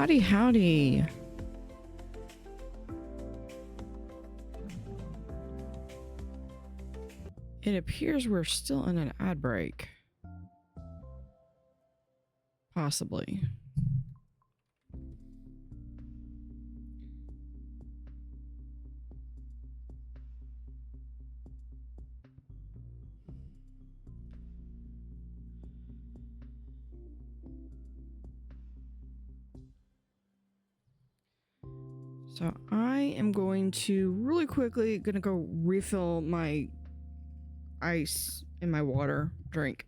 Howdy, howdy. It appears we're still in an ad break. Possibly. So I am going to really quickly go refill my ice in my water drink.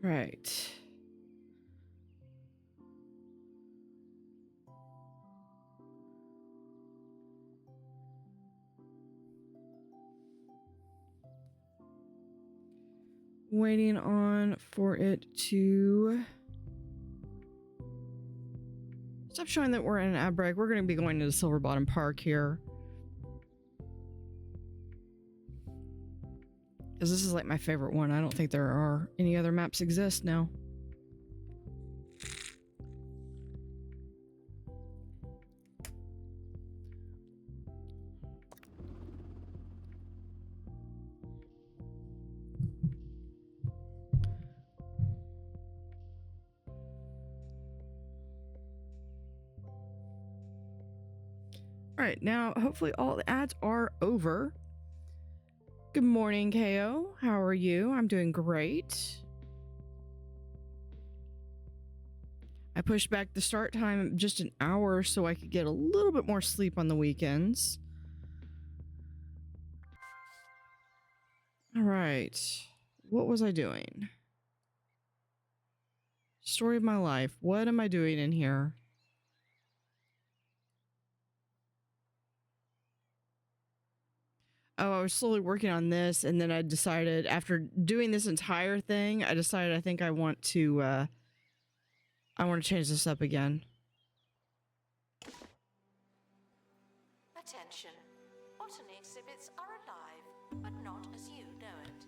Right. Waiting on for it to stop showing that we're in an ad break. We're going to be going to the Silverbottom Park here. Because this is like my favorite one. I don't think there are any other maps exist now. All right, now hopefully all the ads are over. Good morning, KO. How are you? I'm doing great. I pushed back the start time just an hour so I could get a little bit more sleep on the weekends. All right. What was I doing? Story of my life. What am I doing in here? Oh, I was slowly working on this, and then I decided, after doing this entire thing, I decided I think I want to change this up again. Attention. Botany exhibits are alive, but not as you know it.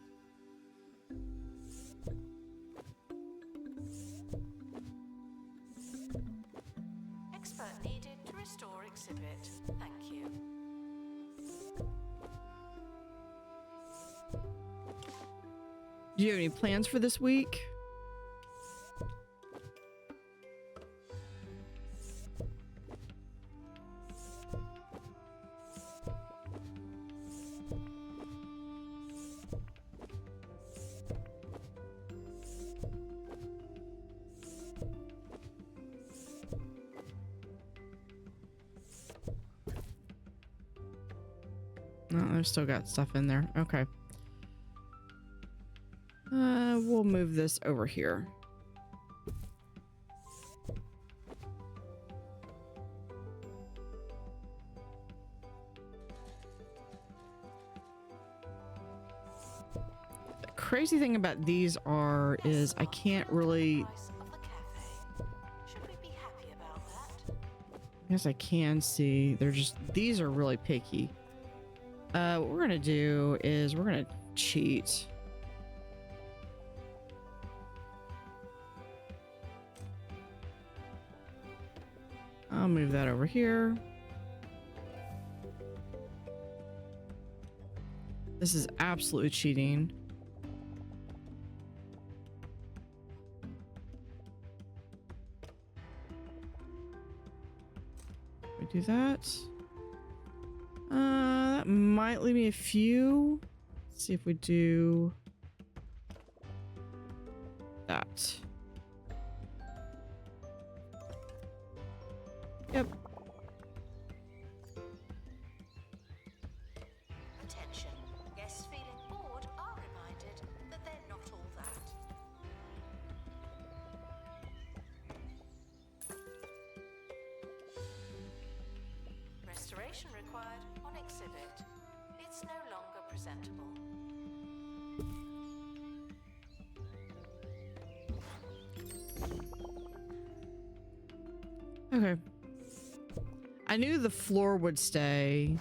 Expert needed to restore exhibit. Thank you. Do you have any plans for this week? No, I've still got stuff in there. Okay. We'll move this over here. The crazy thing about these is I can't really. Should we be happy about that? Yes, I can see. These are really picky. What we're gonna do is we're gonna cheat. I'll move that over here. This is absolute cheating. We do that. That might leave me a few. Let's see if we do that. Yep. Attention. Guests feeling bored are reminded that they're not all that. Restoration required on exhibit. It's no longer presentable. Okay. I knew the floor would stay.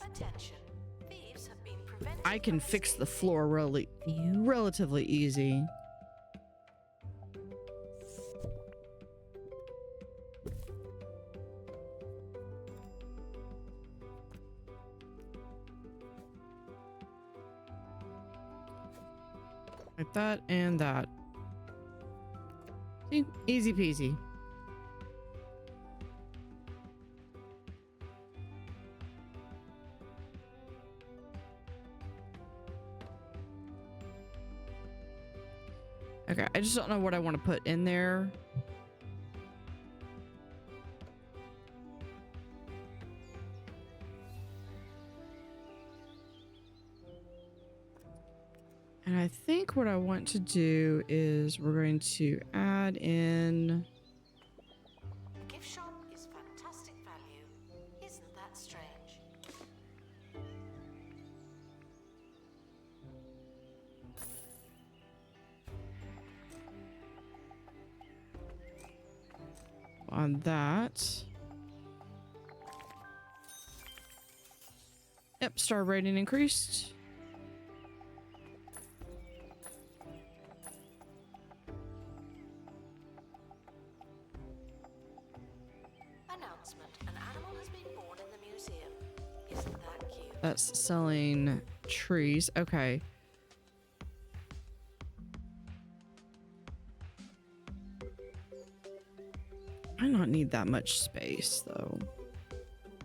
Attention. Thieves have been prevented. I can from fix the escaping. floor relatively easy. Like that and that. See? Easy peasy. Okay, I just don't know what I want to put in there. And I think what I want to do is we're going to add in... The gift shop is fantastic value. Isn't that strange? on that. Yep, star rating increased. Announcement. An animal has been born in the museum. Isn't that cute? That's selling trees. Okay. I don't need that much space though.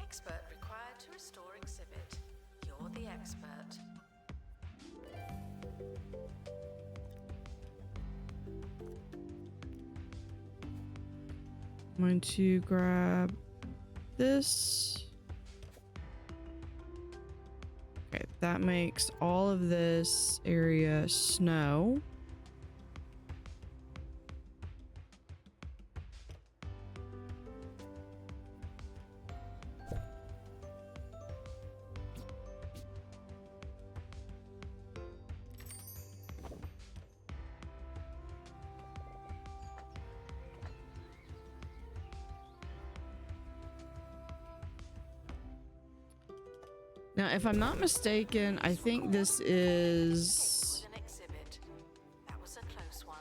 Expert required to restore exhibit. You're the expert. I'm going to grab this. Okay, that makes all of this area snow. Now, if I'm not mistaken, I think this is An exhibit. That was a close one.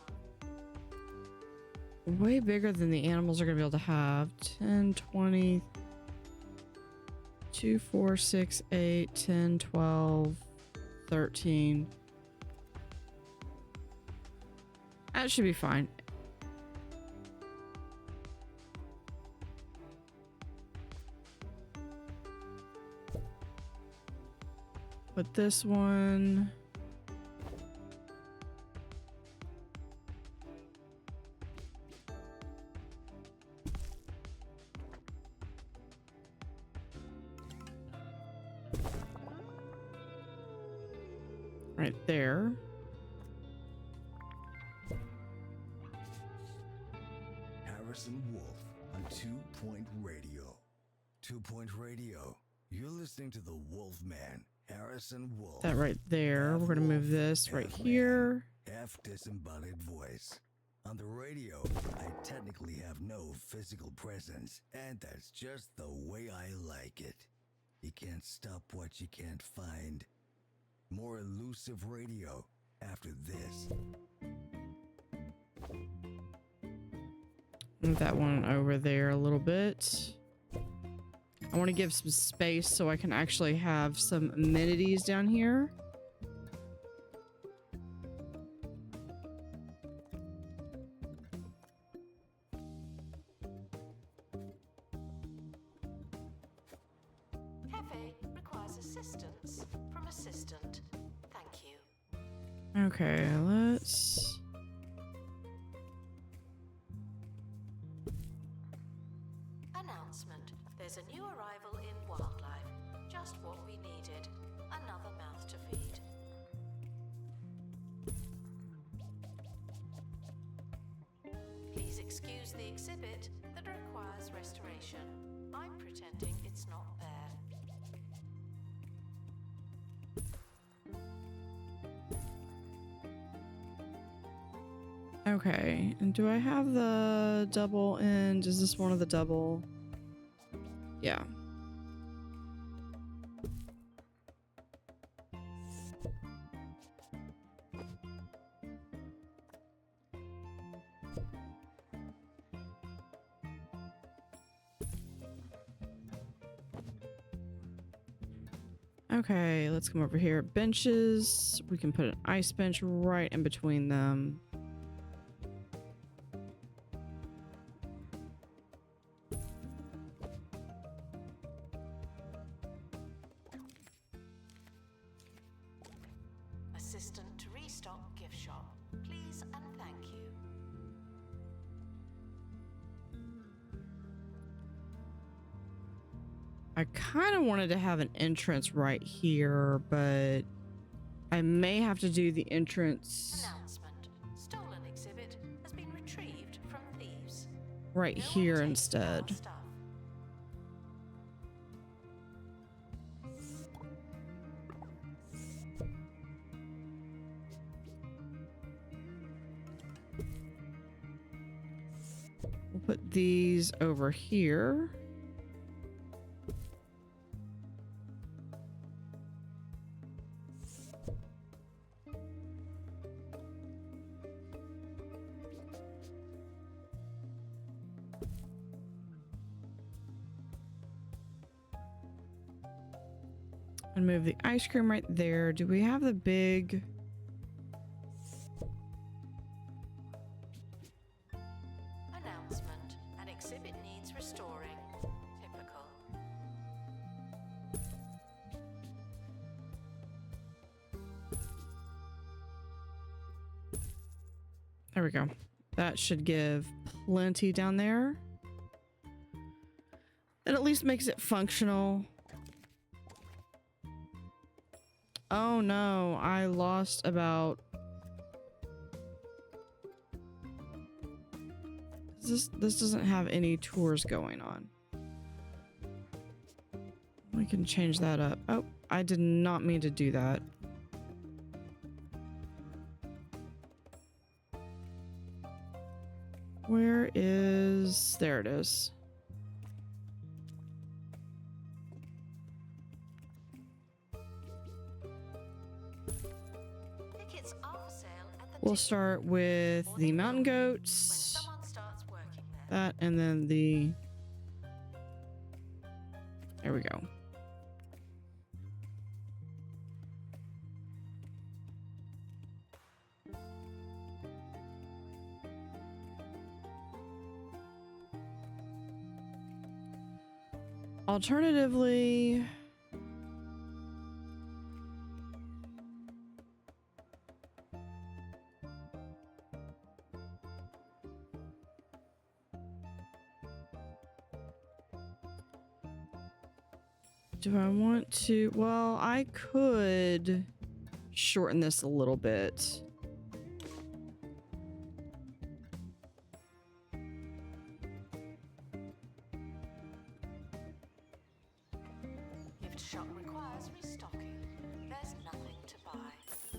way bigger than the animals are going to be able to have. 10, 20, 2, 4, 6, 8, 10, 12, 13. That should be fine. Put this one. Right there. Harrison Wolf on 2-Point Radio. 2-Point Radio. You're listening to the Wolfman, Harrison Wolf. That right there. We're gonna move this right here. Half disembodied voice. On the radio, I technically have no physical presence, and that's just the way I like it. You can't stop what you can't find. More elusive radio after this. Move that one over there a little bit. I want to give some space so I can actually have some amenities down here. Cafe requires assistance from assistant. Thank you. Okay, let's... Announcement. There's a new arrival in wildlife. Just what we needed. Another mouth to feed. Please excuse the exhibit that requires restoration. I'm pretending it's not there. Okay, and do I have the double end? Is this one of the double? Yeah. Okay, let's come over here. Benches. We can put an ice bench right in between them. Assistant to restock gift shop. Please and thank you. I kind of wanted to have an entrance right here, but I may have to do the entrance Announcement. Stolen exhibit has been retrieved from thieves. right No one here takes instead. our stuff. We'll put these over here. And move the ice cream right there. Do we have the big... Announcement. An exhibit needs restoring. Typical. There we go. That should give plenty down there. That at least makes it functional. Oh no, I lost about... This doesn't have any tours going on. We can change that up. Oh, I did not mean to do that. Where is... There it is. Tickets are for sale at the We'll start with the mountain when goats. someone starts working there. That and then the... There we go. Alternatively... Do I want to... Well, I could shorten this a little bit. Gift shop requires restocking. There's nothing to buy.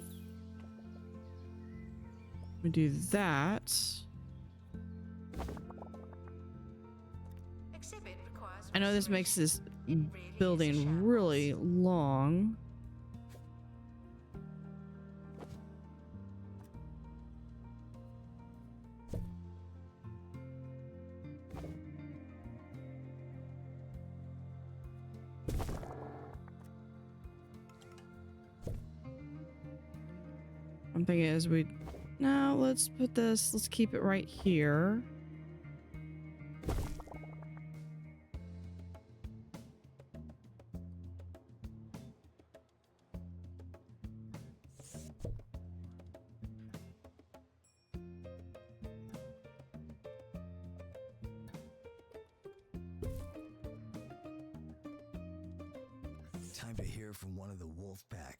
We do that. Exhibit requires I know this makes this restoration. It really is a building shambles. really long. I'm thinking as we... No, let's put this... Let's keep it right here. Time to hear from one of the wolf pack.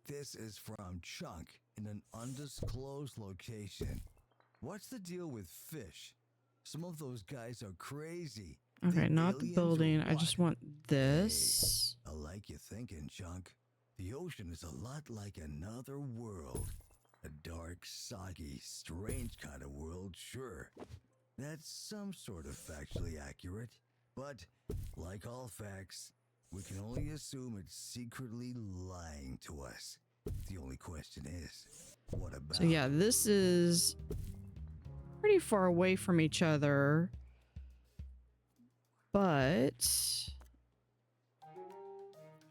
This is from Chunk in an undisclosed location. What's the deal with fish? Some of those guys are crazy. Okay, They not the aliens or building. I what? just want this. Hey, I like you thinking, Chunk. The ocean is a lot like another world. A dark, soggy, strange kind of world, sure. That's some sort of factually accurate. But, like all facts, we can only assume it's secretly lying to us. The only question is, what about... So yeah, this is pretty far away from each other. But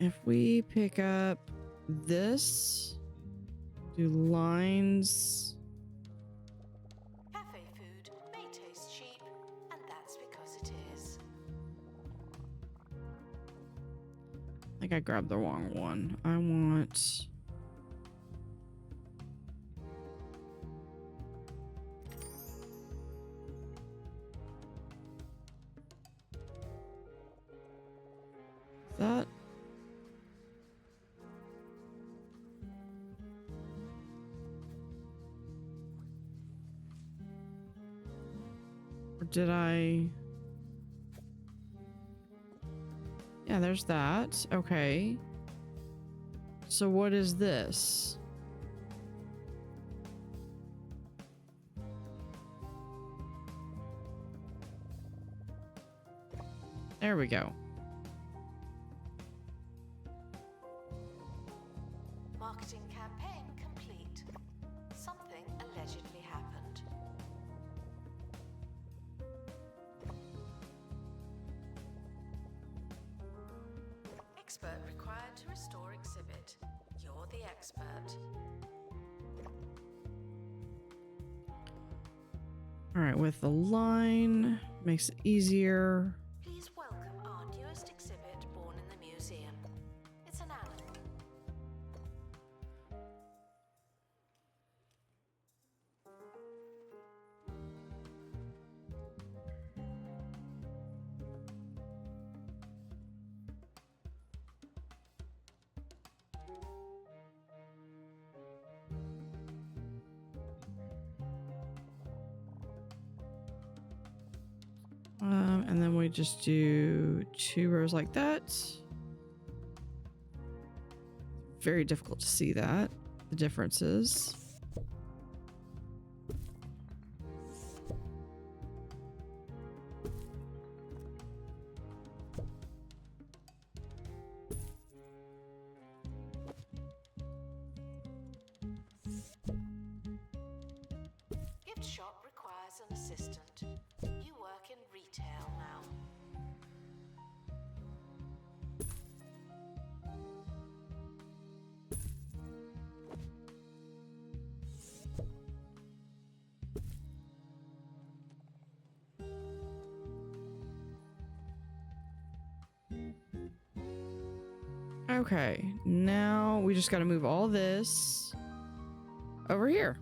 if we pick up this, do lines... Cafe food may taste cheap, and that's because it is. I think I grabbed the wrong one. I want... that... Or did I... Yeah, there's that. Okay. So what is this? There we go. Marketing campaign complete. Something allegedly happened. Expert required to restore exhibit. You're the expert. All right, with the line makes it easier. Please welcome our newest exhibit born in the museum. It's an animal. And then we just do 2 rows like that. Very difficult to see that, the differences. Gift shop requires an assistant. You work in retail now. Okay, now we just got to move all this over here.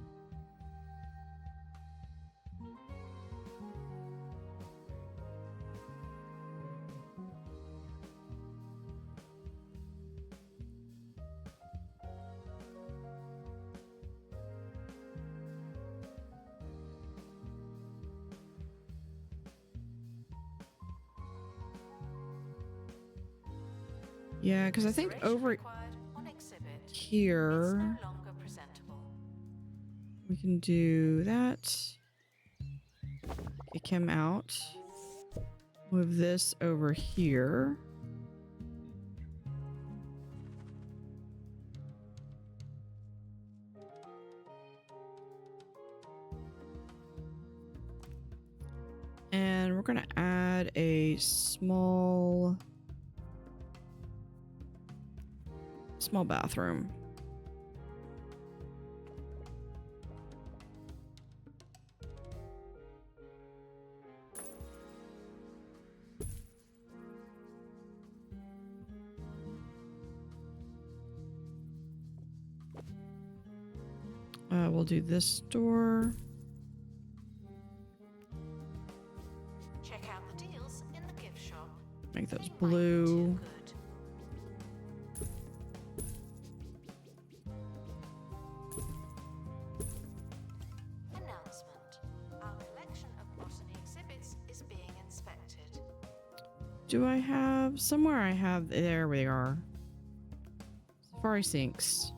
Yeah, because I think Restoration over required on exhibit. It's here no longer presentable. we can do that. Kick him out. Move this over here. And we're going to add a small bathroom. We'll do this door. Check out the deals in the gift shop. Make those They might be blue. too good. Announcement. Our collection of botany exhibits is being inspected. Do I have somewhere? I have. There we are. Safari sinks.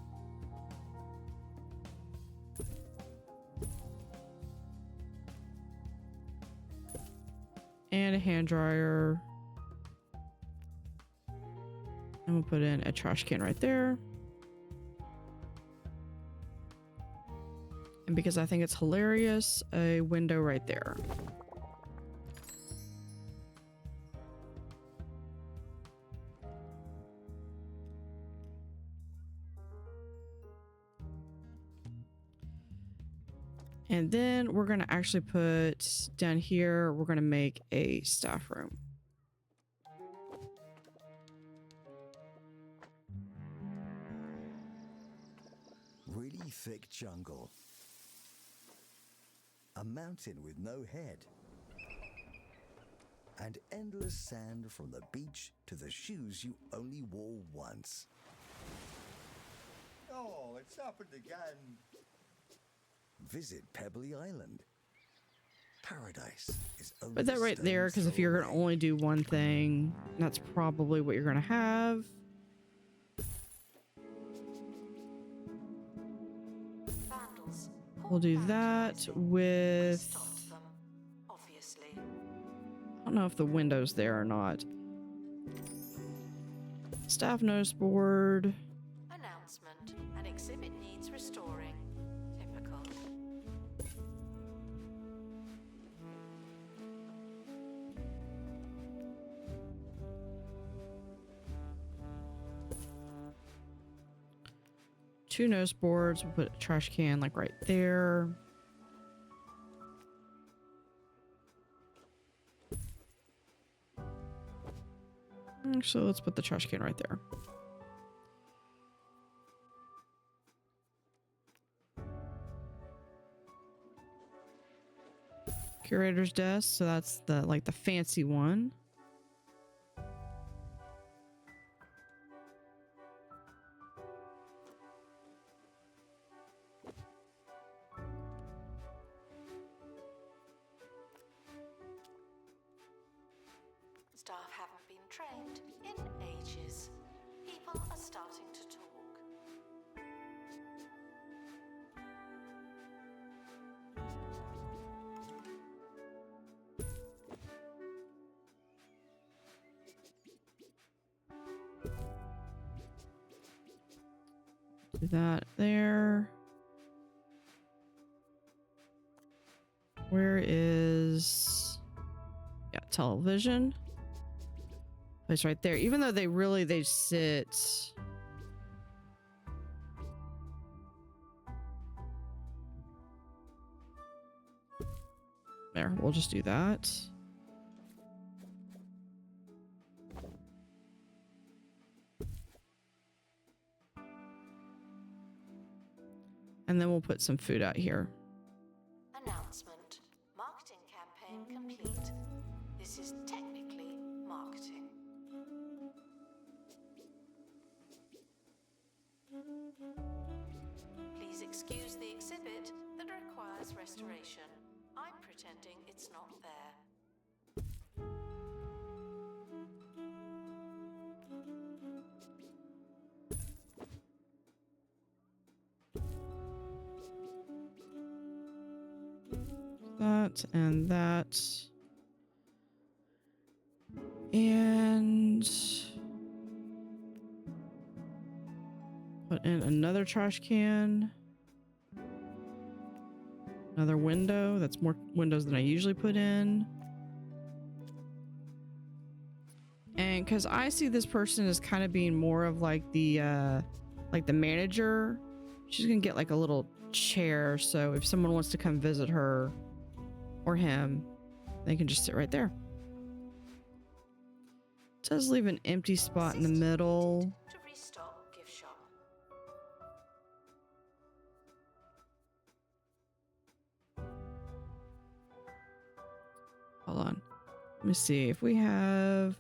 And a hand dryer. And we'll put in a trash can right there. And because I think it's hilarious, a window right there. And then we're going to actually put down here, we're going to make a staff room. Really thick jungle. A mountain with no head. And endless sand from the beach to the shoes you only wore once. Oh, it's happened again. Visit Pebbly Island. Paradise is only Put that right there, because if you're going to only do one thing, that's probably what you're going to have. Vandals. We'll do that with... Stop them, obviously. I don't know if the window's there or not. Staff notice board. Announcement. An exhibit needs restoring. Typical. Two notice boards. We'll put a trash can like right there. Actually, let's put the trash can right there. Curator's desk, so that's the like the fancy one. Staff haven't been trained in ages. People are starting to talk. Do that there. Where is... Yeah, television. Place right there. Even though they sit... There, we'll just do that. And then we'll put some food out here. Announcement. Marketing campaign complete. This is technically marketing. Please excuse the exhibit that requires restoration. I'm pretending it's not there. That and that. And put in another trash can. Another window. That's more windows than I usually put in. And because I see this person as kind of being more of like the manager, she's gonna get like a little chair, so if someone wants to come visit her or him, they can just sit right there. It does leave an empty spot in the middle. To restock gift shop. Hold on. Let me see if we have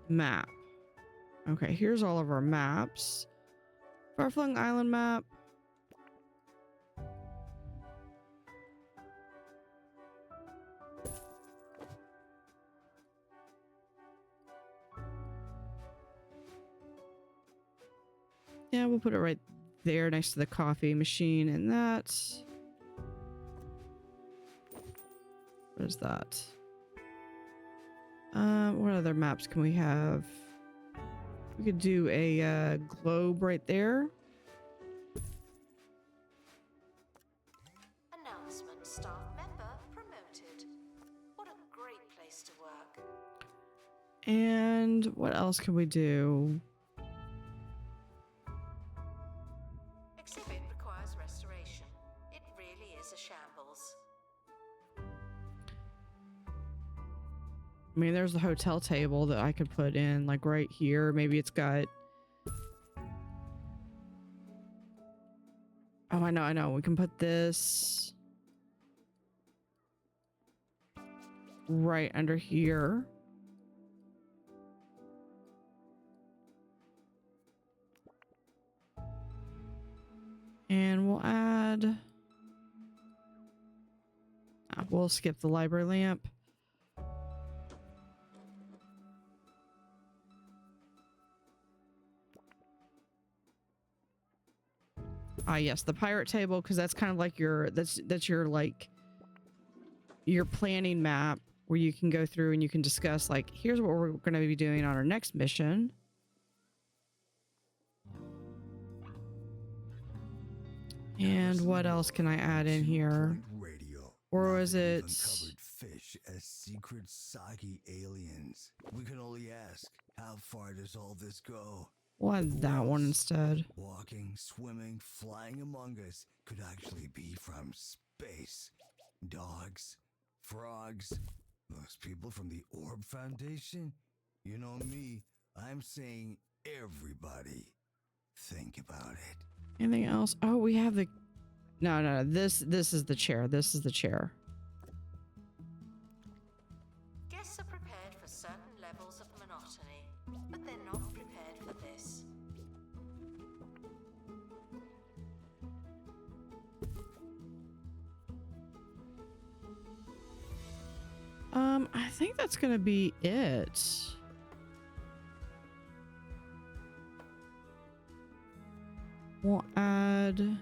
map. Okay, here's all of our maps. Farflung Island map. Yeah, we'll put it right there next to the coffee machine, and that's... What is that? What other maps can we have? We could do a globe right there. Announcement: staff member promoted. What a great place to work. And what else can we do? Exhibit requires restoration. It really is a shambles. I mean, there's the hotel table that I could put in, like right here. Maybe it's got... Oh, I know. We can put this right under here. And we'll add... we'll skip the library lamp. Yes, the pirate table, because that's kind of like your that's your like your planning map where you can go through and you can discuss like, here's what we're going to be doing on our next mission. And what else can I add in here? Radio. Or Now was that we've it... uncovered fish as secret soggy aliens? We can only ask, how far does all this go? We'll add that one instead. Walking, swimming, flying among us could actually be from space. Dogs, frogs, those people from the Orb Foundation. You know me, I'm saying everybody. Think about it. Anything else? Oh, we have the... No. This is the chair. This is the chair. Guests are prepared for certain levels of monotony, but they're not prepared for this. I think that's gonna be it. We'll add...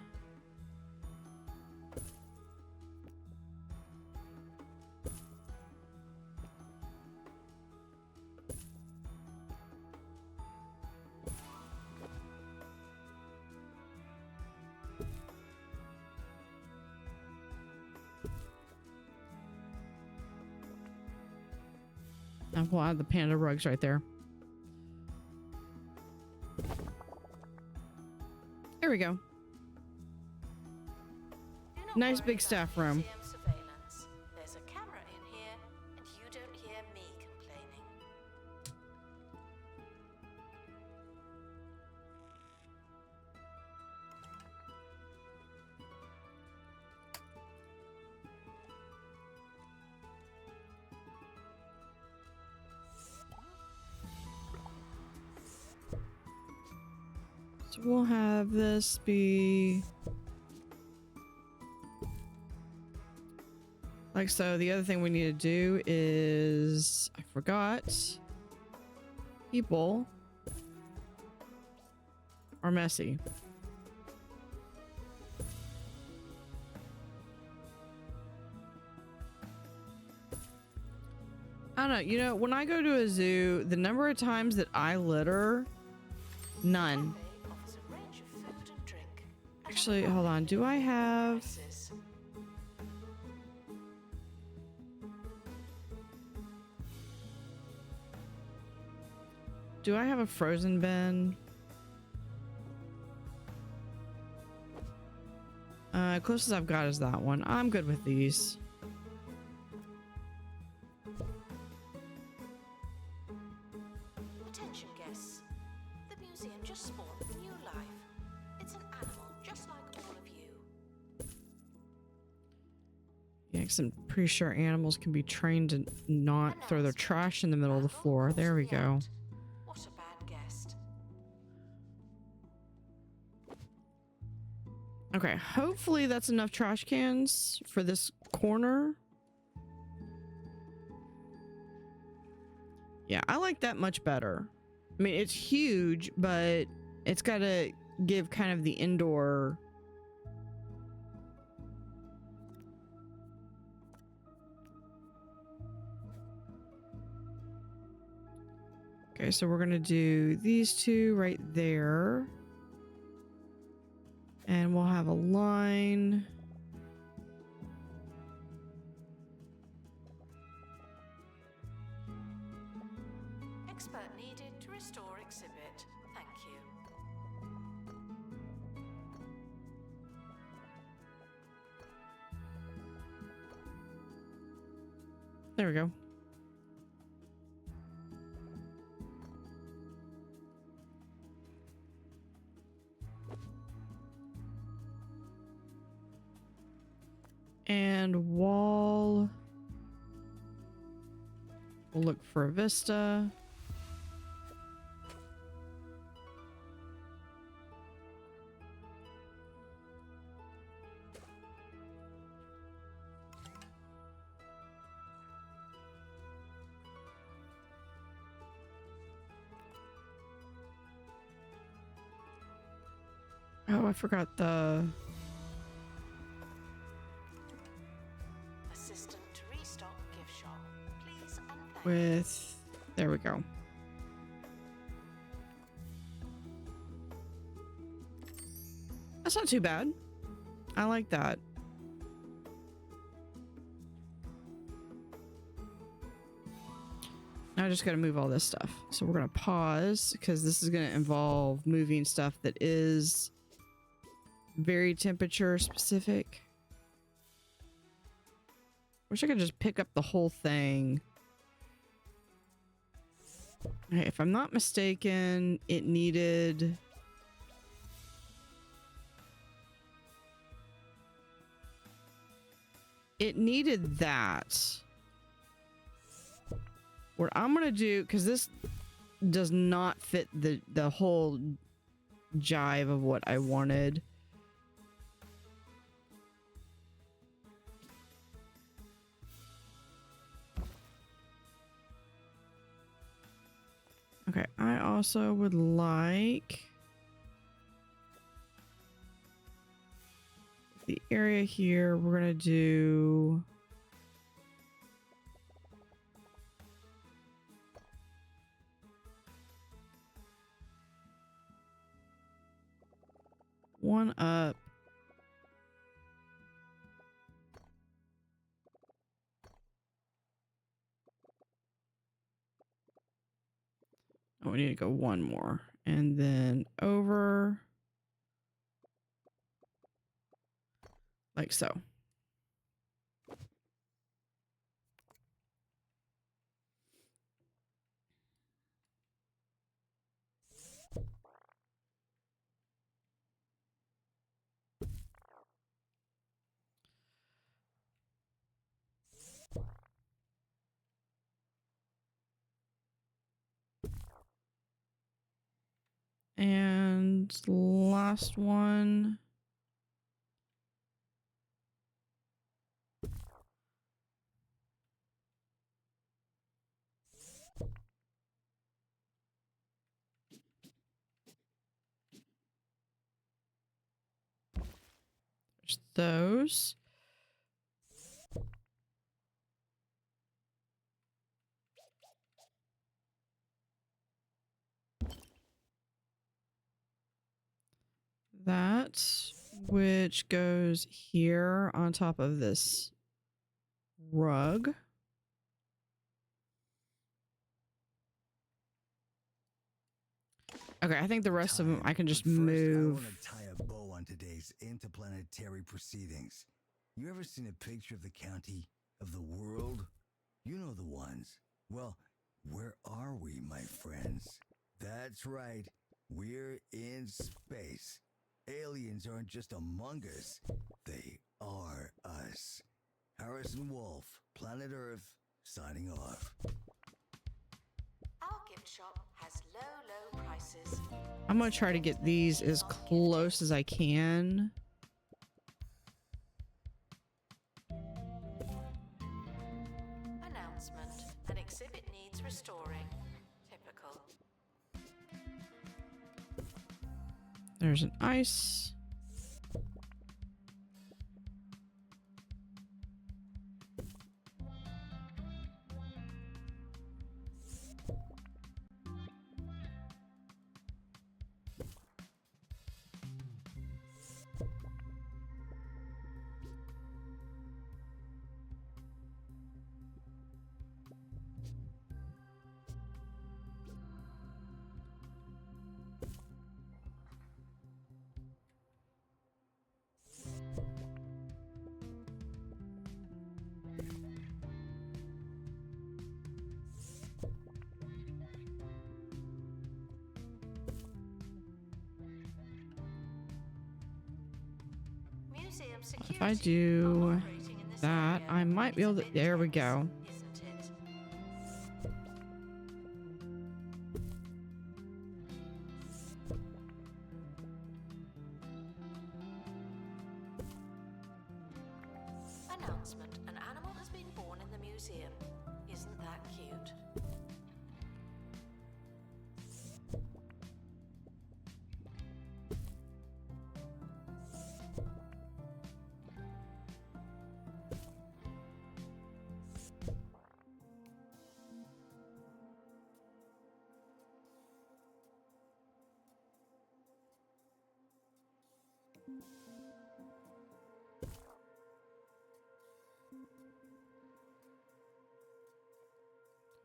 And we'll add the panda rugs right there. There we go. Do not Nice worry big about staff room. museum surveillance. There's a camera in here, and you don't hear me complaining. So we'll have this be... like so. The other thing we need to do is... I forgot. People are messy. I don't know. You know, when I go to a zoo, the number of times that I litter, none. Cafe offers a range of food and drink. at Actually, hold on. Do I have... prices. Do I have a frozen bin? Closest I've got is that one. I'm good with these. Attention guests. The museum just spawned new life. It's an animal just like all of you. Because I'm pretty sure animals can be trained to not throw their trash in the middle of the floor. There we go. What a bad guest. Okay, hopefully that's enough trash cans for this corner. Yeah, I like that much better. I mean, it's huge, but it's got to give kind of the indoor... Okay, so we're going to do these two right there. And we'll have a line. Expert needed to restore exhibit. Thank you. There we go. And wall. We'll look for a vista. Oh, I forgot the... Assistant to restock gift shop. Please and thank you. with... There we go. That's not too bad. I like that. Now I just got to move all this stuff. So we're going to pause because this is going to involve moving stuff that is very temperature specific. Wish I could just pick up the whole thing. Okay, if I'm not mistaken, it needed... It needed that. What I'm gonna do, because this does not fit the whole jive of what I wanted. Okay, I also would like the area here. We're gonna do one up. Oh, we need to go one more and then over like so. And last one. There's those. That, which goes here on top of this rug. Okay, I think the rest of them I can just But first, move. I want to tie a bow on today's interplanetary proceedings. You ever seen a picture of the county, of the world? You know the ones. Well, where are we, my friends? That's right. We're in space. Aliens aren't just among us. They are us. Harrison Wolf, Planet Earth, signing off. Our gift shop has low prices. I'm gonna try to get these as close as I can. Announcement. An exhibit needs restoring. Typical. There's an ice. Museum If I security do are operating in this that, area. I might be It's a able to. bit There we tense, go. isn't it? Announcement. An animal has been born in the museum. Isn't that cute?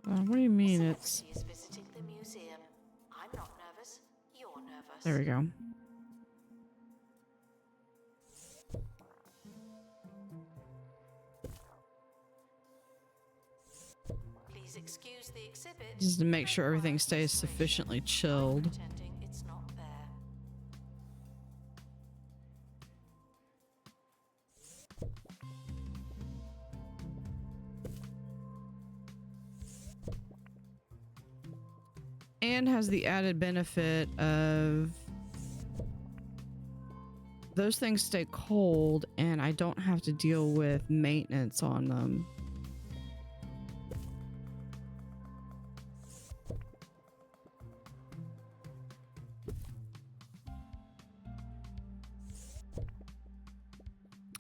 What do you mean it's... Celebrity is visiting the museum. I'm not nervous. You're nervous. There we go. Please excuse the exhibit. Just to make sure everything stays sufficiently chilled. Pretending it's not there. And has the added benefit of those things stay cold and I don't have to deal with maintenance on them.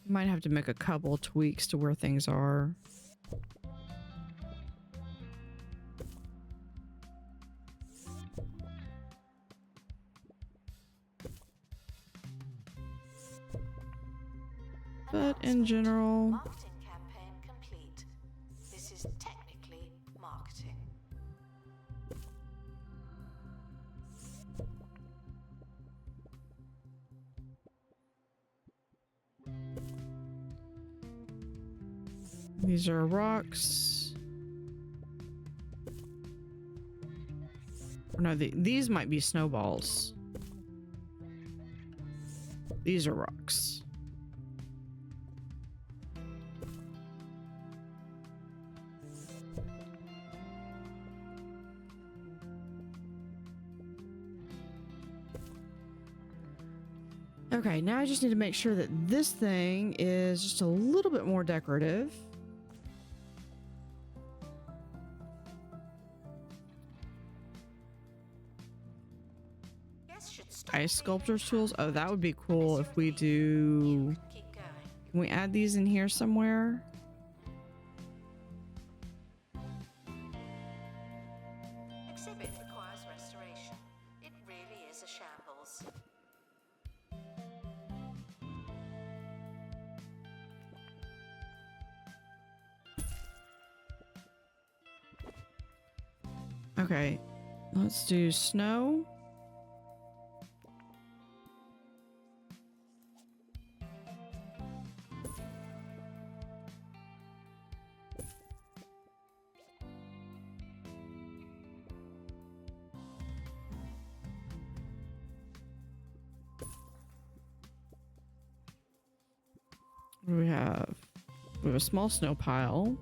Might have to make a couple tweaks to where things are. But in general, Marketing campaign complete. This is technically marketing. these are rocks. Or no, these might be snowballs. These are rocks. Okay, now I just need to make sure that this thing is just a little bit more decorative. Yes, should stop Ice being sculptor's tools. Oh, that would be Is cool there if we a do... Keep going. Can we add these in here somewhere? Exhibit requires restoration. It really is a shambles. Okay, let's do snow. What do we have? We have a small snow pile.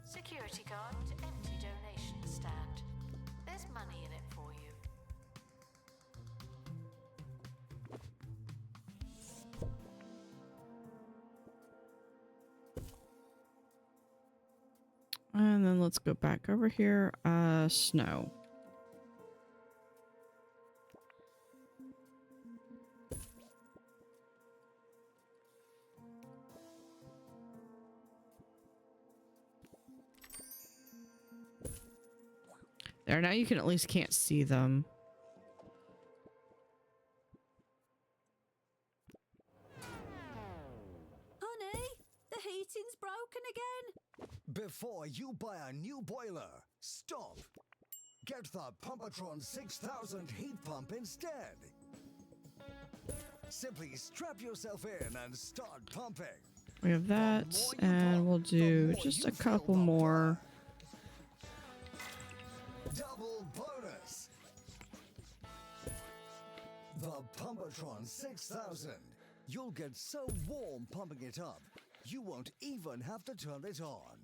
Security guard to empty donation stand. There's money in it for you. And then let's go back over here. Snow. There, now you can at least can't see them. Honey, the heating's broken again. Before you buy a new boiler, stop. Get the Pumpatron 6000 heat pump instead. Simply strap yourself in and start pumping. We have that, and we'll do just a couple more. Double bonus. The Pumpatron 6000. You'll get so warm pumping it up, you won't even have to turn it on.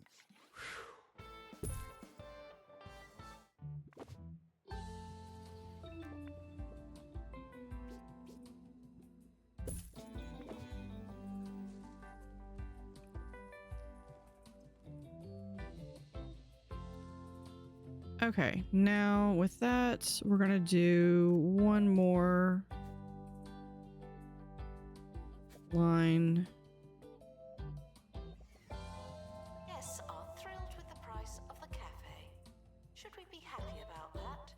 Okay, now with that, we're gonna do one more line. Guests are thrilled with the price of the cafe. Should we be happy about that?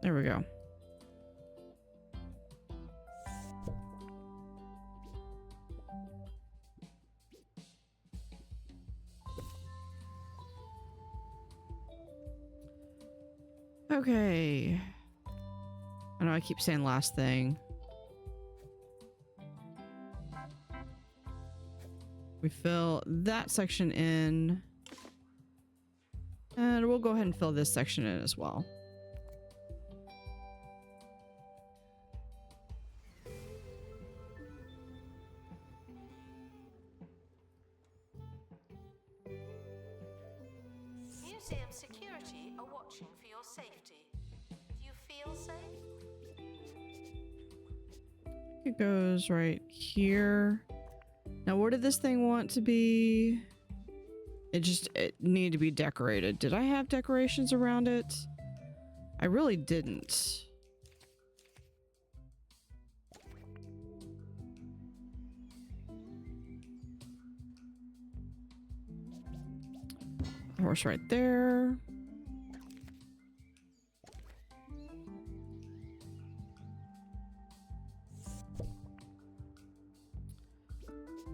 There we go. Okay. I know I keep saying last thing. We fill that section in. And we'll go ahead and fill this section in as well. Museum security are watching for your safety. Do you feel safe? It goes right here. Now, what did this thing want to be? It needed to be decorated. Did I have decorations around it? I really didn't. Horse right there.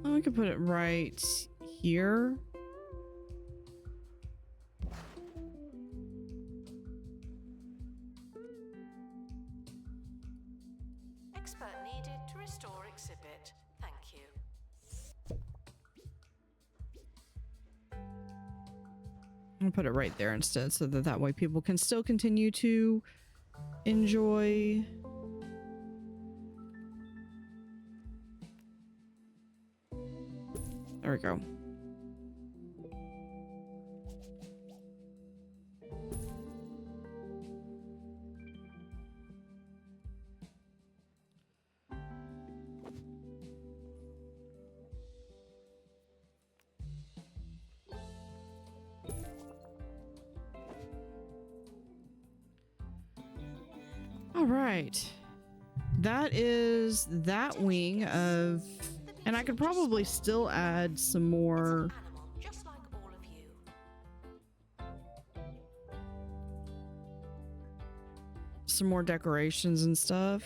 Oh, we could put it right here. Expert needed to restore exhibit. Thank you. I'll put it right there instead so that that way people can still continue to enjoy. There we go. All right. That is that wing of... And I could probably still add some more... Animal, just like all of you. some more decorations and stuff.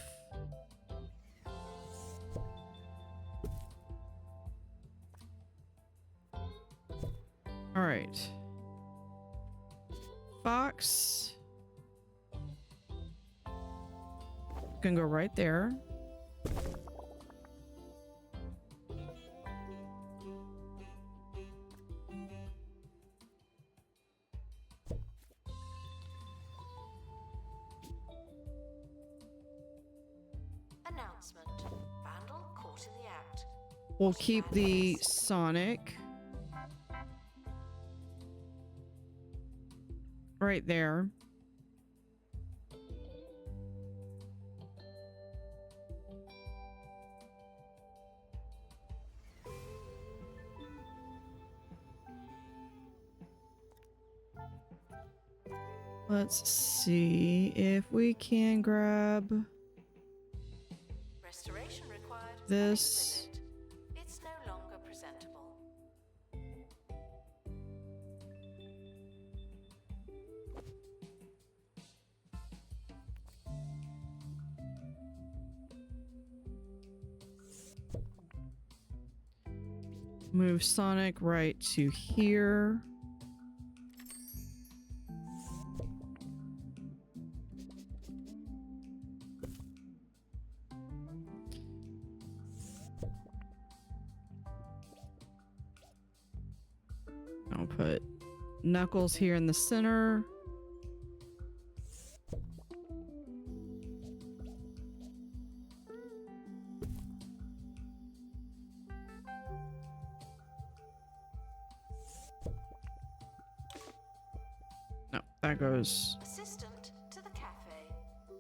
All right. Gonna go right there. Announcement. Vandal caught in the act. We'll keep the Sonic right there. Let's see if we can grab Restoration required. this. Exhibit. It's no longer presentable. Move Sonic right to here. I'll put Knuckles here in the center. No, that goes. Assistant to the cafe.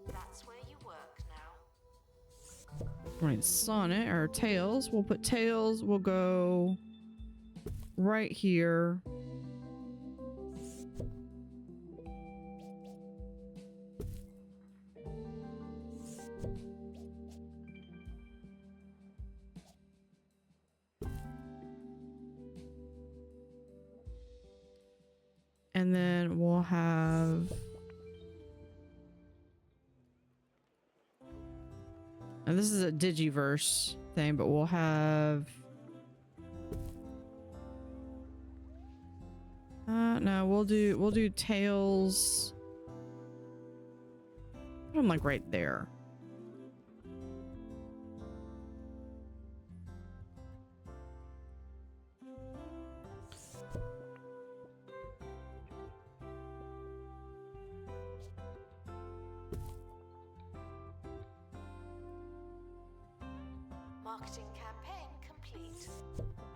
That's where you work now. Right, Sonic or Tails. We'll put Tails. We'll go right here. And then we'll have, and this is a Digiverse thing, but we'll have, no, we'll do Tails. Put them like right there. Marketing campaign complete.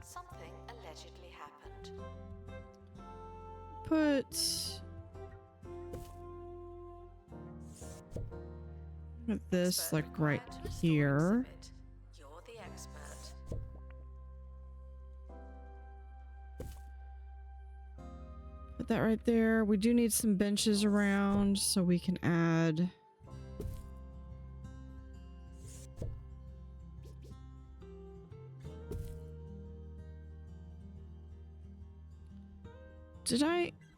Something allegedly happened. Put this Expert like right required to restore here. exhibit. You're the expert. Put that right there. We do need some benches around so we can add.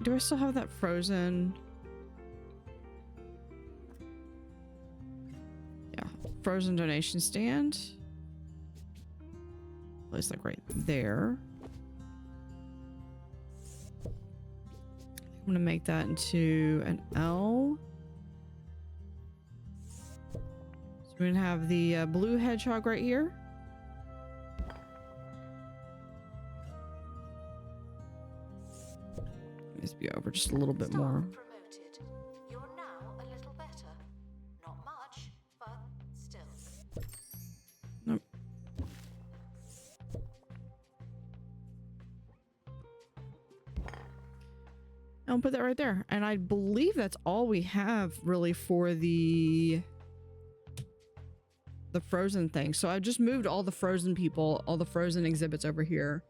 Do I still have that frozen? Yeah, frozen donation stand. Place like right there. I'm gonna make that into an L. So we're gonna have the blue hedgehog right here. Needs to be over just a little bit Staff more. promoted. You're now a little better. Not much, but still. Nope. I'll put that right there. And I believe that's all we have really for the frozen thing. So I've just moved all the frozen people, all the frozen exhibits over here.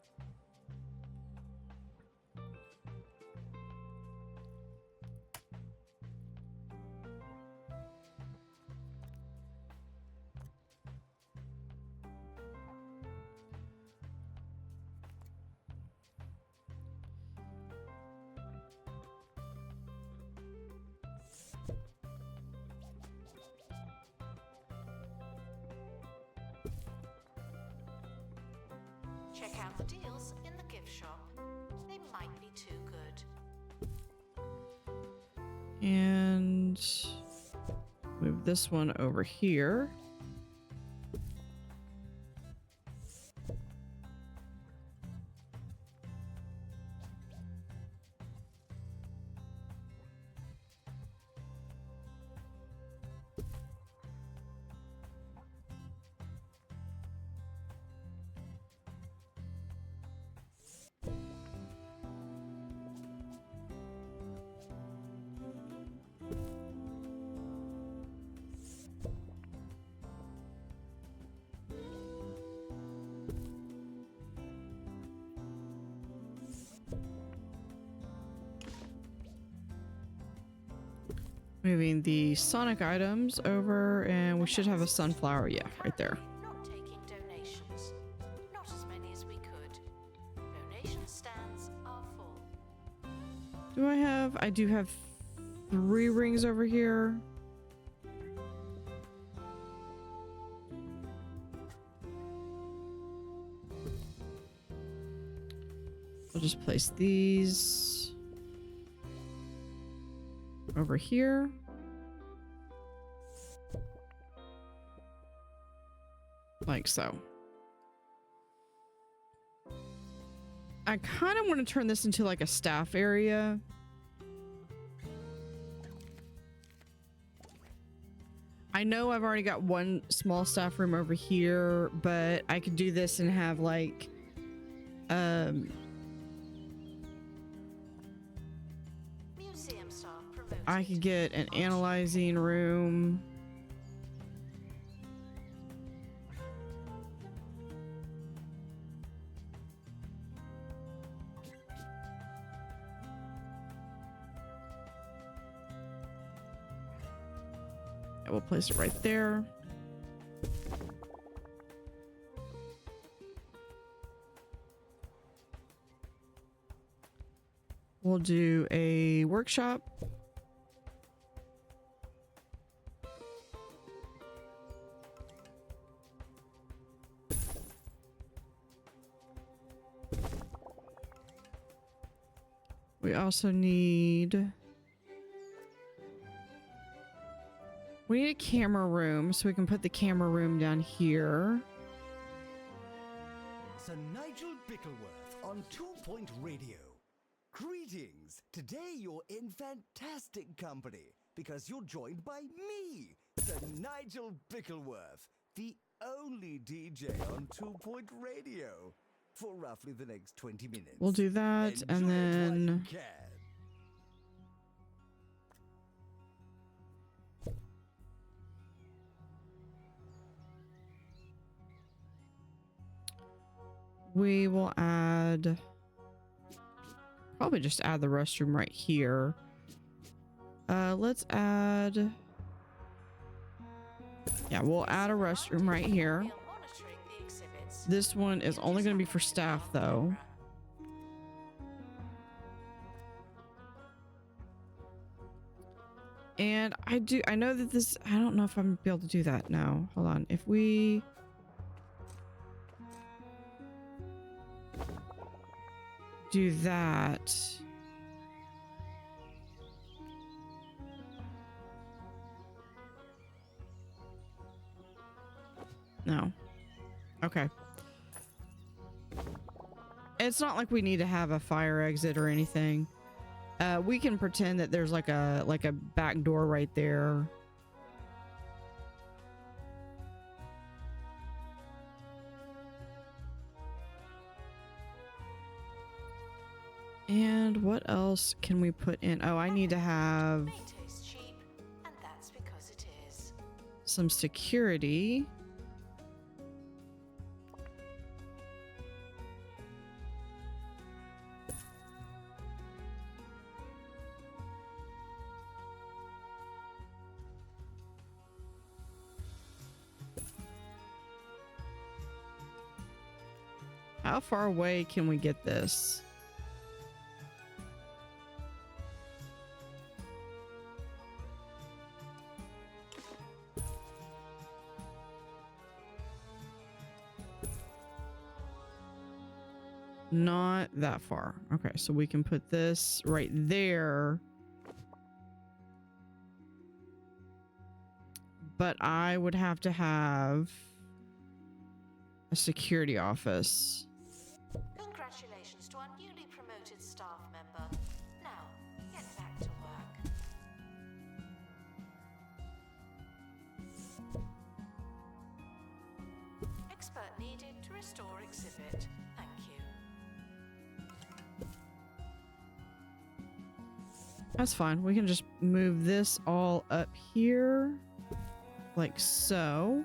Check out the deals in the gift shop. They might be too good. And move this one over here. Moving the Sonic items over, and we should have a sunflower. Yeah, right there. Not taking donations. Not as many as we could. Donation stands are full. Do I have? I do have 3 rings over here. I'll just place these over here. Like so. I kind of want to turn this into like a staff area. I know I've already got one small staff room over here, but I could do this and have like Museum staff promoted. I could get an analyzing room. I will place it right there. We'll do a workshop. We also need... We need a camera room, so we can put the camera room down here. Sir Nigel Bickleworth on 2 Point Radio. Greetings! Today you're in fantastic company because you're joined by me, Sir Nigel Bickleworth, the only DJ on 2 Point Radio, for roughly the next 20 minutes. We'll do that, Enjoy and it while then... you can. We will add... Probably just add the restroom right here. Let's add... Yeah, we'll add a restroom right here. We are monitoring the exhibits. This one is only going to be for staff, though. And I know that this... I don't know if I'm going to be able to do that now. Hold on. If we... do that. No. Okay. It's not like we need to have a fire exit or anything. We can pretend that there's like a back door right there. And what else can we put in? Oh, I need to have May taste cheap, and that's because it is. some security. How far away can we get this? Not that far. Okay, so we can put this right there. but I would have to have a security office. Congratulations to our newly promoted staff member. Now, get back to work. Expert needed to restore exhibit. Thank you. That's fine. We can just move this all up here like so.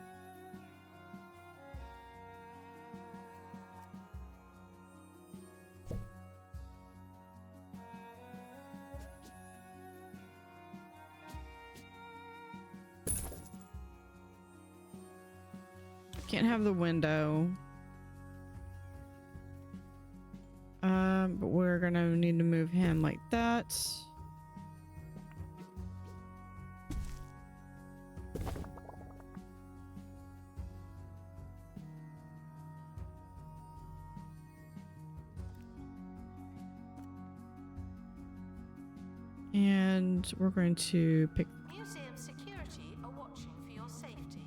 Can't have the window. But we're gonna need to move him like that. And we're going to pick Museum security are watching for your safety.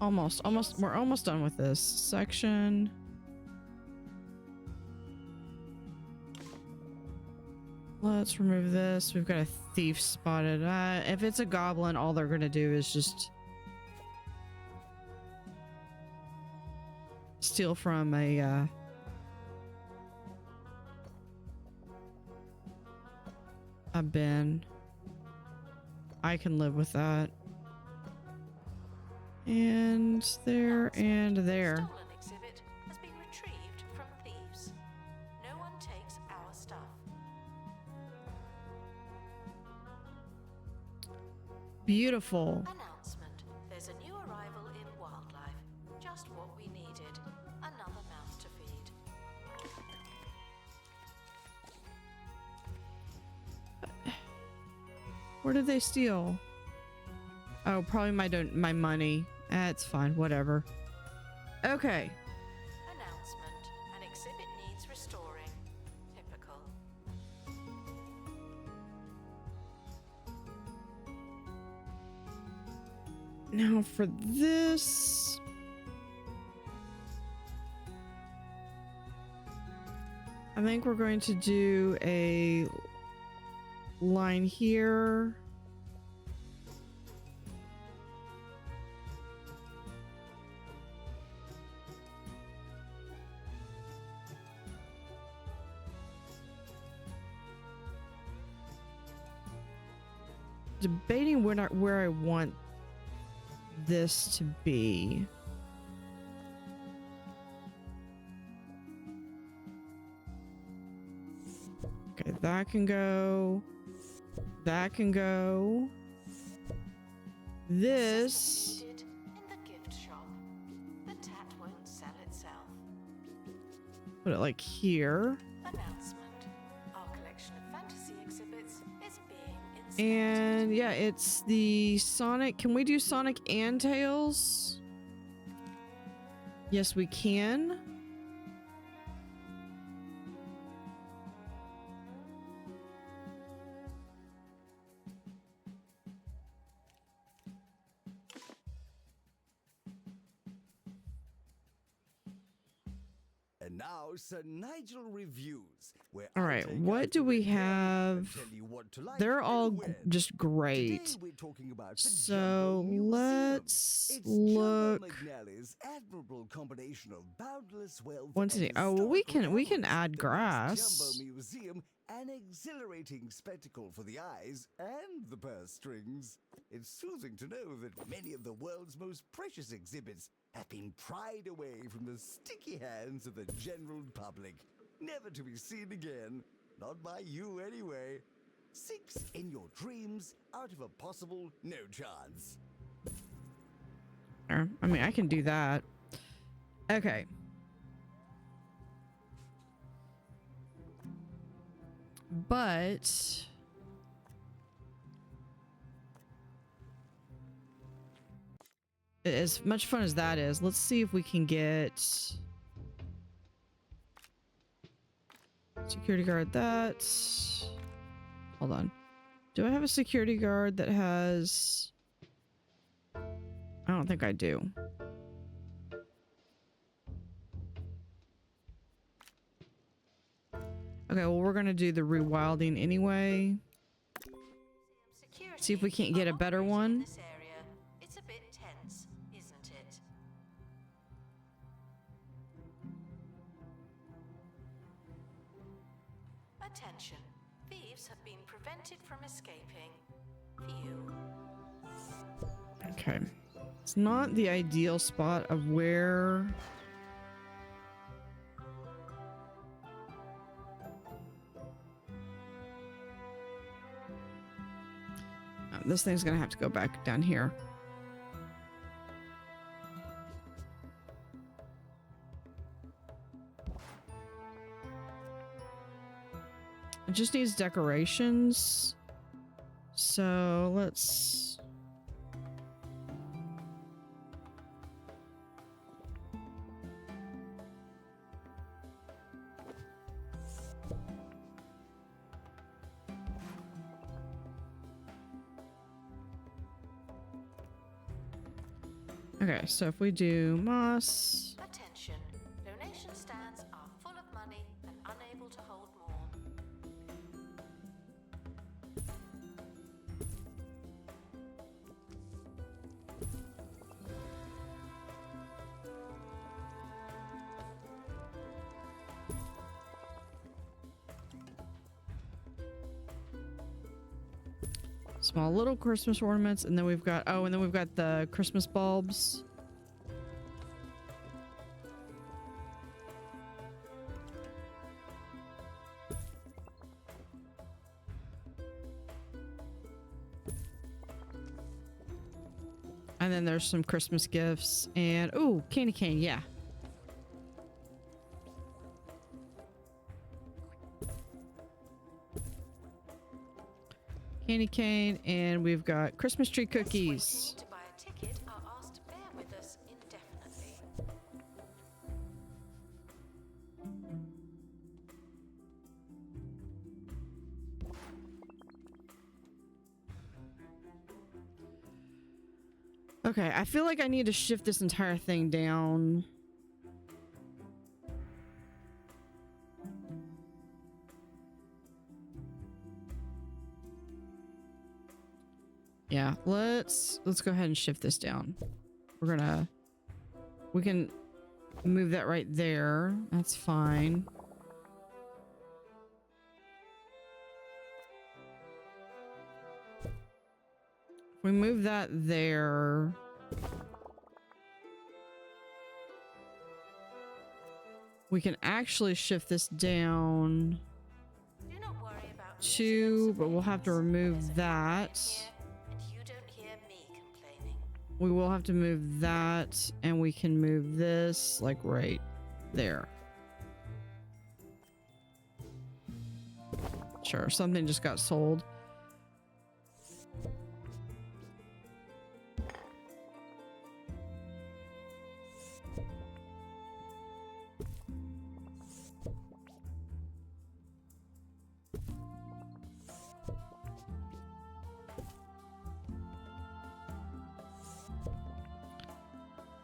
we're almost done with this section. Let's remove this. We've got a thief spotted. If it's a goblin, all they're gonna do is just steal from a bin. I can live with that. And there and there. Stolen exhibit has been retrieved from thieves. No one takes our stuff. Beautiful. Announcement. There's a new arrival in wildlife. Just what we needed. Another mouth to feed. Where did they steal? Oh, probably my money. That's fine, whatever. Okay. Announcement. An exhibit needs restoring. Typical. Now for this. I think we're going to do a line here. Debating where I want this to be. Okay, that can go. That can go. This. Needed in the gift shop. The tat won't sell itself. Put it like here. Announcement. Our collection of fantasy exhibits is being inspected. And yeah, it's the Sonic. Can we do Sonic and Tails? Yes, we can. And now, Sir Nigel reviews. Where All I right, take what out do the we red pen and have? tell you what to like They're and all when. just great. Today we're talking about the So Jungle Museum. let's It's look. Chumbo McNally's admirable combination of boundless wealth What's and it? Oh, well, we can historical add elements grass. that makes Chumbo Museum an exhilarating spectacle for the eyes and the purse strings. It's soothing to know that many of the world's most precious exhibits have been pried away from the sticky hands of the general public, never to be seen again. Not by you, anyway. 6 in your dreams out of a possible no chance. I mean, I can do that. Okay. But as much fun as that is, let's see if we can get security guard. That. Hold on. Do I have a security guard that has don't think I do. Okay, well, we're gonna do the rewilding anyway. See if we can't get a better one. This area. It's a bit tense, isn't it? Attention. Thieves have been prevented from escaping. Phew. Okay. It's not the ideal spot of where... This thing's gonna have to go back down here. It just needs decorations. So let's... Okay, so if we do moss... Attention. Donation stands are full of money and unable to hold more. Small little Christmas ornaments, and then we've got the Christmas bulbs. And then there's some Christmas gifts and ooh, candy cane, yeah. Candy cane, and we've got Christmas tree cookies. To buy a ticket are asked to bear with us indefinitely. Okay, I feel like I need to shift this entire thing down. Yeah, let's go ahead and shift this down. We can move that right there. That's fine. If we move that there, we can actually shift this down Do not worry about two, but we'll have to remove that. and you don't hear me complaining. We will have to move that, and we can move this like right there. Sure, something just got sold.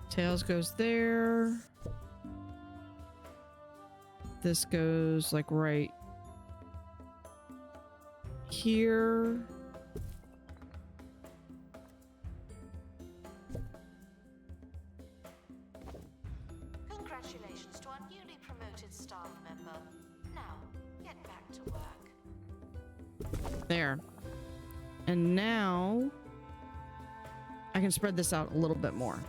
Tails goes there. This goes like right here. Congratulations to our newly promoted staff member. Now, get back to work. There. And now I can spread this out a little bit more.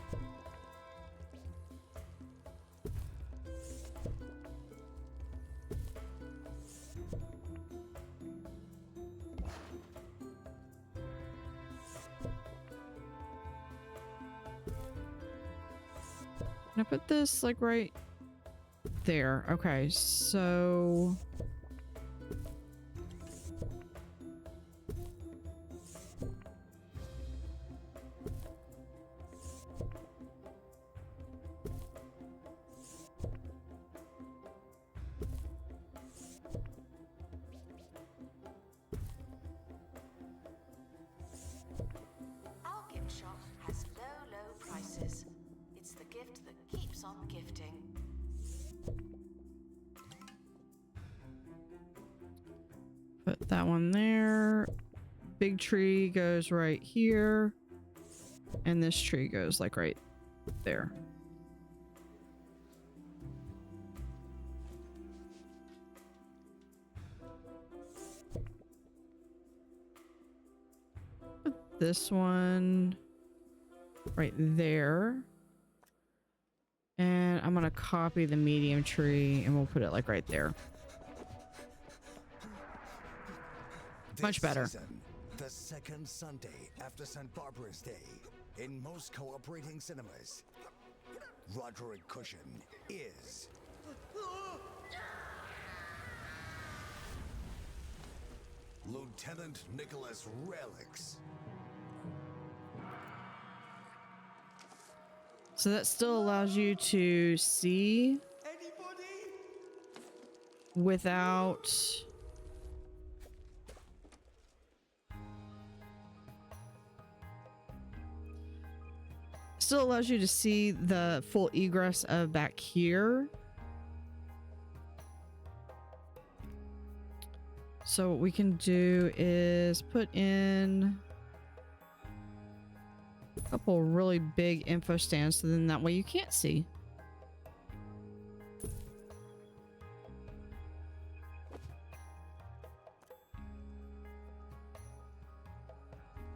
Can I put this like right there? Okay, so Our gift shop has low, low prices. on gifting. Put that one there. Big tree goes right here. And this tree goes like right there. Put this one right there. And I'm gonna copy the medium tree and we'll put it like right there. Much better. Season, the second Sunday after St. Barbara's Day in most cooperating cinemas. Roderick Cushion is Lieutenant Nicholas Relics. So that still allows you to see without still allows you to see the full egress of back here. So what we can do is put in a couple really big info stands, so then that way you can't see.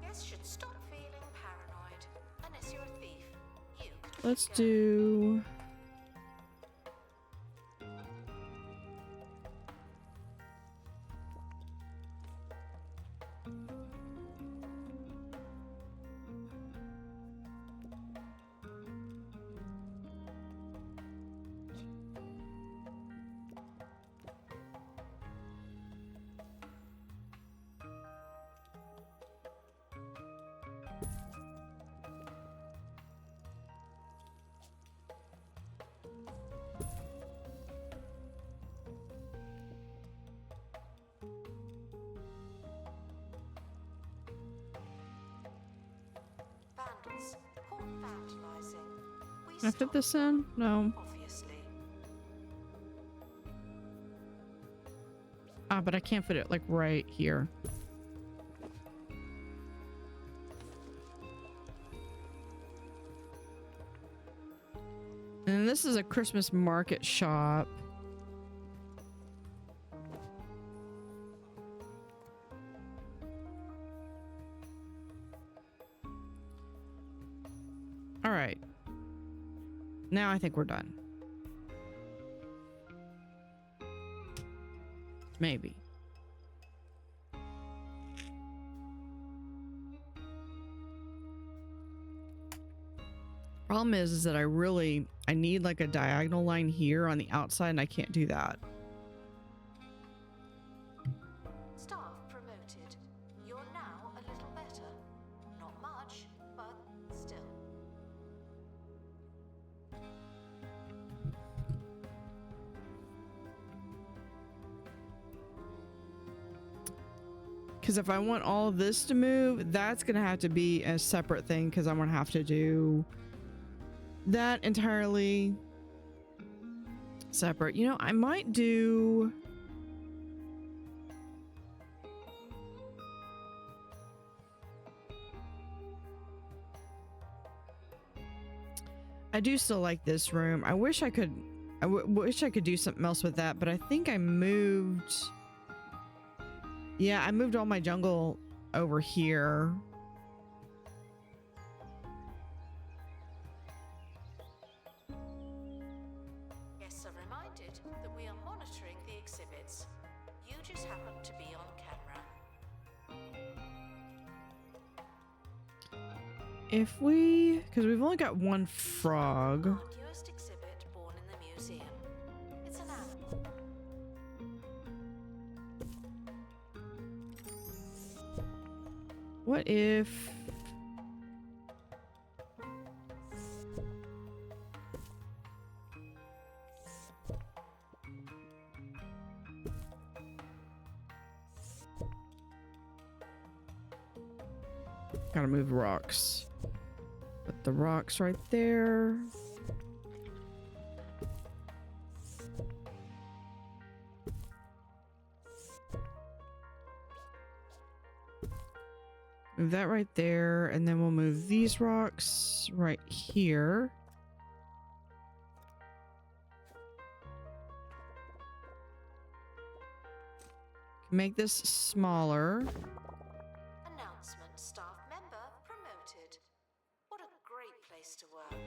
Guests should stop feeling paranoid. Unless you're a thief. You. Let's go. do Vandals. Port vandalizing. We Can I fit stop, this in? No. obviously. Ah, but I can't fit it like right here. And this is a Christmas market shop. All right. Now I think we're done. Maybe. Problem is that I need like a diagonal line here on the outside and I can't do that. Staff promoted. You're now a little better. Not much, but still. Because if I want all of this to move, that's going to have to be a separate thing because I'm going to have to do that entirely separate. You know, I might do... I do still like this room. I wish I could... wish I could do something else with that, but I think I moved... Yeah, I moved all my jungle over here. Guests are reminded that we are monitoring the exhibits. You just happen to be on camera. If we... Because we've only got one frog. Our newest exhibit born in the museum. It's an animal. What if... Gotta move rocks. Put the rocks right there. Move that right there, and then we'll move these rocks right here. Make this smaller. Announcement: staff member promoted. What a great place to work.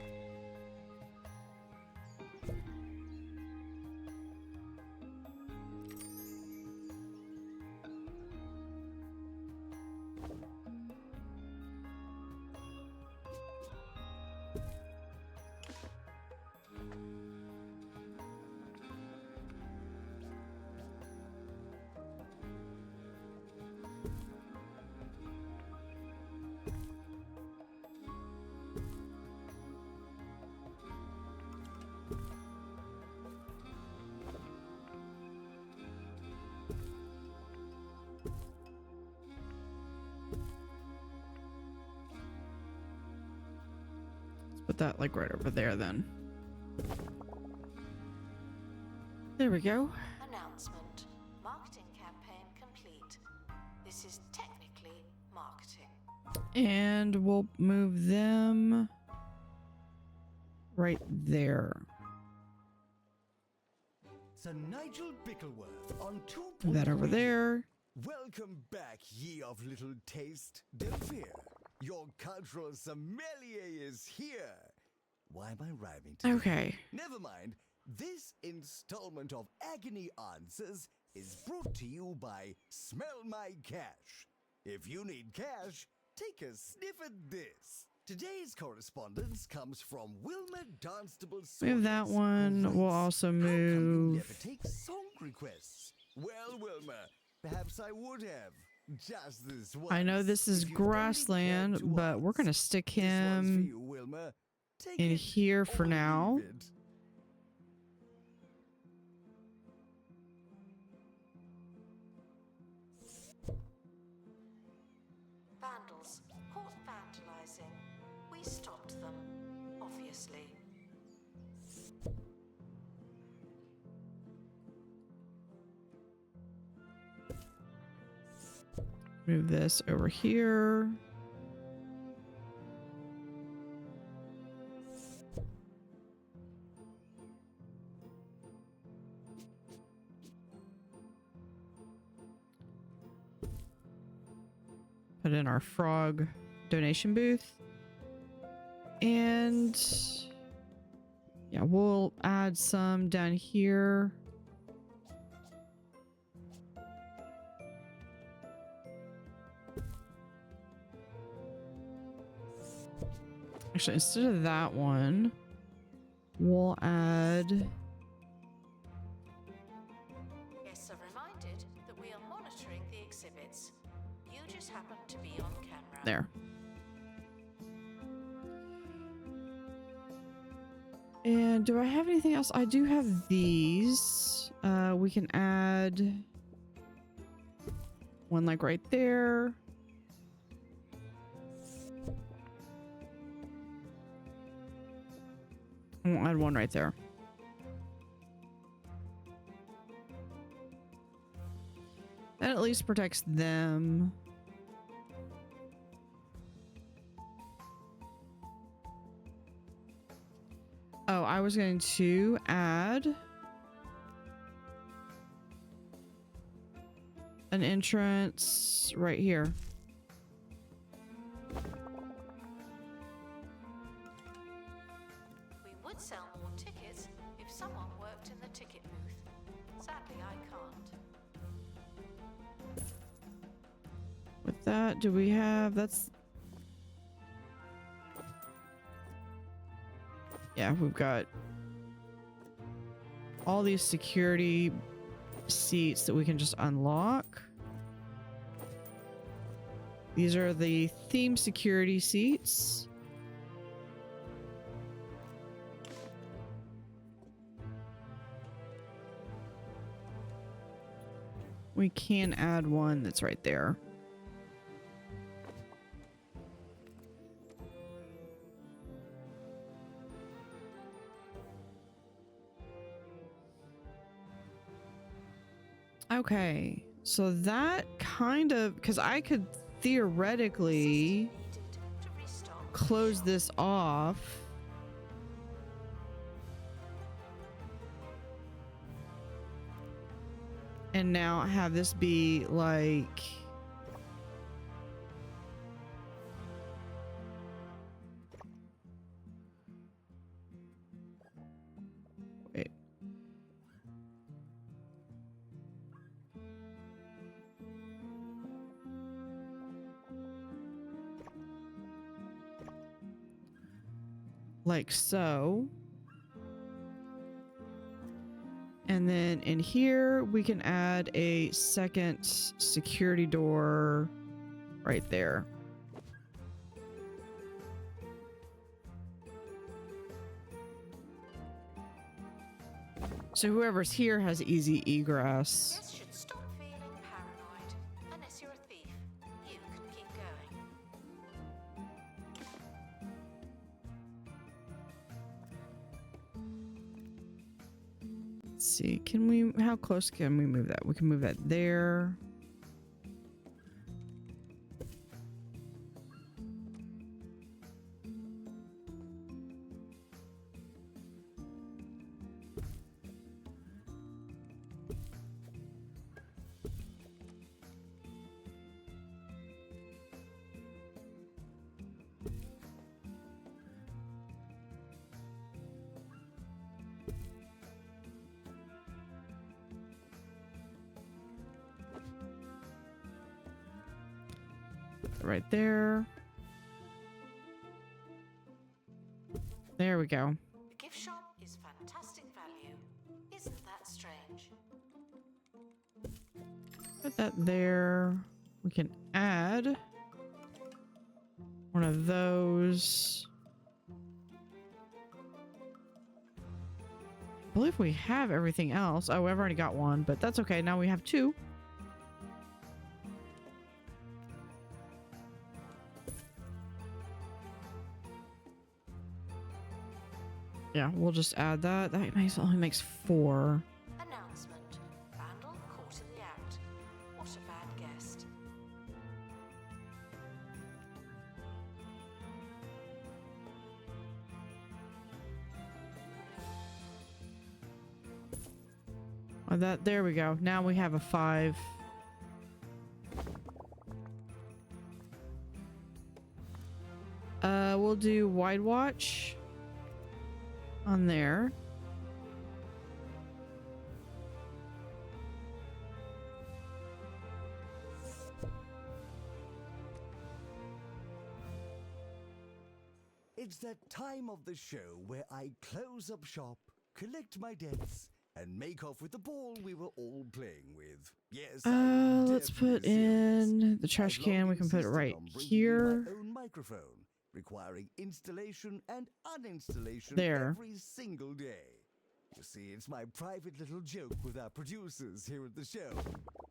Put that like right over there then. There we go. Announcement: marketing campaign complete. This is technically marketing. And we'll move them right there. Sir Nigel Bickleworth on 2. Put that over there. Welcome back, ye of little taste. Don't fear, your cultural sommelier is here. Why am I rhyming today? Okay. Never mind. This installment of Agony Answers is brought to you by Smell My Cash. If you need cash, take a sniff at this. Today's correspondence comes from Wilma Dunstable. Move that one. We'll also How come you move. never take song requests? Well, Wilma, perhaps I would have. Just this once. I know this is If you've only grassland, cared to but we're gonna once. stick This one's for him you, Wilma. Take in it here or for leave now. it. Vandals caught vandalizing. We stopped them, obviously. Move this over here. Put in our frog donation booth. And yeah, we'll add some down here. Actually, instead of that one, we'll add... Guests are reminded that we are monitoring the exhibits. You just happen to be on camera. There. And do I have anything else? I do have these. We can add one like right there. We'll add one right there. That at least protects them. Oh, I was going to add an entrance right here. We would sell more tickets if someone worked in the ticket booth. Sadly, I can't. With that, do we have... That's... Yeah, we've got all these security seats that we can just unlock. These are the theme security seats. We can add one that's right there. Okay, so that kind of, because I could theoretically Needed to restock the close shop. this off. And now have this be like... Wait. Like so. And then in here, we can add a second security door right there. So whoever's here has easy egress. This should stop feeling paranoid. Unless you're a thief, you can keep going. Let's see, can we, how close can we move that? We can move that there. Right there. There we go. The gift shop is fantastic value. Isn't that strange? Put that there. We can add one of those. I believe we have everything else. Oh, I've already got one, but that's okay. Now we have two. Yeah, we'll just add that. That only makes 4. Announcement. Vandal caught in the act. What a bad guest. Oh, that, there we go. Now we have a 5. We'll do wide watch on there. It's that time of the show where I close up shop, collect my debts, and make off with the ball we were all playing with. Yes, I'm Let's put definitely serious. in the trash I've can. long We can put it insisted right on bringing you here. my own microphone, requiring installation and uninstallation There. every single day. You see, it's my private little joke with our producers here at the show.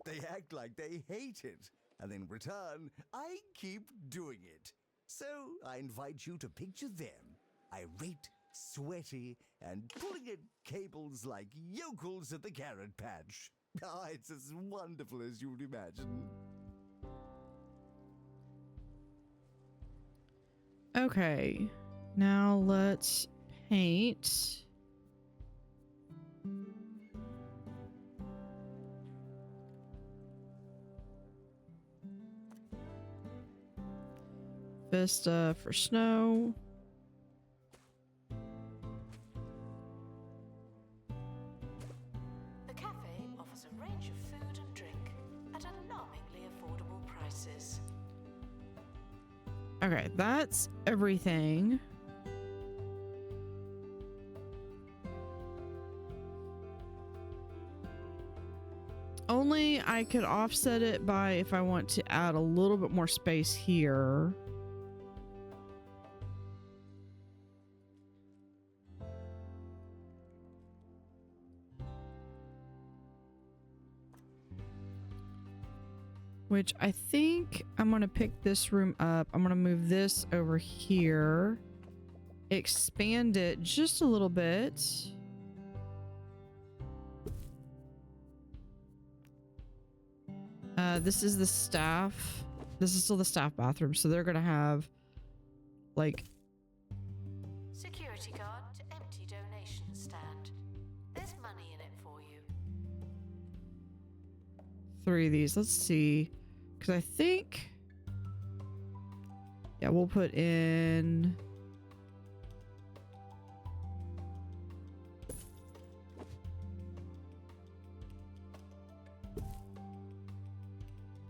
They act like they hate it, and in return, I keep doing it. So I invite you to picture them, irate, sweaty, and pulling at cables like yokels at the carrot patch. Ah, it's as wonderful as you'd imagine. Okay, now let's paint. Vista for snow. The cafe offers a range of food and drink at alarmingly affordable prices. Okay, that's everything. Only I could offset it by if I want to add a little bit more space here. Which I think I'm going to pick this room up. I'm going to move this over here. Expand it just a little bit. This is the staff this is still the staff bathroom, so they're gonna have like Security guard to empty donation stand. There's money in it for you. 3 of these. Let's see, because I think, yeah, we'll put in.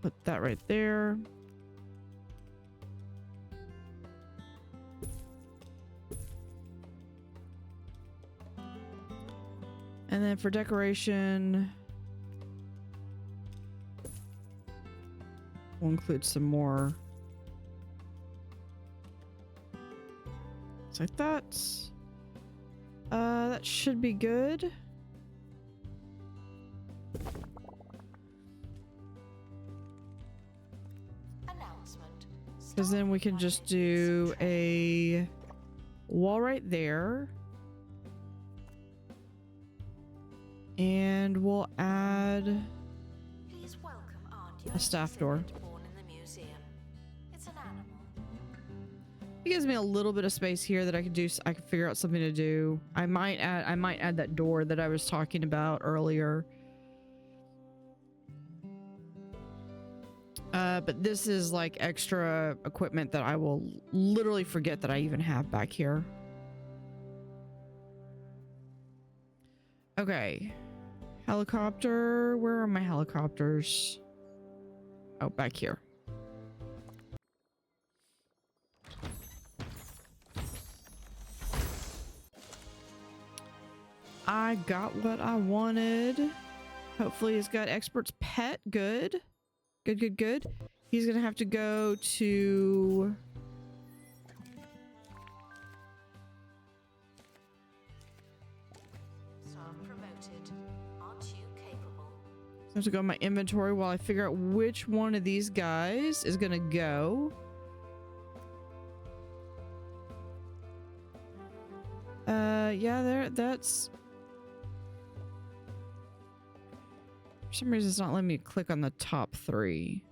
Put that right there. And then for decoration, we'll include some more. It's like that. That should be good. Announcement. Because then we can just do a wall right there. And we'll add Please welcome Aunt a staff door. born in the museum. It's an animal. It gives me a little bit of space here that I could do. I could figure out something to do. I might add that door that I was talking about earlier. But this is like extra equipment that I will literally forget that I even have back here. Okay. Helicopter. Where are my helicopters? Oh, back here. I got what I wanted. Hopefully he's got expert's pet. Good. Good, good, good. He's gonna have to go to... So promoted. Aren't you capable? I have to go in my inventory while I figure out which one of these guys is gonna go. Yeah, that's... For some reason, it's not letting me click on the top 3.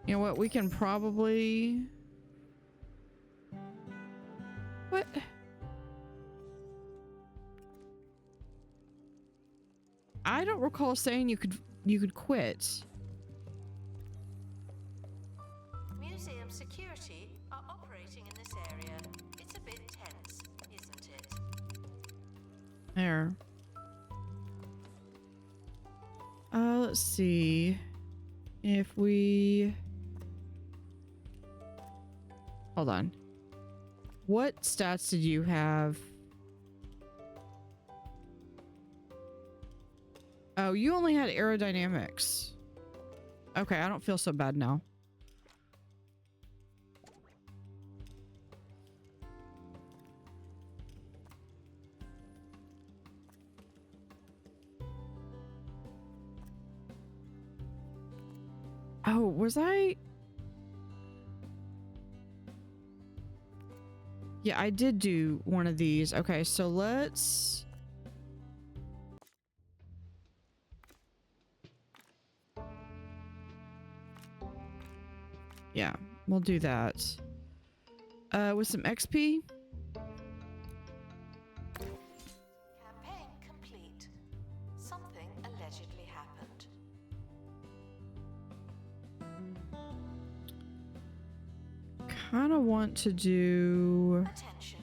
You know what? We can probably... What? I don't recall saying you could quit. Museum security are operating in this area. It's a bit tense, isn't it? There. Let's see if we... Hold on. What stats did you have? Oh, you only had aerodynamics. Okay, I don't feel so bad now. Oh, was I? Yeah, I did do one of these. Okay, so let's... Yeah, we'll do that. With some XP. Campaign complete. Something allegedly happened. Kind of want to do... Attention.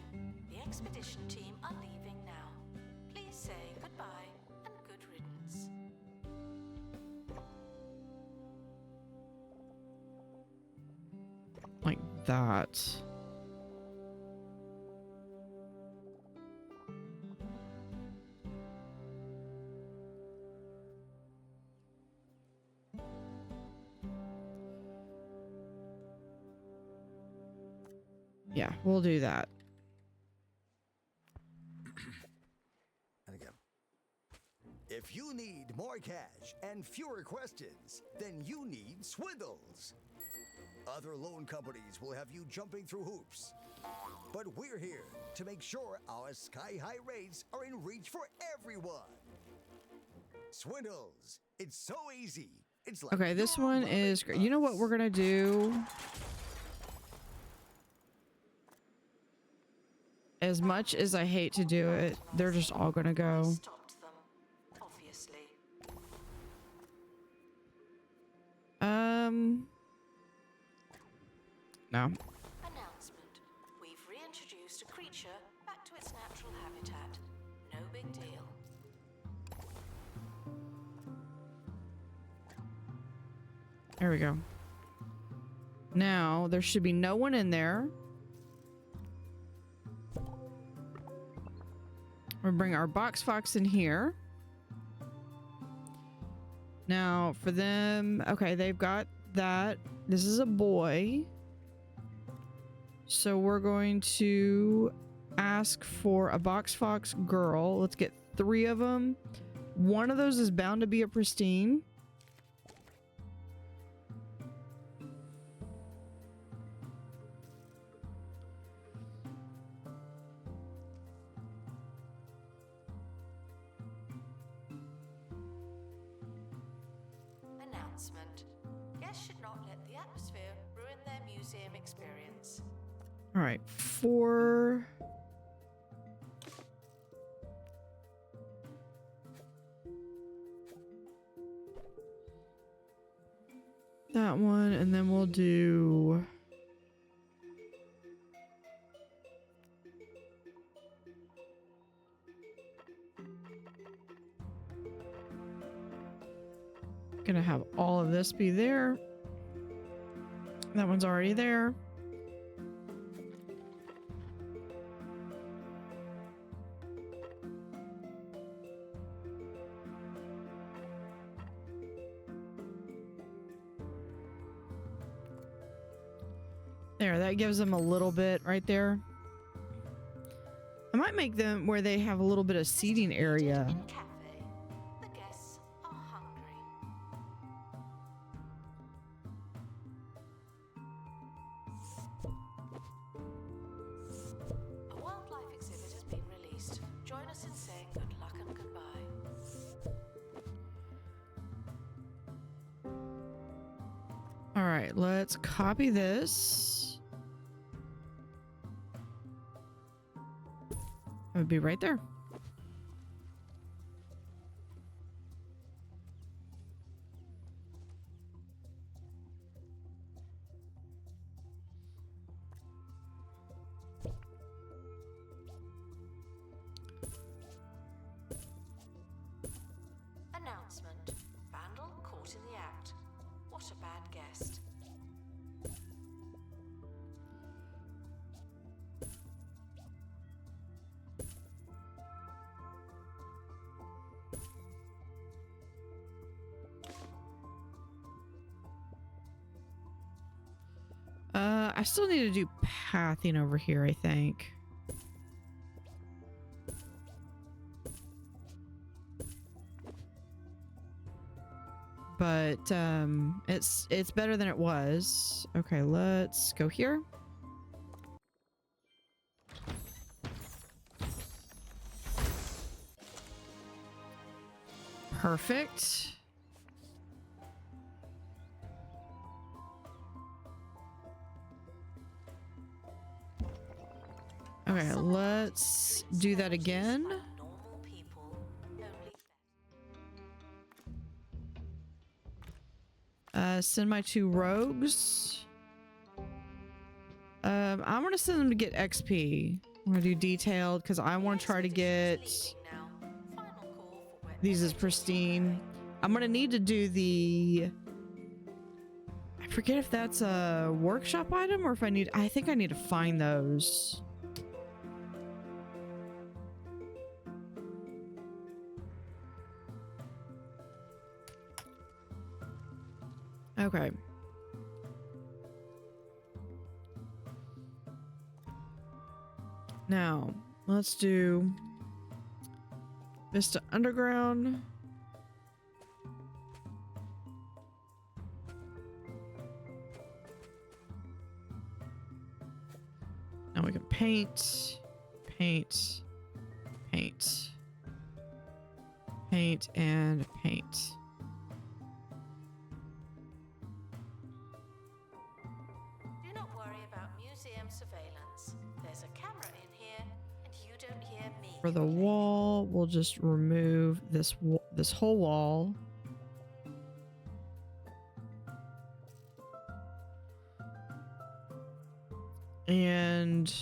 The expedition team are leaving now. Please say goodbye and good riddance. Like that. Yeah, we'll do that. And again, if you need more more cash and fewer questions, then you need Swindles. Other loan companies will have you jumping through hoops. But we're here to make sure our sky-high rates are in reach for everyone. Swindles. It's so easy. It's like Okay, this you're one robbing is great. You know what us. we're gonna do? As much as I hate to do it, they're just all gonna go. Stopped them, obviously. No. Announcement. We've reintroduced a creature back to its natural habitat. No big deal. There we go. Now, there should be no one in there. We'll bring our box fox in here. Now, for them... Okay, they've got that. This is a boy. So we're going to ask for a box fox girl. Let's get 3 of them. One of those is bound to be a pristine. Announcement. Guests should not let the atmosphere ruin their museum experience. All right, 4. That one, and then we'll do... Gonna have all of this be there. That one's already there. There, that gives them a little bit right there. I might make them where they have a little bit of seating area. In cafe. The guests are hungry. A wildlife exhibit has been released. Join us in saying good luck and goodbye. All right, let's copy this. It would be right there. Announcement. Vandal caught in the act. What a bad guest. I still need to do pathing over here, I think. But it's better than it was. Okay, let's go here. Perfect. Okay, let's do that again. Normal people, only Send my 2 rogues. I'm gonna send them to get XP. I'm gonna do detailed because I want to try to get these as pristine. I'm gonna need to do the... I forget if that's a workshop item or if I think I need to find those. Okay. Now, let's do Vista Underground. can paint, paint, paint, paint, and paint. Do not worry about museum surveillance. There's a camera in here, and you don't hear me. For the complaining. wall, we'll just remove this whole wall. And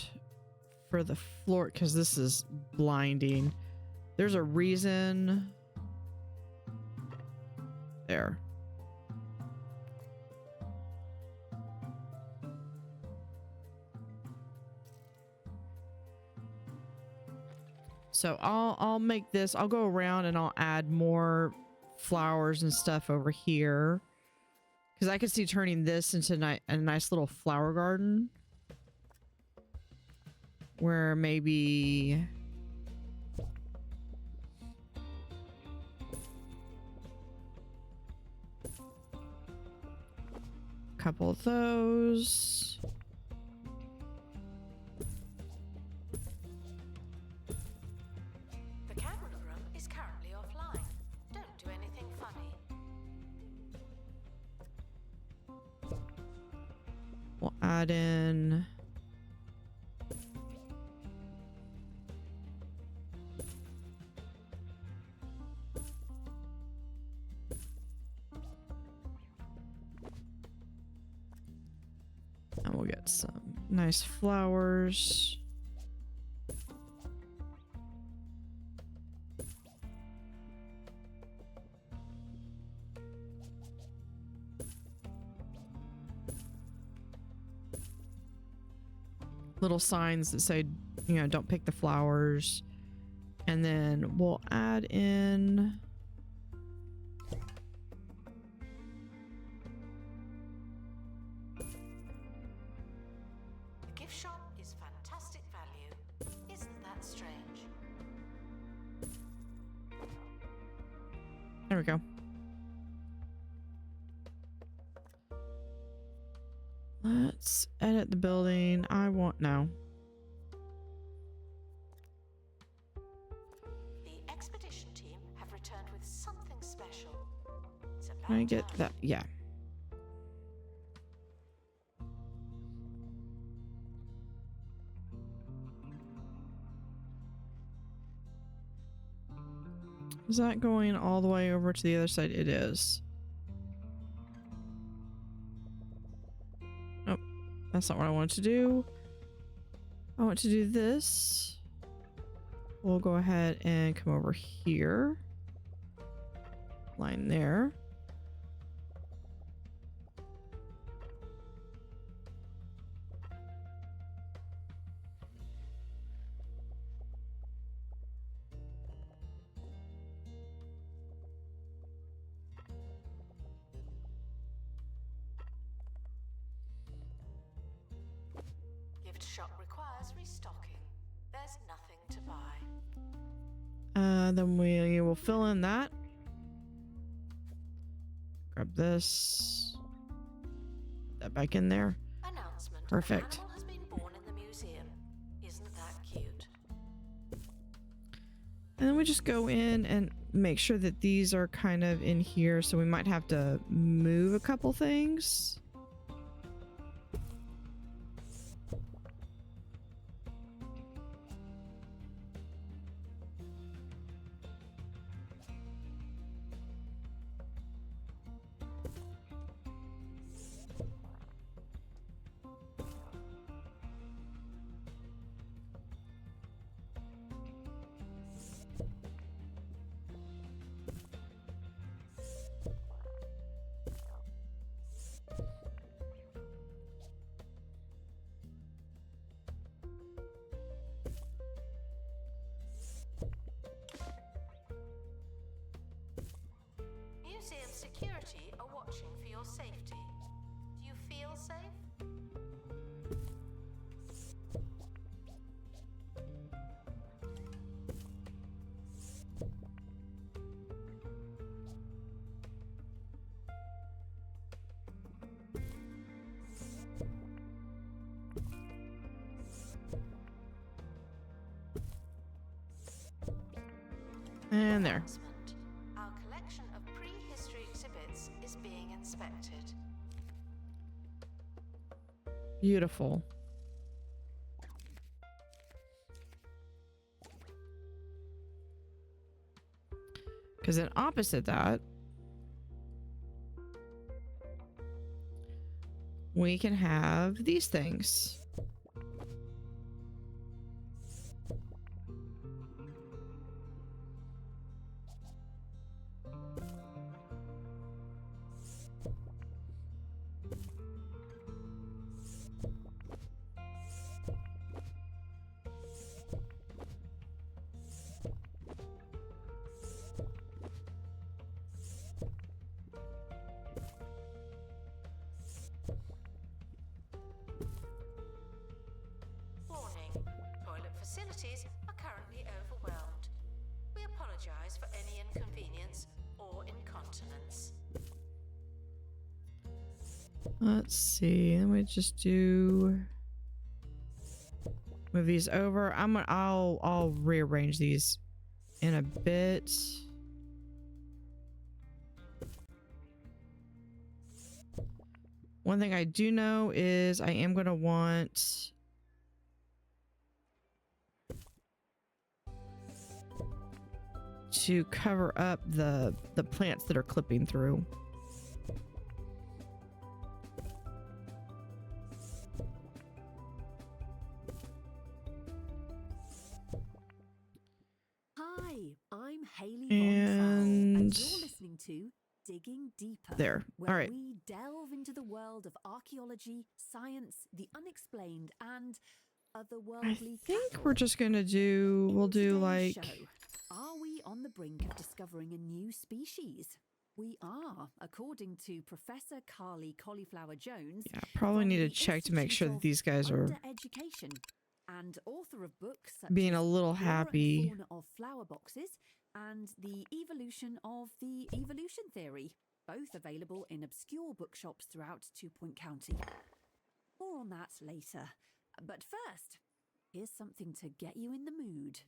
for the floor, because this is blinding, there's a reason. There. So I'll make this, I'll go around and I'll add more flowers and stuff over here. Because I could see turning this into a nice little flower garden. Where maybe... a couple of those. The camera room is currently offline. Don't do anything funny. We'll add in... and we'll get some nice flowers. Little signs that say, you know, don't pick the flowers. And then we'll add in... The gift shop is fantastic value. Isn't that strange? There we go. Let's edit the building. No. The expedition team have returned with something special. It's about Can I get time. that? Yeah. Is that going all the way over to the other side? It is. Nope. That's not what I wanted to do. I want to do this. We'll go ahead and come over here. Line there. Gift shop requires restocking. There's nothing to buy. Then we will fill in that. Grab this. Put that back in there. Announcement. Perfect. An animal has been born in the museum. Isn't that cute? And then we just go in and make sure that these are kind of in here. So we might have to move a couple things. Museum security are watching for your safety. Do you feel safe? And there. Announcement. Our collection of prehistory exhibits is being inspected. Beautiful. Because then opposite that, we can have these things. Warning. Toilet facilities are currently overwhelmed. We apologize for any inconvenience or incontinence. Let's see. Let me just do move these over. I'll rearrange these in a bit. One thing I do know is I am going to want to cover up the plants that are clipping through. Hi, I'm Hayley And- and you're listening to Digging Deeper. There. Where All right. we delve into the world of archaeology, science, the unexplained, and I otherworldly think cattle. we're just going to do, we'll In do today's like, show, are we on the brink of discovering a new species? We are, according to Professor Carly Cauliflower Jones. yeah, probably from need to the check to make Institute sure that of these guys are Undereducation, and author of books such being as a little Flora and happy. Fauna of Flower Boxes and The Evolution of the Evolution Theory, both available in obscure bookshops throughout Two Point County. More on that later. But first, here's something to get you in the mood.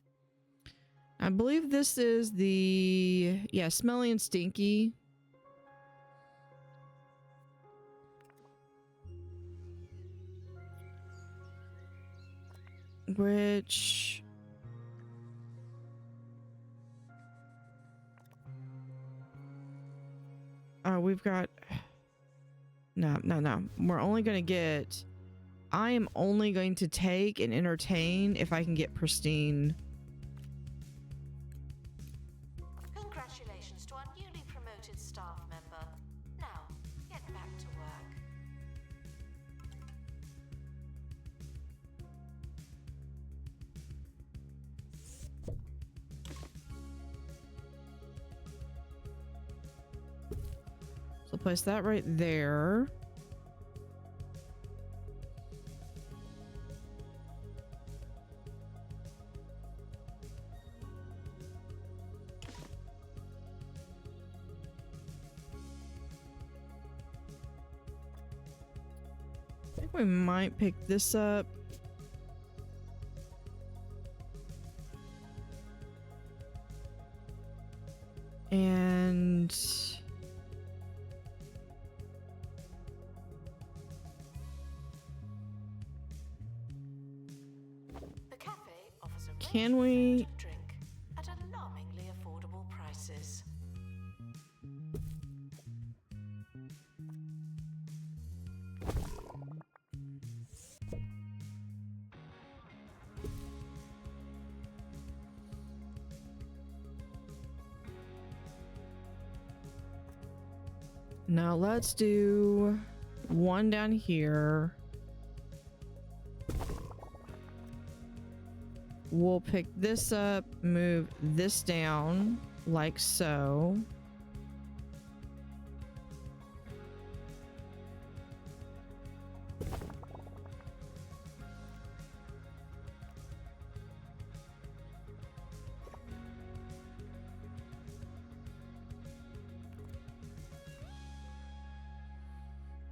I believe this is the, yeah, Smelly and Stinky. Which... Oh, we've got... No. We're only going to get... I am only going to take and entertain if I can get pristine. Congratulations to our newly promoted staff member. Now, get back to work. So place that right there. I think we might pick this up. And The cafe offers a Can range of we- food and drink at alarmingly affordable prices. now let's do one down here. We'll pick this up, move this down like so.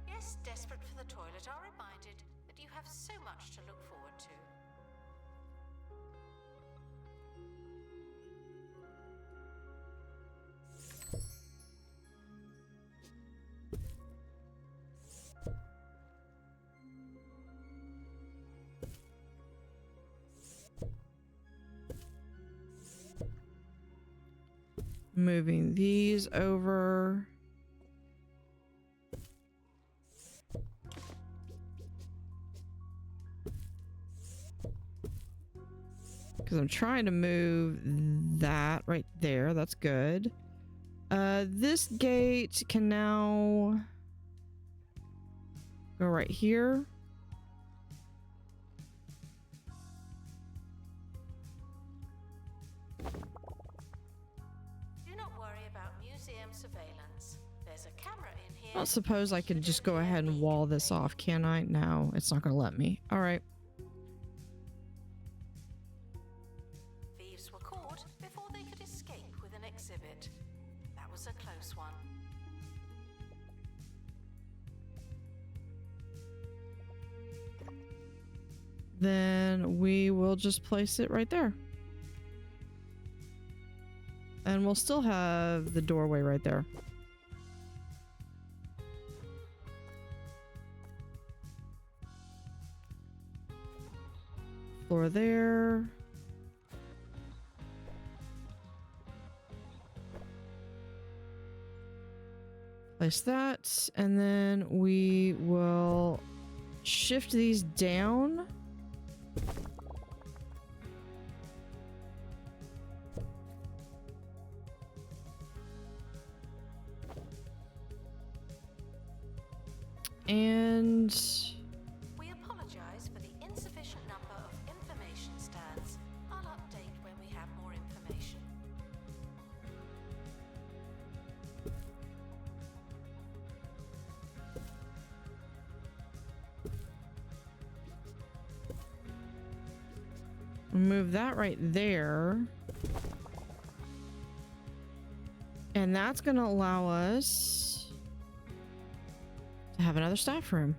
Yes, desperate for the toilet are reminded that you have so much to look forward to. Moving these over. Because I'm trying to move that right there. That's good. This gate can now go right here. Do not worry about museum surveillance. There's a camera in here. I don't suppose I can just go ahead and wall this off, can I? No, it's not going to let me. All right. Thieves were caught before they could escape with an exhibit. That was a close one. Then we will just place it right there. And we'll still have the doorway right there. Floor there. Place that, and then we will shift these down. And We apologize for the insufficient number of information stands. I'll update when we have more information. move that right there. And that's going to allow us to have another staff room.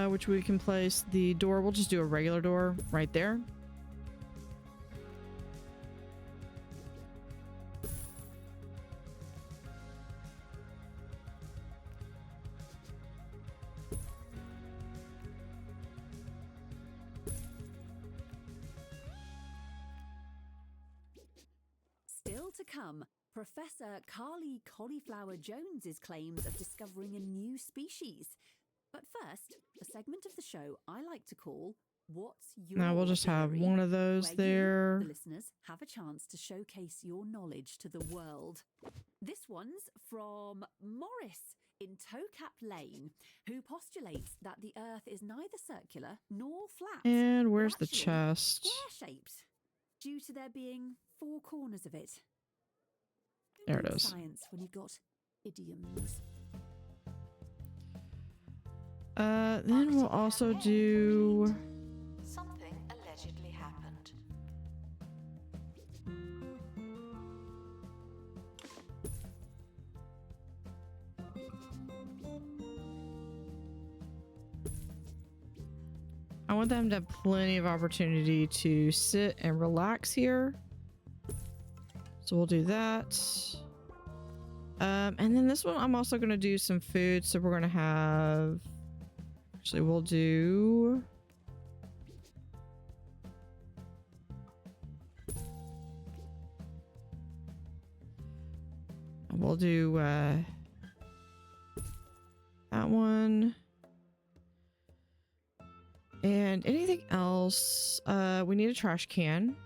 Which we can place the door. We'll just do a regular door right there. Still to come, Professor Carly Cauliflower Jones's claims of discovering a new species. But first, a segment of the show I like to call What's Your Now we'll just have Theory?, one of those where there. you, the listeners, have a chance to showcase your knowledge to the world. This one's from Morris in Towcap Lane, who postulates that the Earth is neither circular nor flat. And but where's the actually chest? Square-shaped, due to there being 4 corners of it. Who There it needs is. Science when you've got idioms. Then we'll also do... Something allegedly happened. I want them to have plenty of opportunity to sit and relax here. So we'll do that. And then this one, I'm also going to do some food. So we're going to have... Actually, we'll do... We'll do that one. And anything else? We need a trash can.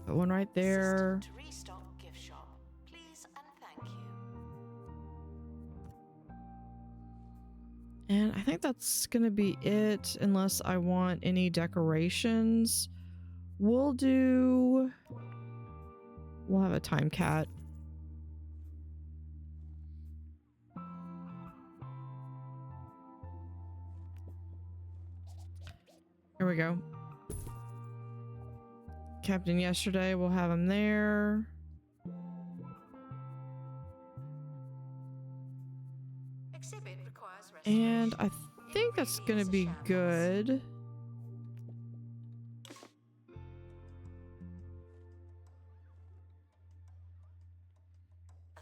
Put one right there. Assistant to restock gift shop. Please and thank you. And I think that's gonna be it, unless I want any decorations. We'll have a time cat. Here we go. Captain yesterday, we'll have him there. Exhibit requires And I restoration. think that's gonna be good. A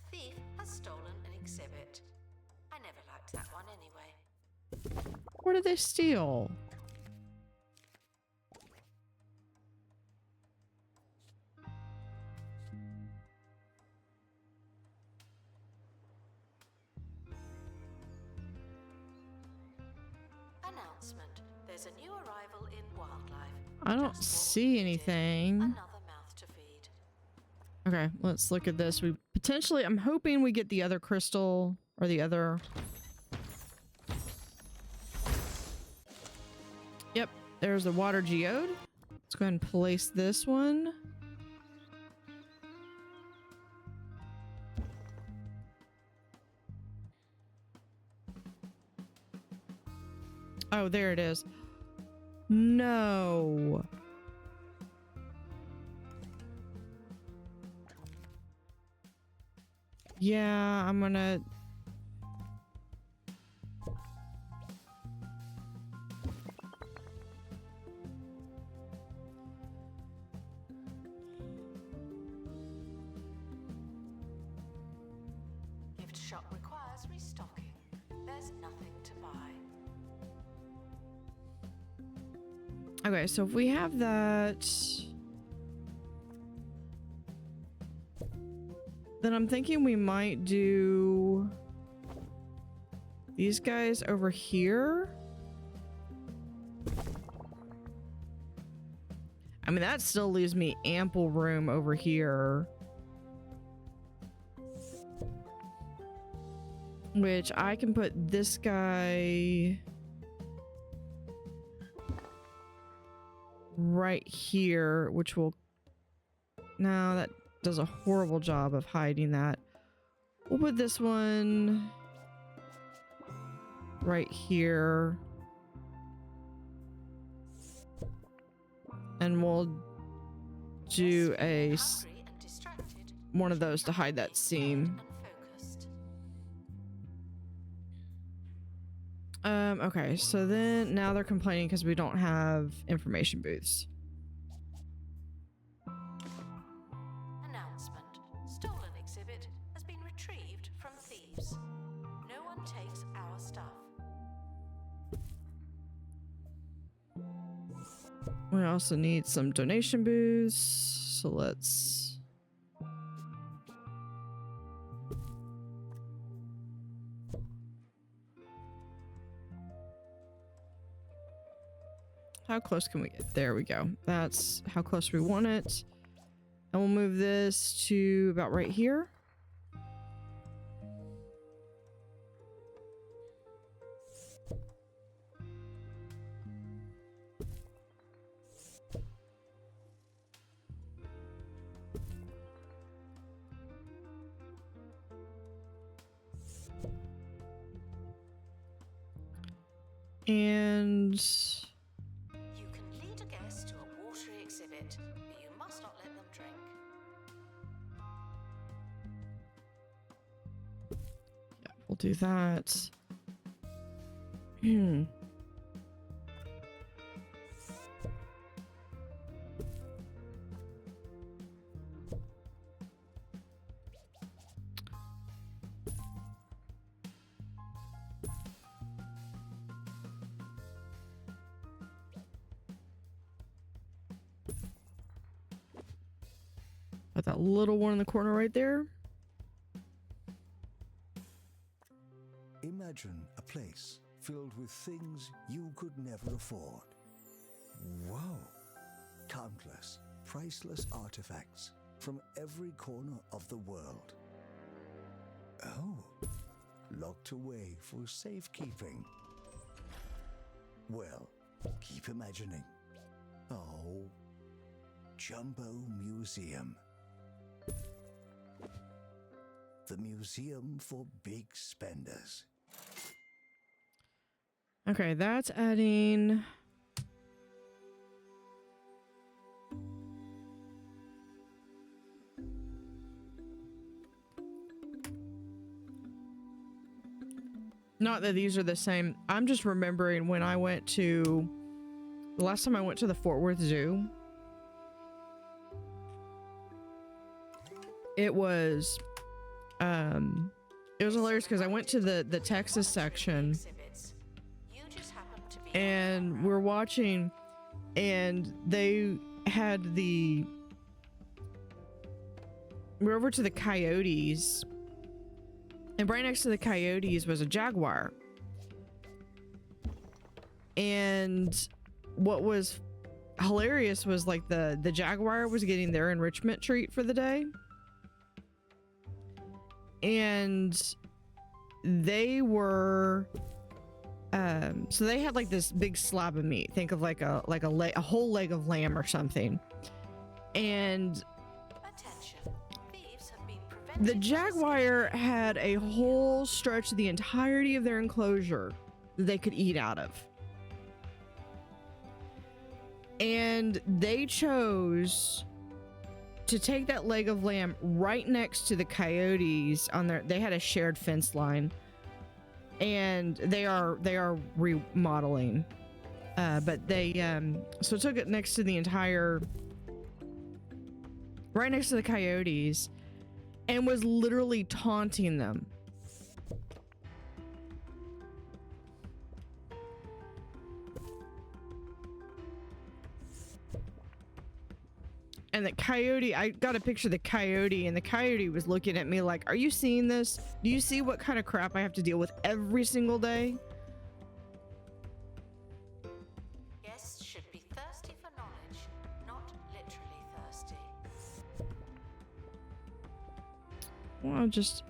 What did they steal? Announcement. There's a new arrival in wildlife. I don't Just what see we needed. anything. Another mouth to feed. Okay, let's look at this. We potentially, I'm hoping we get the other crystal or the other. Yep, there's the water geode. Let's go ahead and place this one. Oh, there it is. No. Yeah, I'm gonna... Gift shop requires restocking. There's nothing to buy. Okay, so if we have that... Then I'm thinking we might do these guys over here. I mean, that still leaves me ample room over here. Which I can put this guy right here, which will... No, that does a horrible job of hiding that. We'll put this one right here. And we'll do a one of those to hide that seam. Okay, so then now they're complaining because we don't have information booths. Announcement. Stolen exhibit has been retrieved from thieves. No one takes our stuff. We also need some donation booths, so let's... How close can we get? There we go. That's how close we want it. And we'll move this to about right here. And You can lead a guest to a watery exhibit, but you must not let them drink. yeah, we'll do that. Put that little one in the corner right there. Imagine a place filled with things you could never afford. Whoa! Countless, priceless artifacts from every corner of the world. Oh, locked away for safekeeping. Well, keep imagining. Oh, Jumbo Museum. The museum for big spenders. Okay, that's adding... Not that these are the same. I'm just remembering when I went to... The last time I went to the Fort Worth Zoo. It was hilarious because I went to the Texas section. You just happen and we're watching, and they had we're over to the coyotes, and right next to the coyotes was a jaguar. And what was hilarious was like the jaguar was getting their enrichment treat for the day, and they were so they had like this big slab of meat, think of like a whole leg of lamb or something, and Attention. Thieves have been prevented the from jaguar had a whole stretch of the entirety of their enclosure that they could eat out of. And they chose to take that leg of lamb right next to the coyotes on they had a shared fence line, and they are remodeling. But they so took it next to the right next to the coyotes, and was literally taunting them. And the coyote, I got a picture of the coyote, and the coyote was looking at me like, are you seeing this? Do you see what kind of crap I have to deal with every single day? Guests should be thirsty for knowledge, not literally thirsty. Well,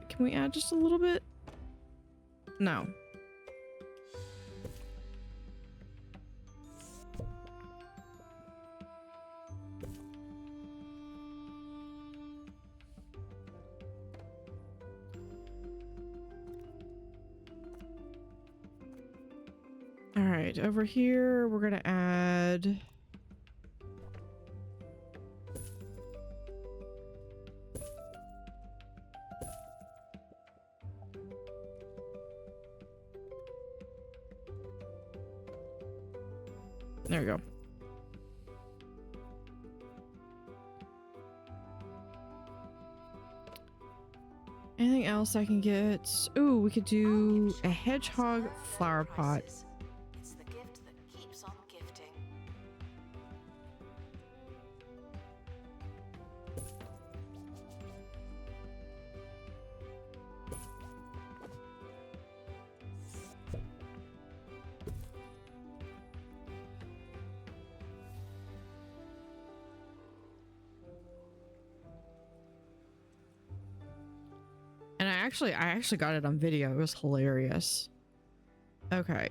can we add just a little bit? No. All right, over here, we're gonna add there we go. Anything else I can get? Ooh, we could do a hedgehog flower pot. It's the gift that keeps on gifting. And I actually got it on video. It was hilarious. Okay.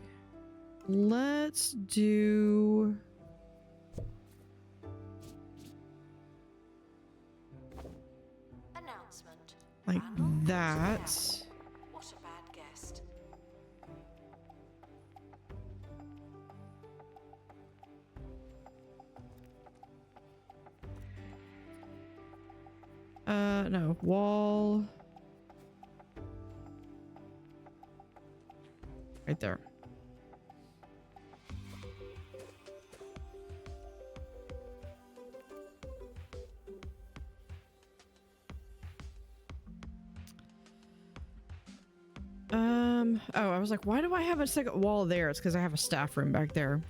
Let's do Announcement. like Randall that. Roccat. What a bad guest. No, wall. Right there. Oh, I was like, why do I have a second wall there? It's because I have a staff room back there.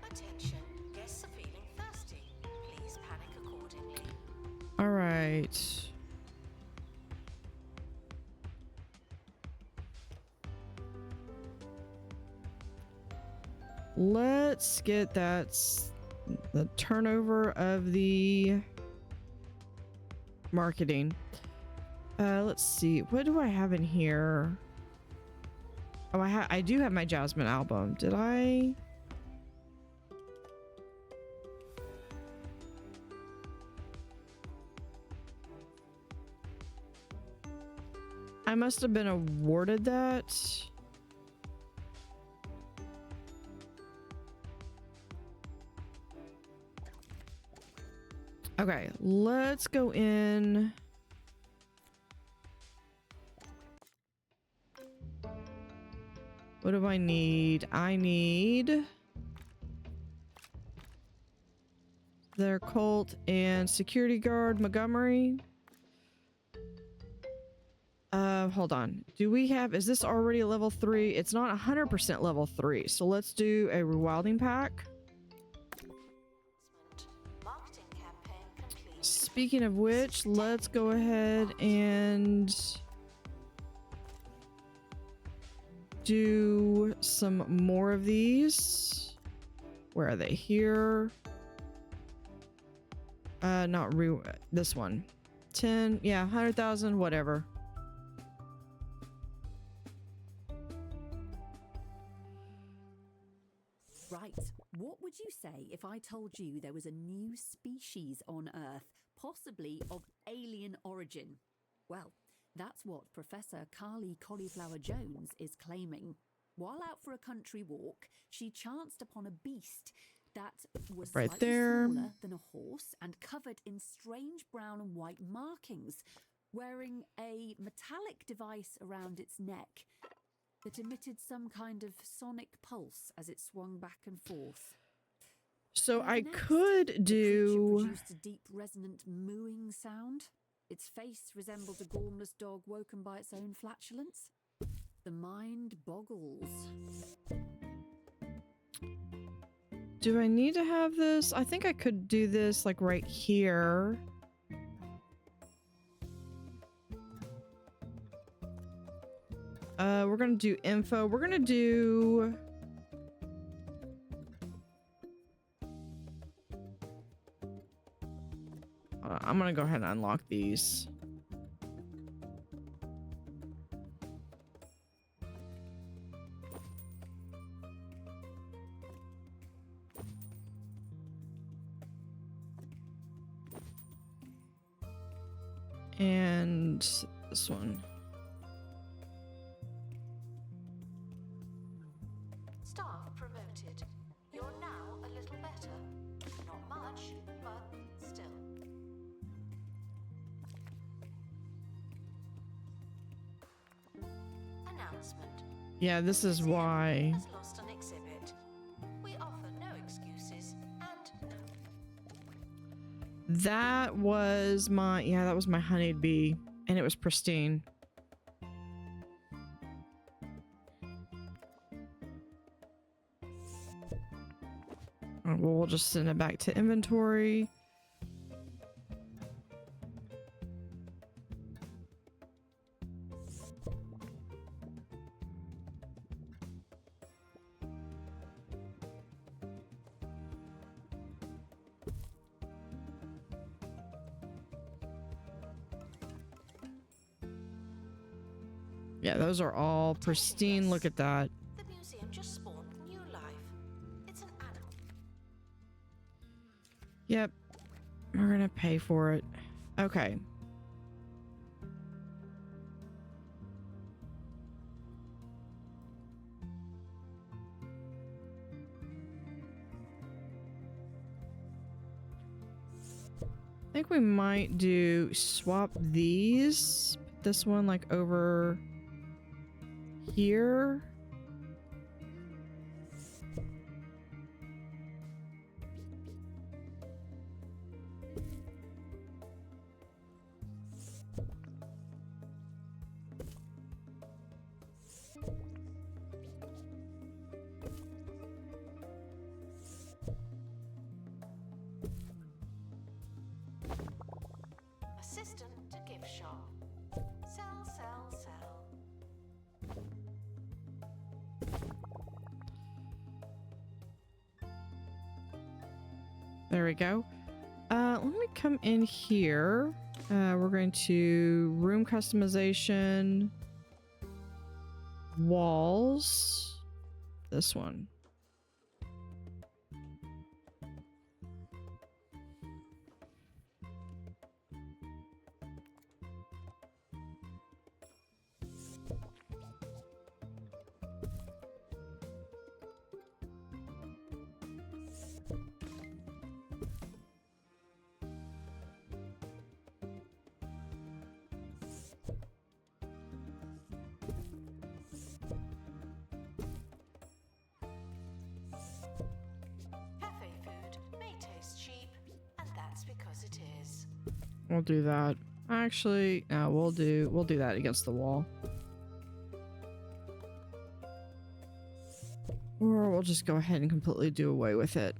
Attention. Guests are feeling thirsty. Please panic accordingly. All right. Let's get the turnover of the marketing. Let's see. What do I have in here? Oh, I do have my Jasmine album. Did I? I must have been awarded that. Okay, let's go in. What do I need? I need their cult and security guard Montgomery. Hold on. Do we have, is this already a level 3? It's not 100% level 3. So let's do a rewilding pack. Marketing campaign complete. Speaking of which, let's go ahead and do some more of these. Where are they? Here. Not this one. 10, yeah, 100,000, whatever. Right. What would you say if I told you there was a new species on Earth, possibly of alien origin? Well, that's what Professor Carly Cauliflower Jones is claiming. While out for a country walk, she chanced upon a beast that was Right slightly there. smaller than a horse and covered in strange brown and white markings, wearing a metallic device around its neck that emitted some kind of sonic pulse as it swung back and forth. So I Next, could the do. creature produced a deep resonant mooing sound. Its face resembled a gormless dog woken by its own flatulence. The mind boggles. Do I need to have this? I think I could do this like right here. We're gonna do info. We're gonna do. I'm gonna go ahead and unlock these. And this one. Staff promoted. You're now a little better. Not much, but still. Announcement. Yeah, this is why. Has lost an exhibit. We offer no excuses and no. That was my, yeah, that was my honeyed bee, and it was pristine. We'll just send it back to inventory. Yeah, those are all pristine. Look at that. The museum just spawned new life. It's an animal. Yep. We're gonna pay for it. Okay. I think we might do swap these. Put this one like over here. Assistant to gift shop. Sell, sell, sell. There we go. Let me come in here. We're going to room customization, walls, this one. That's because it is. We'll do that. Actually, no, we'll do that against the wall. Or we'll just go ahead and completely do away with it.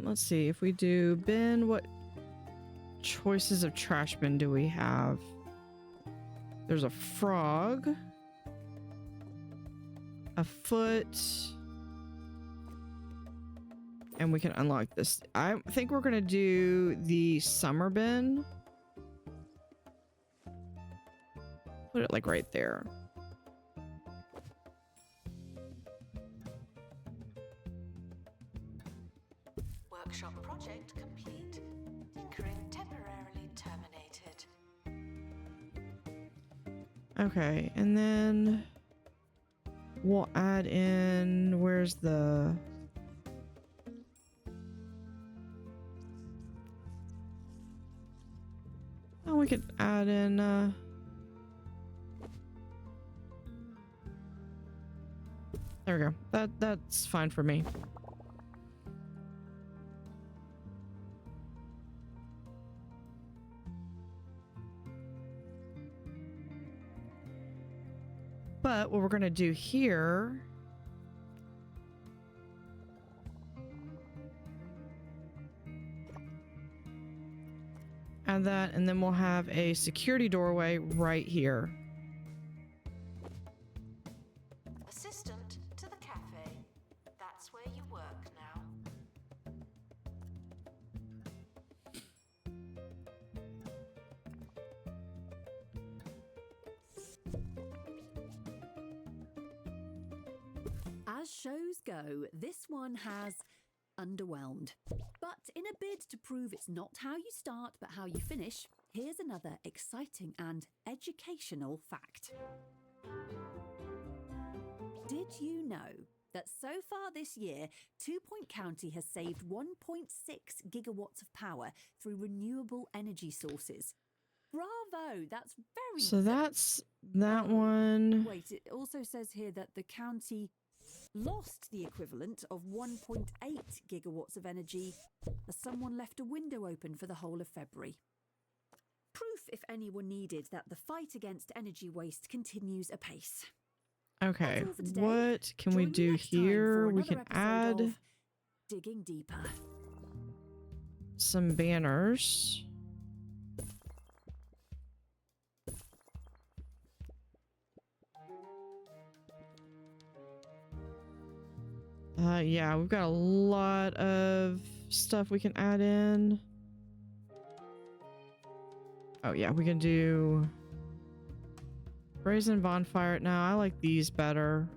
Let's see. If we do bin, what choices of trash bin do we have? There's a frog, a foot, and we can unlock this. I think we're gonna do the summer bin. Put it like right there. Workshop project complete. Tinkering temporarily terminated. Okay, and then we'll add in, where's the... Oh, we could add in, there we go. That's fine for me. But what we're going to do here add that, and then we'll have a security doorway right here. Assistant to the cafe. That's where you work now. As shows go, this one has underwhelmed. But in a bid to prove it's not how you start but how you finish, here's another exciting and educational fact. Did you know that so far this year, 2 Point County has saved 1.6 gigawatts of power through renewable energy sources? Bravo! That's very... So that's that one. Wait, it also says here that the county lost the equivalent of 1.8 gigawatts of energy as someone left a window open for the whole of February. Proof, if any were needed, that the fight against energy waste continues apace. Okay, That's all for today. what can we Join me do next time here? for We another can episode add of Digging Deeper. some banners. Yeah, we've got a lot of stuff we can add in. Oh yeah, we can do brazen bonfire. Now I like these better.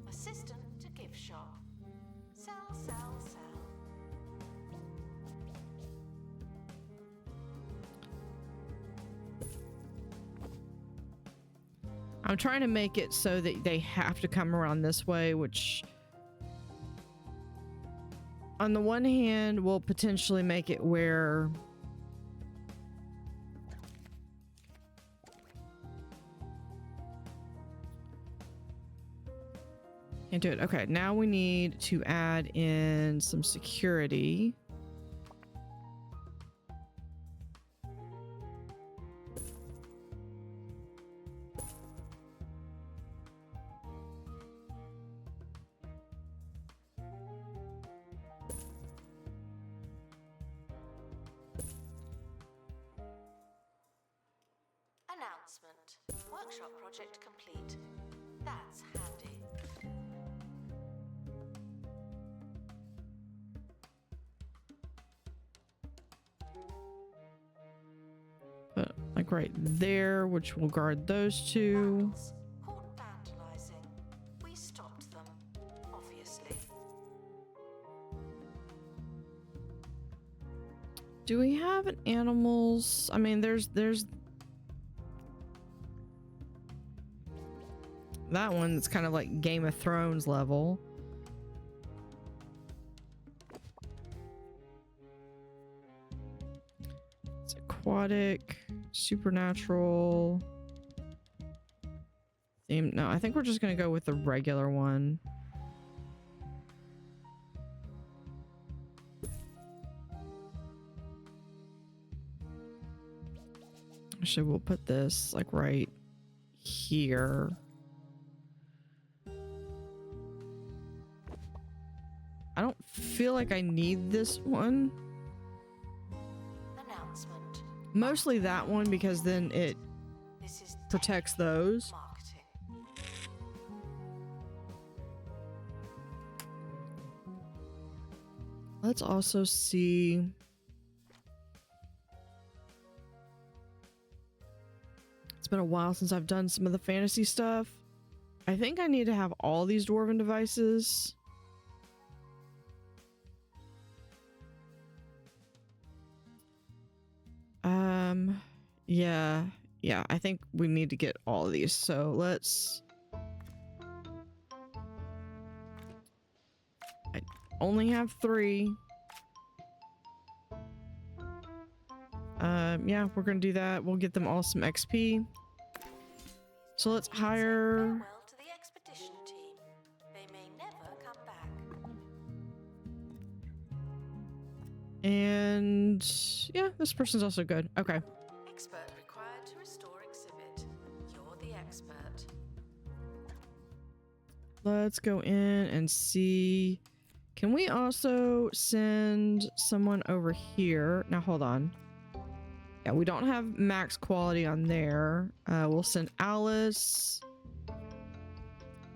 Assistant to gift shop. Sell, sell, sell. I'm trying to make it so that they have to come around this way, which on the one hand will potentially make it where can't do it. Okay, now we need to add in some security. Announcement. Workshop project complete. That's handy. But like right there, which will guard those two. Vandals. Caught vandalizing. We stopped them, obviously. Do we have an animals? I mean, there's that one that's kind of like Game of Thrones level. It's aquatic, supernatural. Theme. No, I think we're just gonna go with the regular one. Actually, we'll put this like right here. I don't feel like I need this one. Announcement. Mostly that one because then it This is protects those. marketing. Let's also see. It's been a while since I've done some of the fantasy stuff. I think I need to have all these dwarven devices. Yeah, I think we need to get all of these. So let's. I only have 3. Yeah, we're gonna do that. We'll get them all some XP. So let's hire. Farewell to the expedition team. They may never come back. And yeah, this person's also good. Okay. Expert required to restore exhibit. You're the expert. Let's go in and see. Can we also send someone over here? Now hold on. Yeah, we don't have max quality on there. We'll send Alice.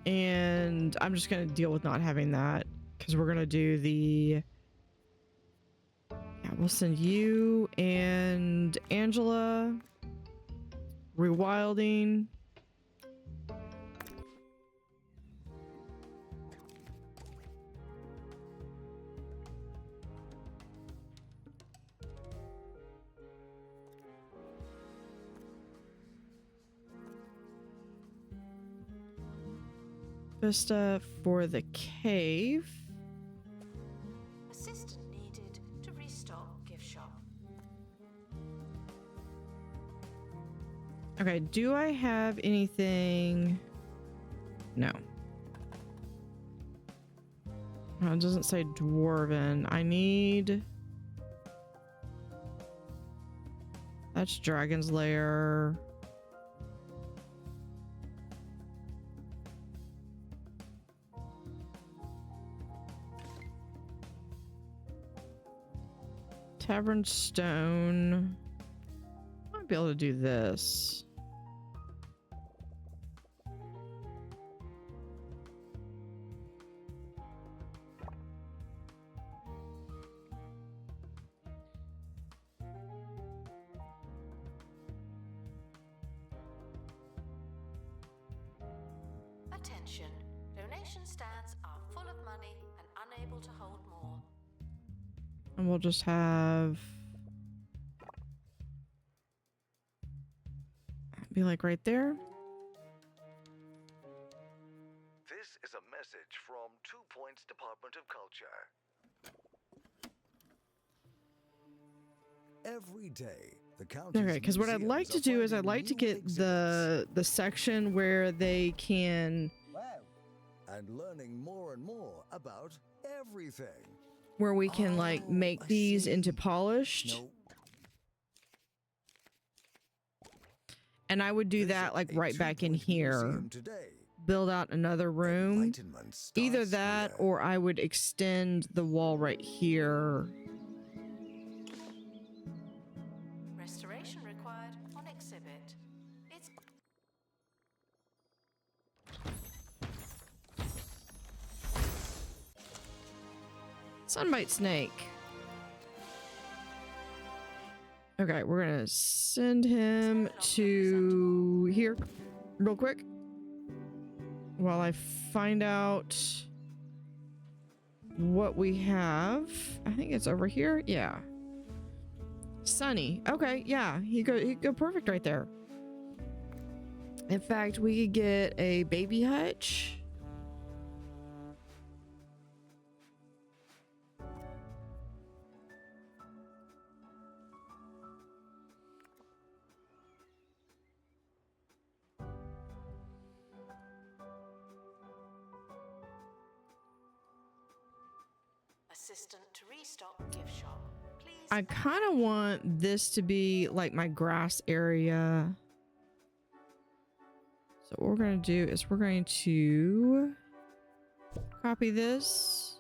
And I'm just going to deal with not having that because we're going to do the. Yeah, we'll send you and Angela. Rewilding. Vista for the cave. Assistant needed to restock gift shop. Okay, do I have anything? No. Oh, it doesn't say dwarven. I need. That's Dragon's Lair. Tavern Stone. I might be able to do this. Attention. Donation stands are full of money and unable to hold more. And we'll just have. Be like right there. This is a message from 2 Points Department of Culture. Every day, the county's Okay, because what I'd like to do is I'd like to get the section where they can and learning more and more about everything. where we can like make I these see. into polished. No, And I would do visit that like a right back in 2 Point here. museum today. Build out another room. Enlightenment starts Either that here. or I would extend the wall right here. Restoration required on exhibit. It's Sunbite snake. Okay, we're gonna send him to here real quick while I find out what we have. I think it's over here. Yeah. Sunny. Okay, yeah, he'd go perfect right there. In fact, we could get a baby hutch. Assistant to restock gift shop. Please. I kind of want this to be like my grass area. So what we're going to do is we're going to copy this.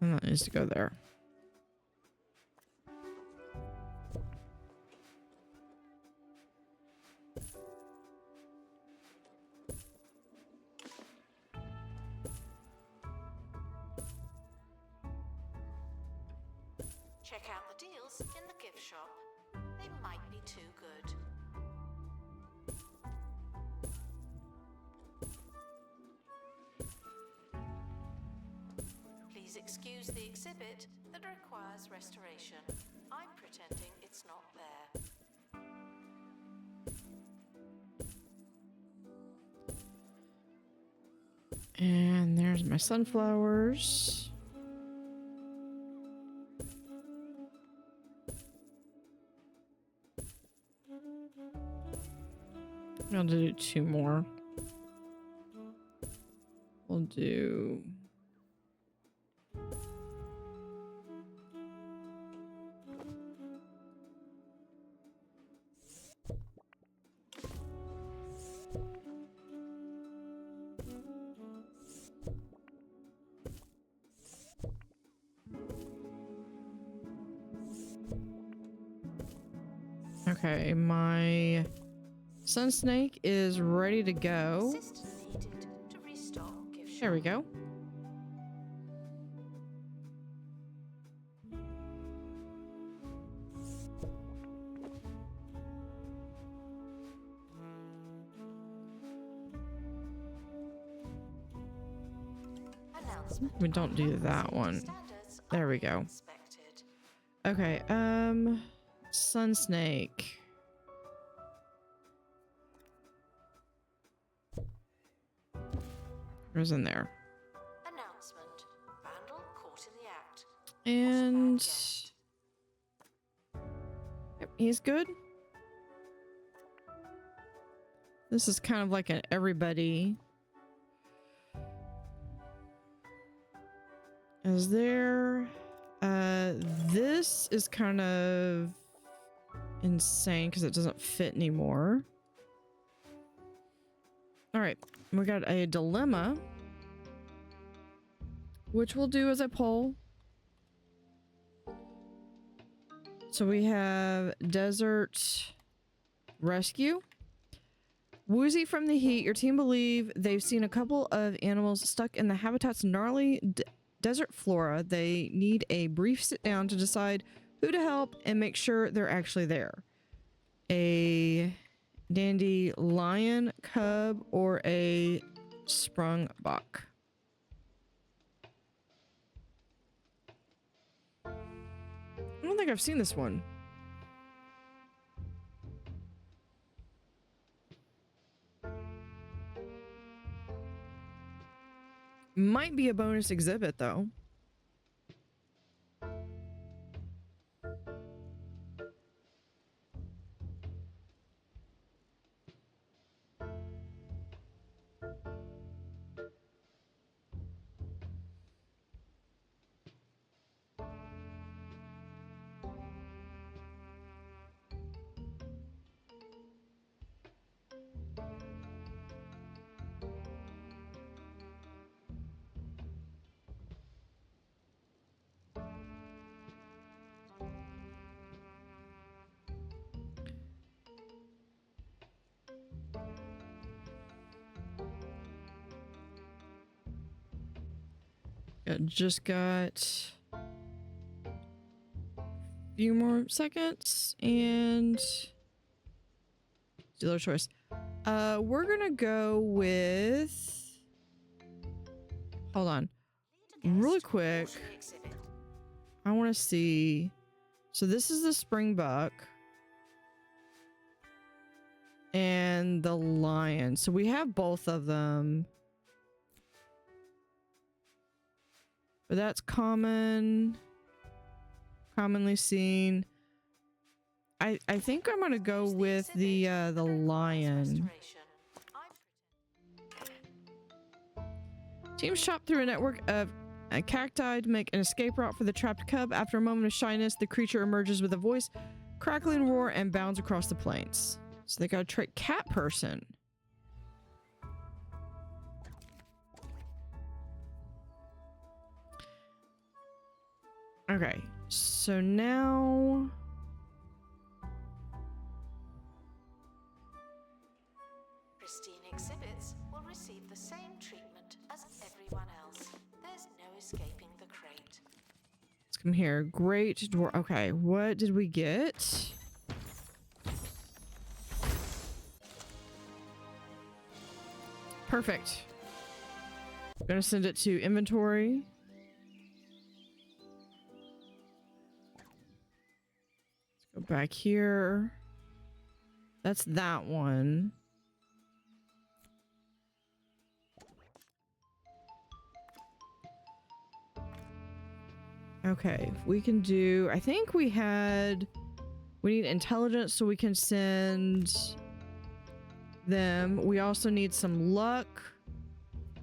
And that needs to go there. Check out the deals in the gift shop. They might be too good. Please excuse the exhibit that requires restoration. I'm pretending it's not there. And there's my sunflowers. I'll do 2 more. We'll do... Okay, my sun snake is ready to go. Assistant needed to restock gift shop. There we go. Announcement. We don't do that one. Standards There are we go. inspected. Okay, sun snake. Where's in there? Announcement. Vandal caught in the act. And Guest. yep, he's good. This is kind of like an everybody. Is there this is kind of insane because it doesn't fit anymore. All right, we got a dilemma, which we'll do as a poll. So we have desert rescue. Woozy from the heat. Your team believe they've seen a couple of animals stuck in the habitat's gnarly desert flora. They need a brief sit down to decide who to help and make sure they're actually there. A dandelion cub or a sprung buck. I don't think I've seen this one. Might be a bonus exhibit though. Just got a few more seconds and dealer choice. We're gonna go with, hold on, really quick. I want to see. So this is the springbuck and the lion. So we have both of them. But that's commonly seen. I think I'm gonna go with the lion. Teams chop through a network of cacti to make an escape route for the trapped cub. After a moment of shyness, the creature emerges with a voice, crackling roar, and bounds across the plains. So they got a trait cat person. Okay, so now Pristine exhibits will receive the same treatment as everyone else. There's no escaping the crate. let's come here. Great door. Okay, what did we get? Perfect. I'm gonna send it to inventory. Let's go back here. That's that one. Okay, we can do, I think we need intelligence so we can send them. We also need some luck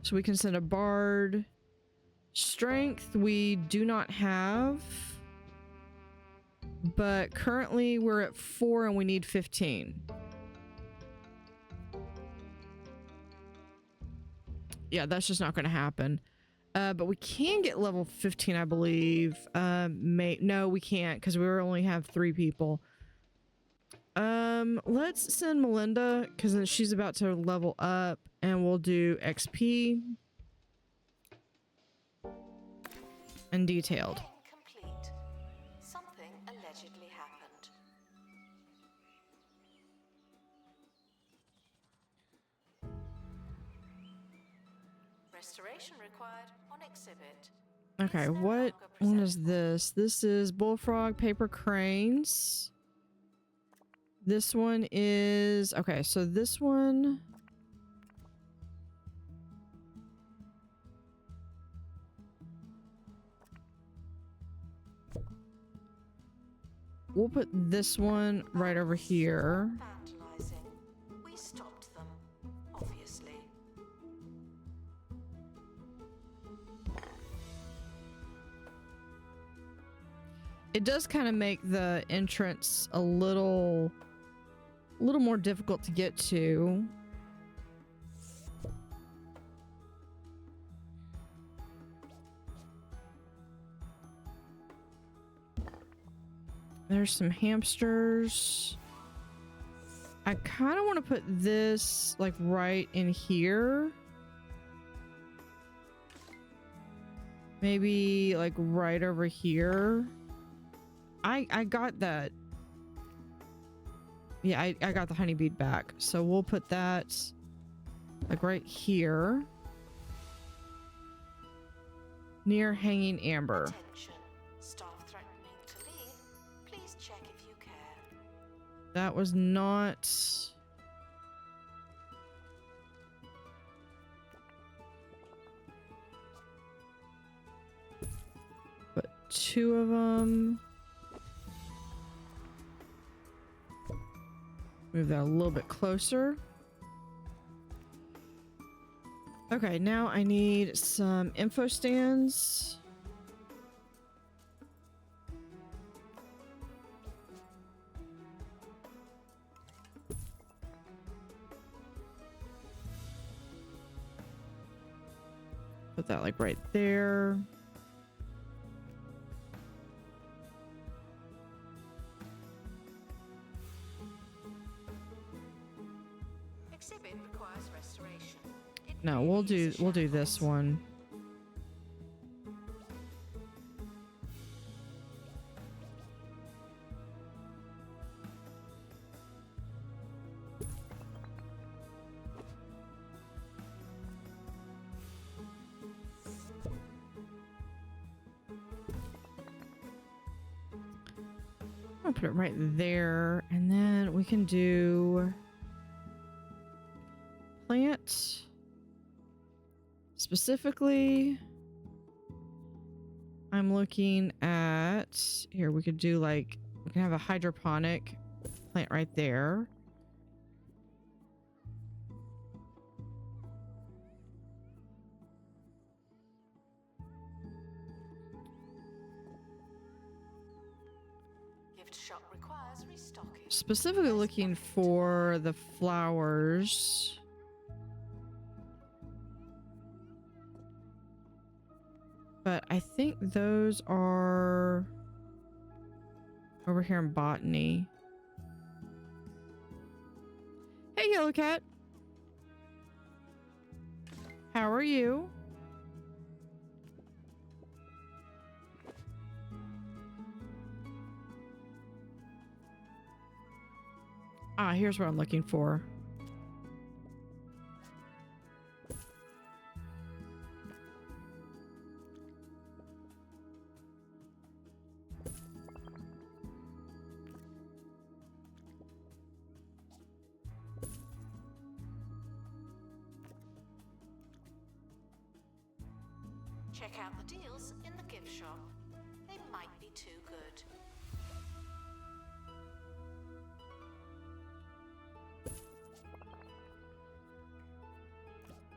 so we can send a bard. Strength we do not have, but currently we're at 4 and we need 15. Yeah, that's just not going to happen. But we can get level 15, I believe. No, we can't because we only have 3 people. Let's send Melinda because then she's about to level up, and we'll do XP and detailed. Incomplete. Something allegedly happened. Restoration required on exhibit. Okay, It's no what longer one is presentable. this? This is bullfrog, paper cranes. This one is, okay, so this one. We'll put this one right over here. Vandalizing. We stopped them, obviously. It does kind of make the entrance a little more difficult to get to. There's some hamsters. I kind of want to put this like right in here. Maybe like right over here. I got that. Yeah, I got the honeybee back. So we'll put that like right here. Near hanging amber. Attention. Staff threatening to leave. Please check if you care. That was not... But 2 of them. Move that a little bit closer. Okay, now I need some info stands. Put that like right there. Exhibit requires restoration. It No, really we'll is a do this shambles. one. I'll put it right there, and then we can do plant. Specifically, I'm looking at here. We could do like, we can have a hydroponic plant right there. Gift shop requires restocking. Specifically looking for the flowers. But I think those are over here in Botany. Hey, Yellow Cat. How are you? Ah, here's what I'm looking for. Check out the deals in the gift shop. They might be too good.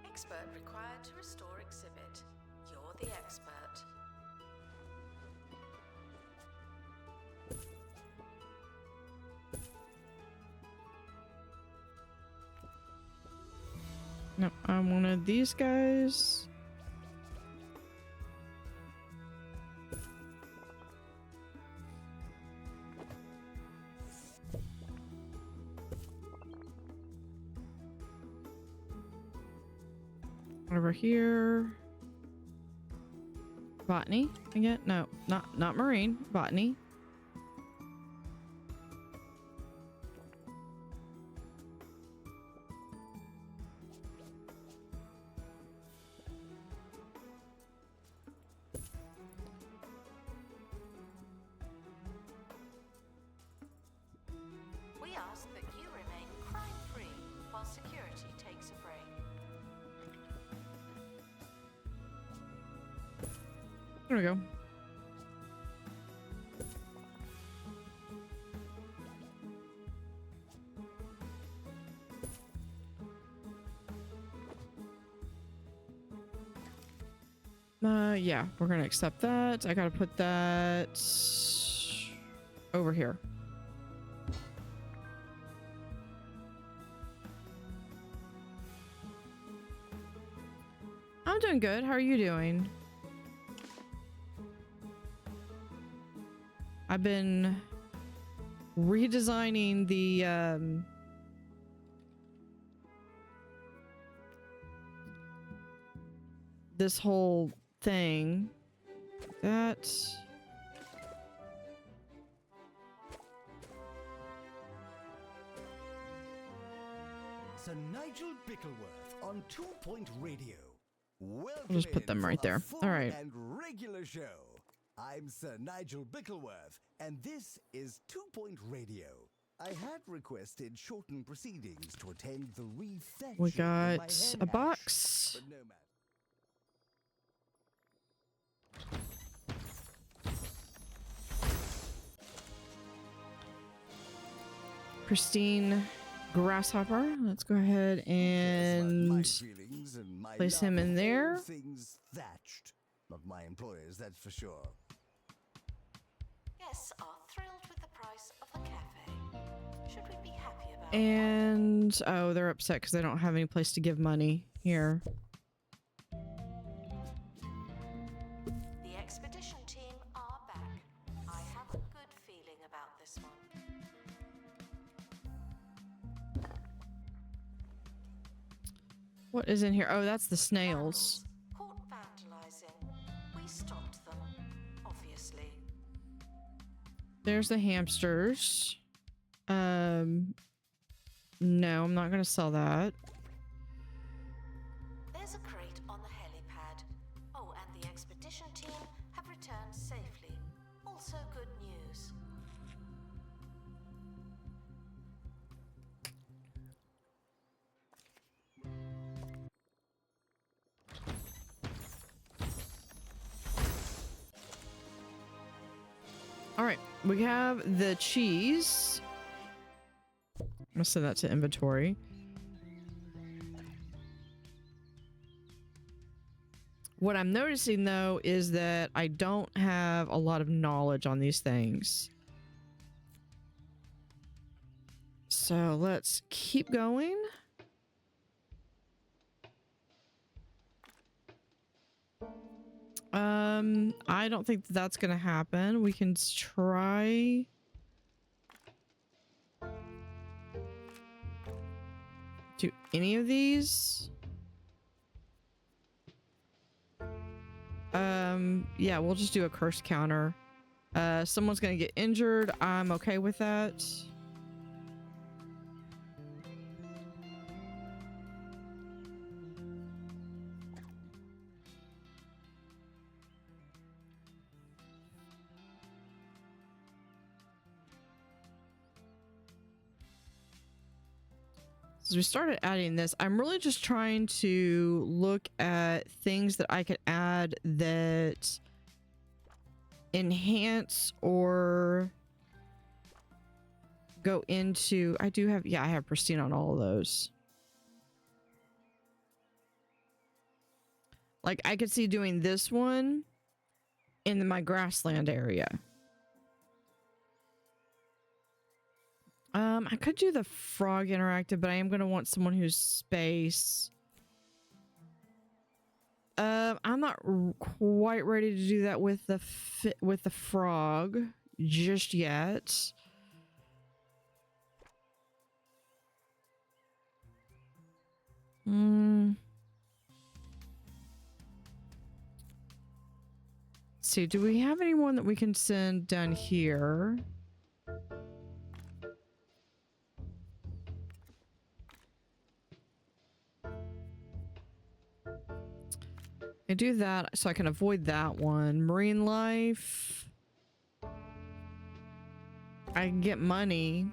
Expert required to restore exhibit. You're the expert. No, I wanted these guys. Over here. Botany again? No, not marine. Botany. We ask that you remain crime-free while security takes a break. There we go. Yeah, we're gonna accept that. I gotta put that over here. I'm doing good. How are you doing? I've been redesigning the this whole thing. That Sir Nigel Bickleworth on 2 Point Radio. Welcome. I'll just put them right there. All right. And regular show. I'm Sir Nigel Bickleworth, and this is 2 Point Radio. I had requested shortened proceedings to attend the refetching we of got my a hand box. ash, but no matter. Pristine grasshopper. Let's go ahead and place him in there. Things thatched. Not my employers, that's for sure. Guests are thrilled with the price of the cafe. Should we be happy about that? And oh, they're upset because they don't have any place to give money here. The expedition team are back. I have a good feeling about this one. What is in here? Oh, that's the snails. Caught vandalizing. We stopped them, obviously. There's the hamsters. No, I'm not gonna sell that. There's a crate on the helipad. Oh, and the expedition team have returned safely. Also good news. We have the cheese. I'm gonna send that to inventory. What I'm noticing though is that I don't have a lot of knowledge on these things. So let's keep going. I don't think that's gonna happen. We can try. Do any of these? Yeah, we'll just do a curse counter. Someone's gonna get injured. I'm okay with that. As we started adding this, I'm really just trying to look at things that I could add that enhance or go into. I do have, yeah, I have pristine on all of those. Like I could see doing this one in my grassland area. I could do the frog interactive, but I am going to want someone who's space. I'm not quite ready to do that with the frog just yet. Let's see, do we have anyone that we can send down here? I do that so I can avoid that one. Marine life. I can get money.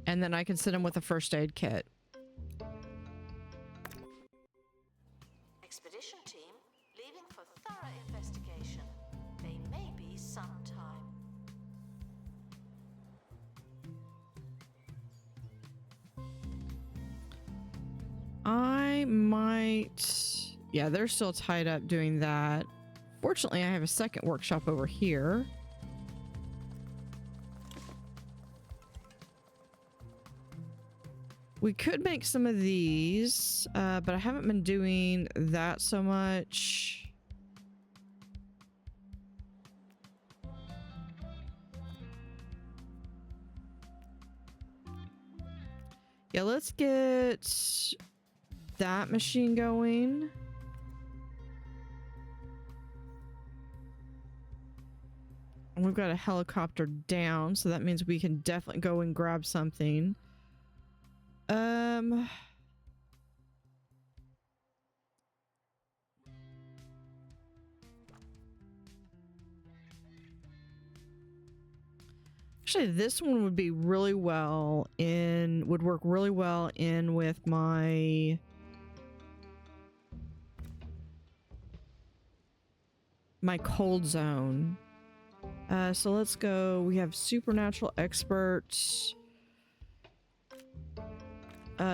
And then I can send them with a first aid kit. Expedition team leaving for thorough investigation. They may be some time. I might... Yeah, they're still tied up doing that. Fortunately, I have a second workshop over here. We could make some of these, but I haven't been doing that so much. Yeah, let's get that machine going. And we've got a helicopter down, so that means we can definitely go and grab something. Actually, this one would be really well in, would work really well in with my cold zone. So let's go. We have supernatural experts.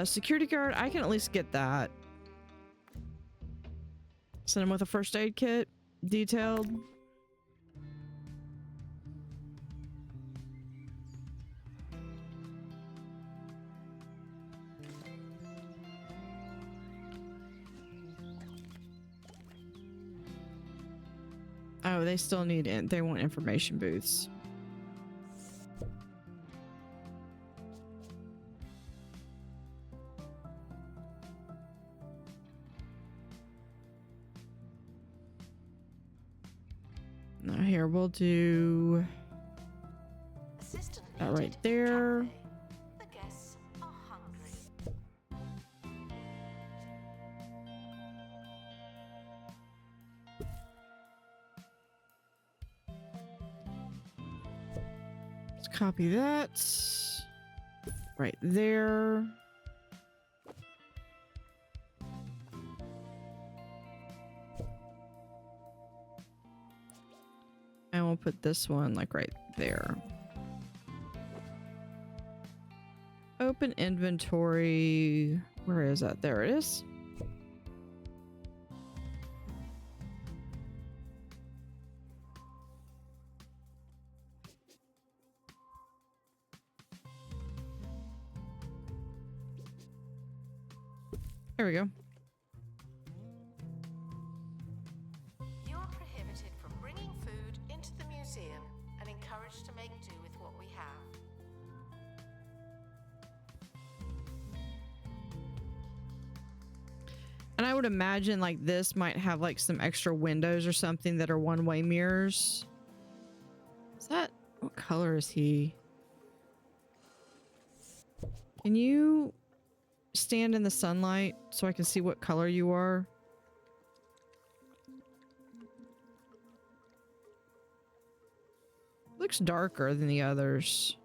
Security guard, I can at least get that. Send him with a first aid kit, detailed. Oh, they still need it. They want information booths. Now here, we'll do that right there. The guests are hungry. Let's copy that right there. And we'll put this one like right there. Open inventory. Where is that? There it is. There we go. You are prohibited from bringing food into the museum and encouraged to make do with what we have. And I would imagine like this might have like some extra windows or something that are one-way mirrors. Is that, what color is he? Can you stand in the sunlight so I can see what color you are? Looks darker than the others.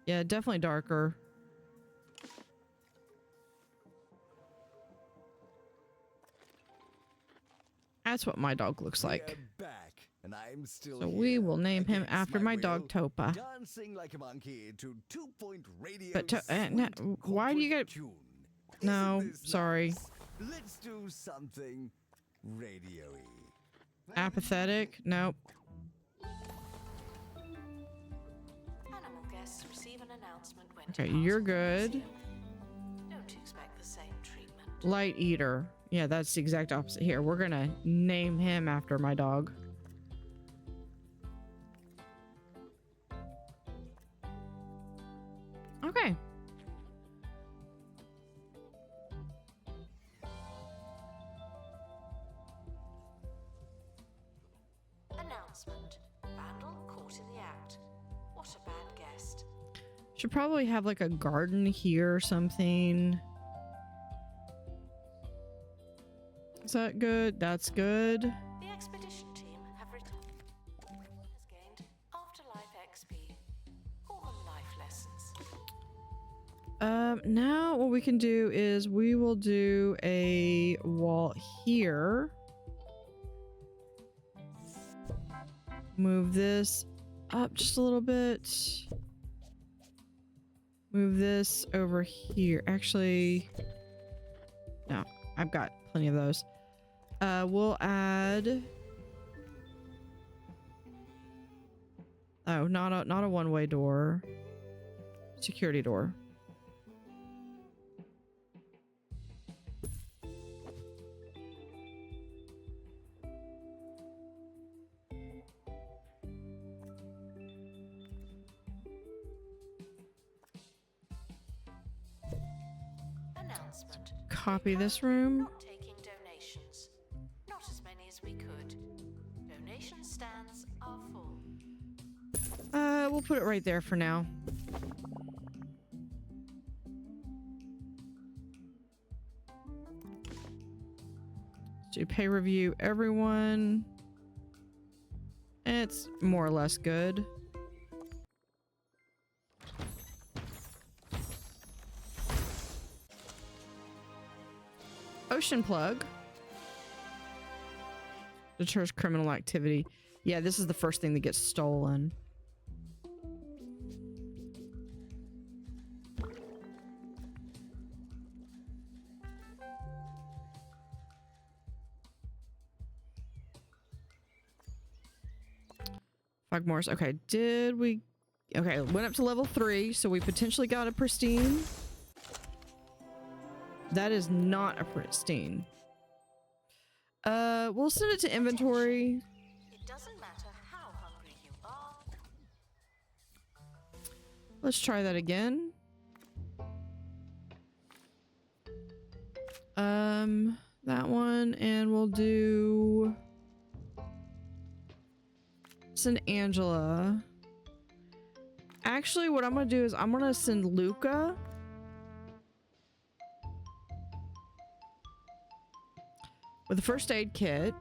Yeah, definitely darker. That's what my dog looks like. We're back, and I'm still So here, we will name him against after my will, dog Topa. dancing like a monkey to 2-point radio. But why do you get? No, sorry. Let's do something radio-y. Apathetic? Nope. Animal guests receive an announcement when Okay, departing you're the good. museum. Don't expect the same treatment. Light eater. Yeah, that's the exact opposite here. We're gonna name him after my dog. Okay. Announcement. Vandal caught in the act. What a bad guest. Should probably have like a garden here or something. Is that good? That's good. The expedition team have returned. Has gained afterlife XP. Call them life lessons. Now what we can do is we will do a wall here. Move this up just a little bit. Move this over here. Actually, no, I've got plenty of those. We'll add. Oh, not a one-way door. Security door. Announcement. Copy this room. Not taking donations. Not as many as we could. Donation stands are full. We'll put it right there for now. Do pay review everyone. It's more or less good. Ocean plug. Deters criminal activity. Yeah, this is the first thing that gets stolen. Fogmore's. Okay, did we... Okay, went up to level 3, so we potentially got a pristine. That is not a pristine. We'll send it to inventory. It doesn't matter how hungry you are. Let's try that again. That one, and we'll do... Send Angela. Actually, what I'm gonna do is I'm gonna send Luca. With a first aid kit.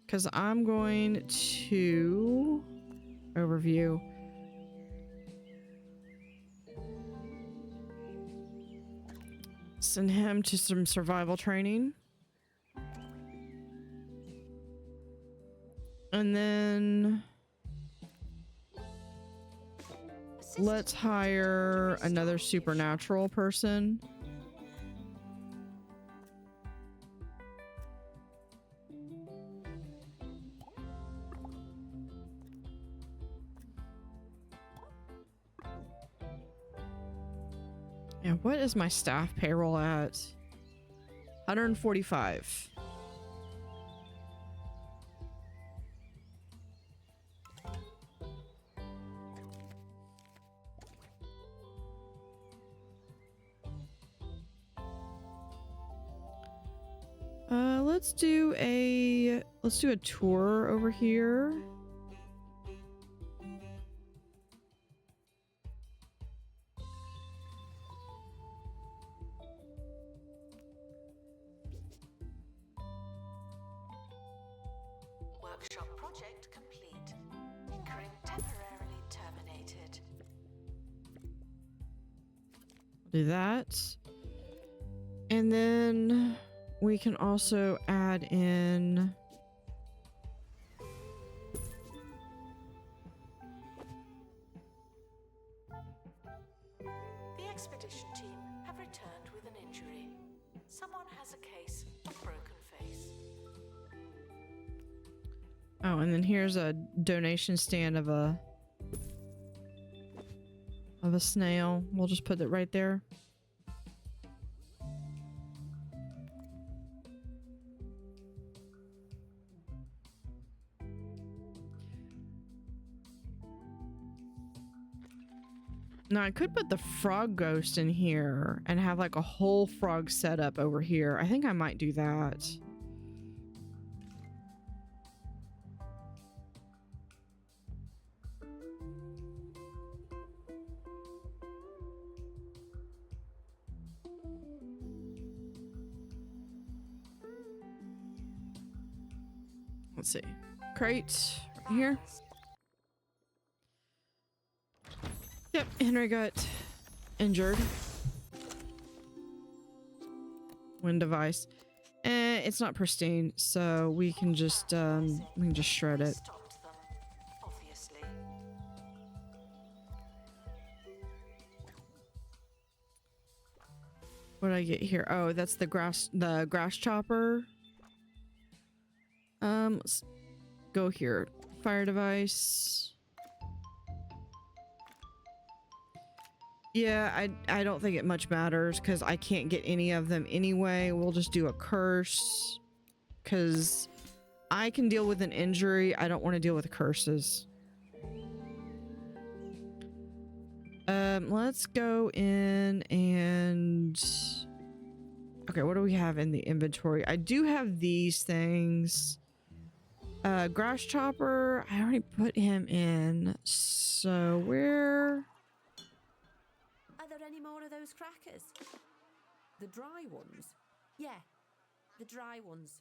Because I'm going to... Overview. Send him to some survival training. And then let's hire another supernatural person. Yeah, what is my staff payroll at? 145. Let's do a tour over here. Workshop project complete. Tinkering temporarily terminated. Do that. And then we can also add in The expedition team have returned with an injury. Someone has a case of broken face. oh, and then here's a donation stand of a snail. We'll just put it right there. Now I could put the frog ghost in here and have like a whole frog setup over here. I think I might do that. Let's see. Crate right here. Yep, Henry got injured. Wind device. It's not pristine, so we can just shred it. Stopped them, obviously. What did I get here? Oh, that's the grass chopper. Let's go here. Fire device. Yeah, I don't think it much matters because I can't get any of them anyway. We'll just do a curse because I can deal with an injury. I don't want to deal with curses. Let's go in and... Okay, what do we have in the inventory? I do have these things. Grass chopper, I already put him in. So where... Are there any more of those crackers? The dry ones? Yeah, the dry ones.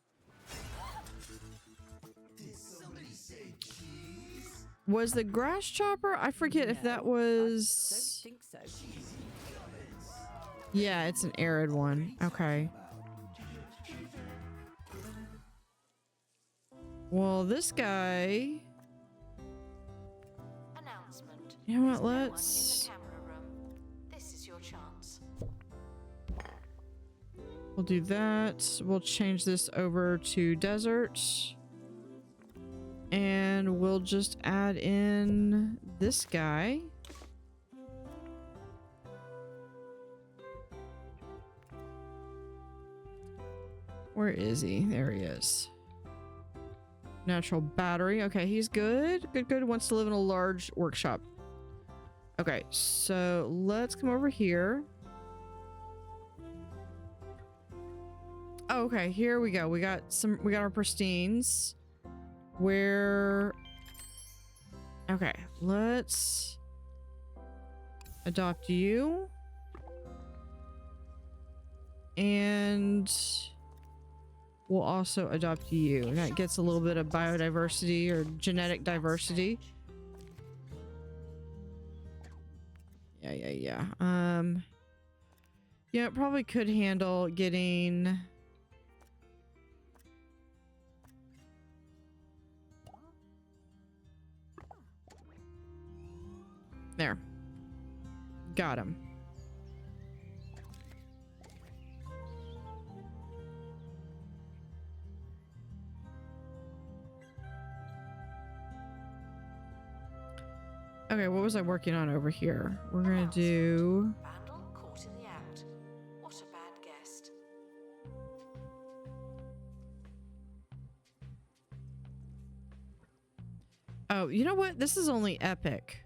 Did somebody say cheese? Was the grass chopper? I forget if that was... Don't think so. Yeah, it's an arid one. Okay. Well, this guy... Announcement. You know what, There's no one in let's... the camera room. This is your chance. We'll do that. We'll change this over to desert. And we'll just add in this guy. Where is he? There he is. Natural battery. Okay, he's good. Good. Wants to live in a large workshop. Okay, so let's come over here. Oh, okay, here we go. We got our pristines. Where... Okay, let's adopt you. And we'll also adopt you. That gets a little bit of biodiversity or genetic diversity. Yeah. Yeah, it probably could handle getting... There. Got him. Okay, what was I working on over here? We're gonna do... Vandal caught in the act. What a bad guest. Oh, you know what? This is only epic.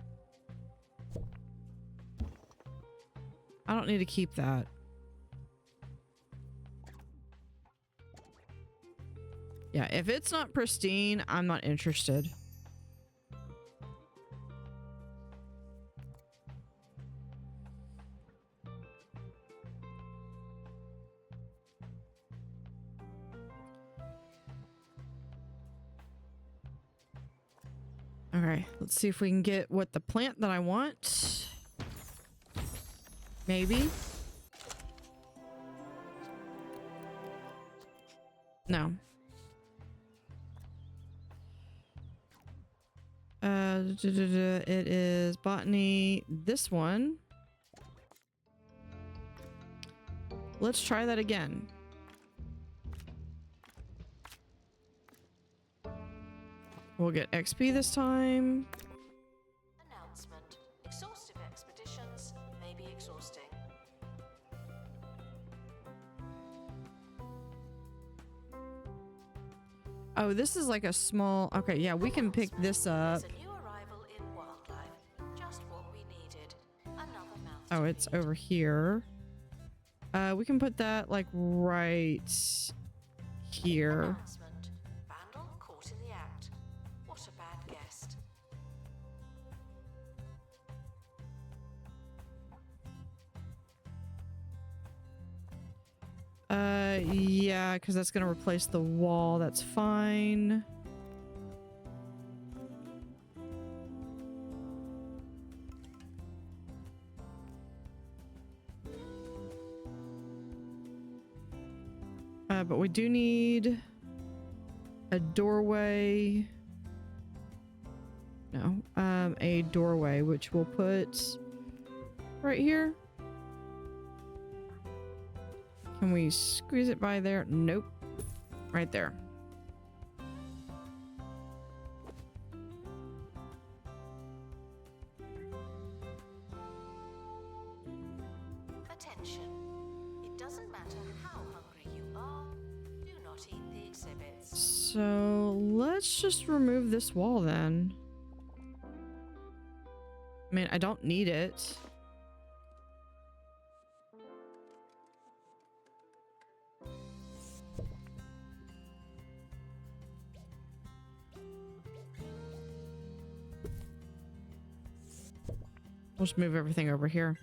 I don't need to keep that. Yeah, if it's not pristine, I'm not interested. Okay, let's see if we can get what the plant that I want. Maybe. No. It is Botany. This one. Let's try that again. We'll get XP this time. Announcement. Exhaustive expeditions may be exhausting. Oh, this is like a small... Okay, yeah, we can pick this up. There's a new arrival in wildlife. Just what we needed. Another mouth. Oh, it's over here. We can put that like right here. Announcement. Vandal caught in the act. What a bad guest. Yeah, because that's gonna replace the wall. That's fine. But we do need a doorway. No, a doorway, which we'll put right here. Can we squeeze it by there? Nope. Right there. Attention. It doesn't matter how hungry you are. Do not eat the exhibits. So let's just remove this wall then. I mean, I don't need it. We'll just move everything over here.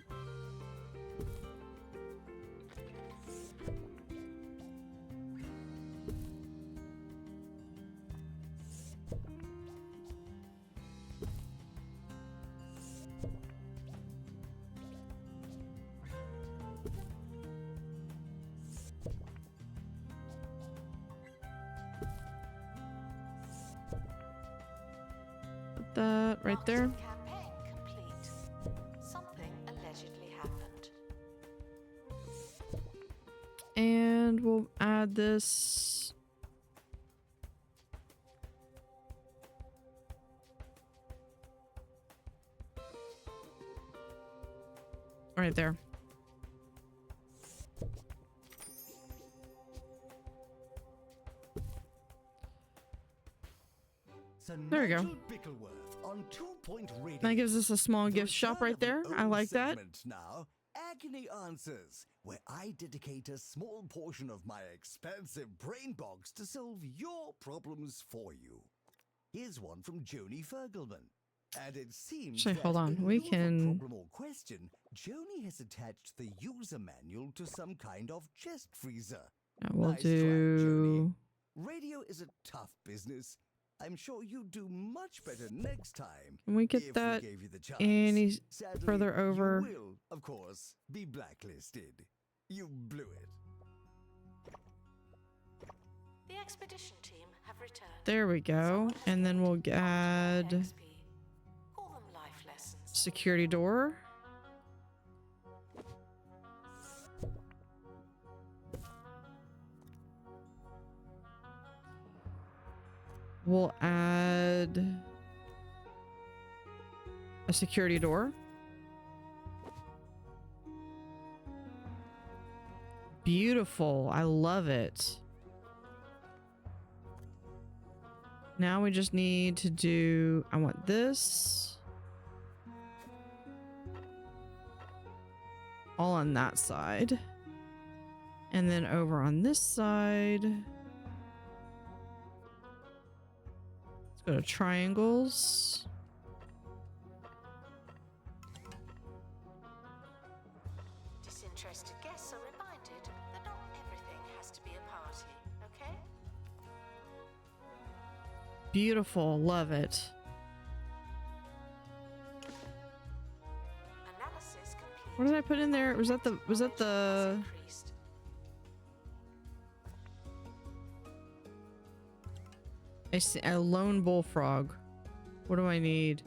Put that right there. Campaign complete. Something allegedly happened. And we'll add this. Right there. There we go. That gives us a small gift shop right there. I like that. Now, Agony Answers, where I dedicate a small portion of my expansive brain box to solve your problems for you. Here's one from Joni Fergelman. And it seems Actually, that hold on. in We lieu of a can... problem or question, Joni has attached the user manual to some kind of chest freezer. We'll Nice try, do... Joni. Radio is a tough business. I'm sure you'd do much better next time. Can we get if that we gave you the chance. any Sadly, further over? You will, of course, be blacklisted. You blew it. The expedition team have returned. There we go. And then we'll add XP. Call them life lessons. security door. We'll add a security door. Beautiful. I love it. Now we just need to do, I want this. All on that side. And then over on this side. Let's go to triangles. Disinterested guests are reminded that not everything has to be a party, okay? Beautiful. Love it. Analysis complete. What did I put in there? Was that the Increased. a lone bullfrog? What do I need?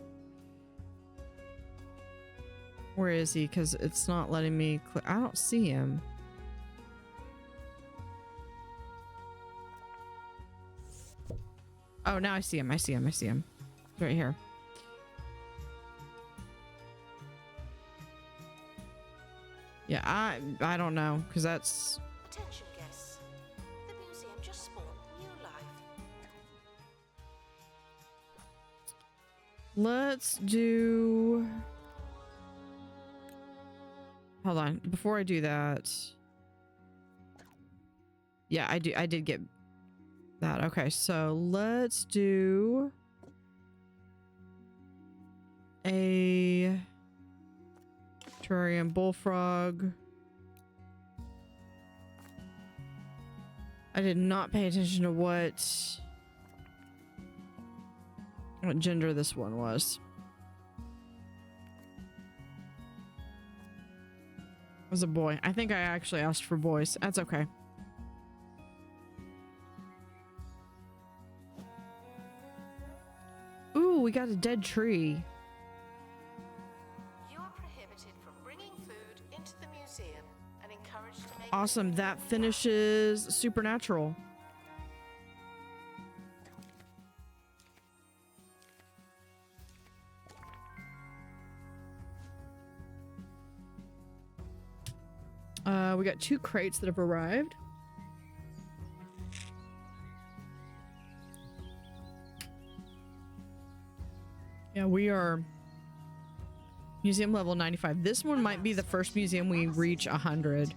Where is he? Because it's not letting me I don't see him. Oh, now I see him. I see him. I see him. He's right here. Yeah, I don't know, because that's... Attention guests. The museum just spawned new life. Let's do... Hold on. Before I do that... Yeah, I did get that. Okay, so let's do... a... terrarium bullfrog. I did not pay attention to what gender this one was. It was a boy. I think I actually asked for boys. That's okay. Ooh, we got a dead tree. You are prohibited from bringing food into the museum and encouraged to make Awesome. That finishes Supernatural. We got 2 crates that have arrived. Yeah, we are museum level 95. This one might be the first museum we reach 100.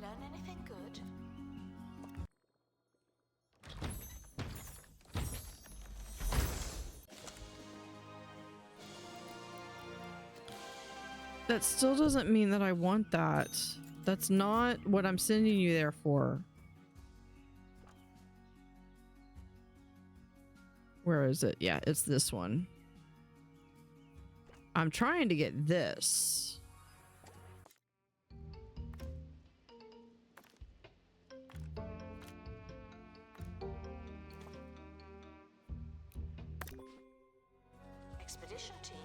learn anything good. That still doesn't mean that I want that. That's not what I'm sending you there for. Where is it? Yeah, it's this one. I'm trying to get this. Expedition team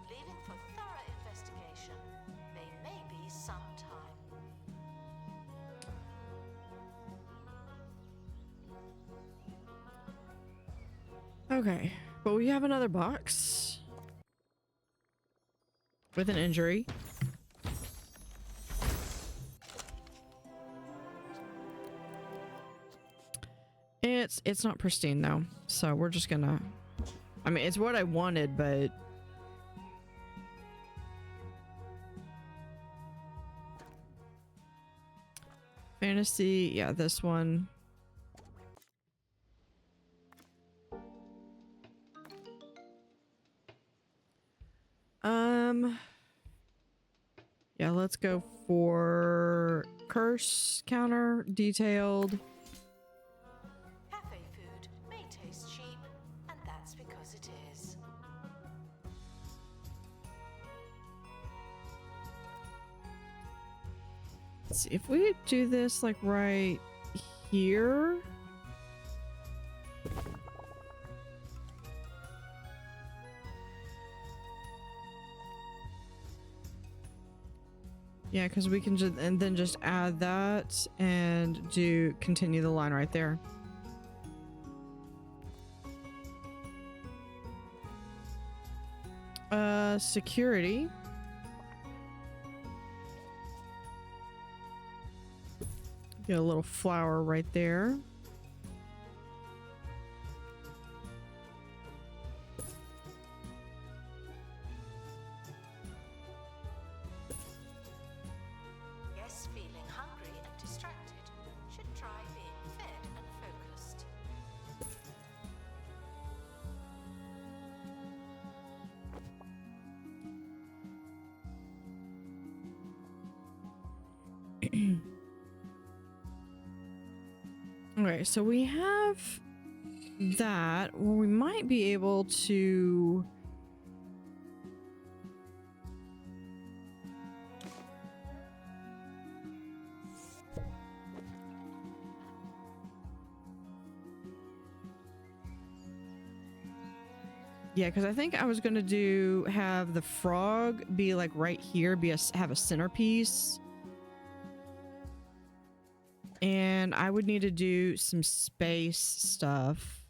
leaving for thorough investigation. They may be some time. Okay, but we have another box with an injury. It's not pristine though, so we're just gonna, I mean, it's what I wanted, but fantasy, yeah, this one. Yeah, let's go for curse counter, detailed. Cafe food may taste cheap, and that's because it is. Let's see if we do this like right here. Yeah, because we can just and then just add that and continue the line right there. Security. Get a little flower right there. Guests feeling hungry and distracted should try being fed and focused. Okay, so we have that. Well, we might be able to. Yeah, because I think I was gonna have the frog be like right here, have a centerpiece. And I would need to do some space stuff.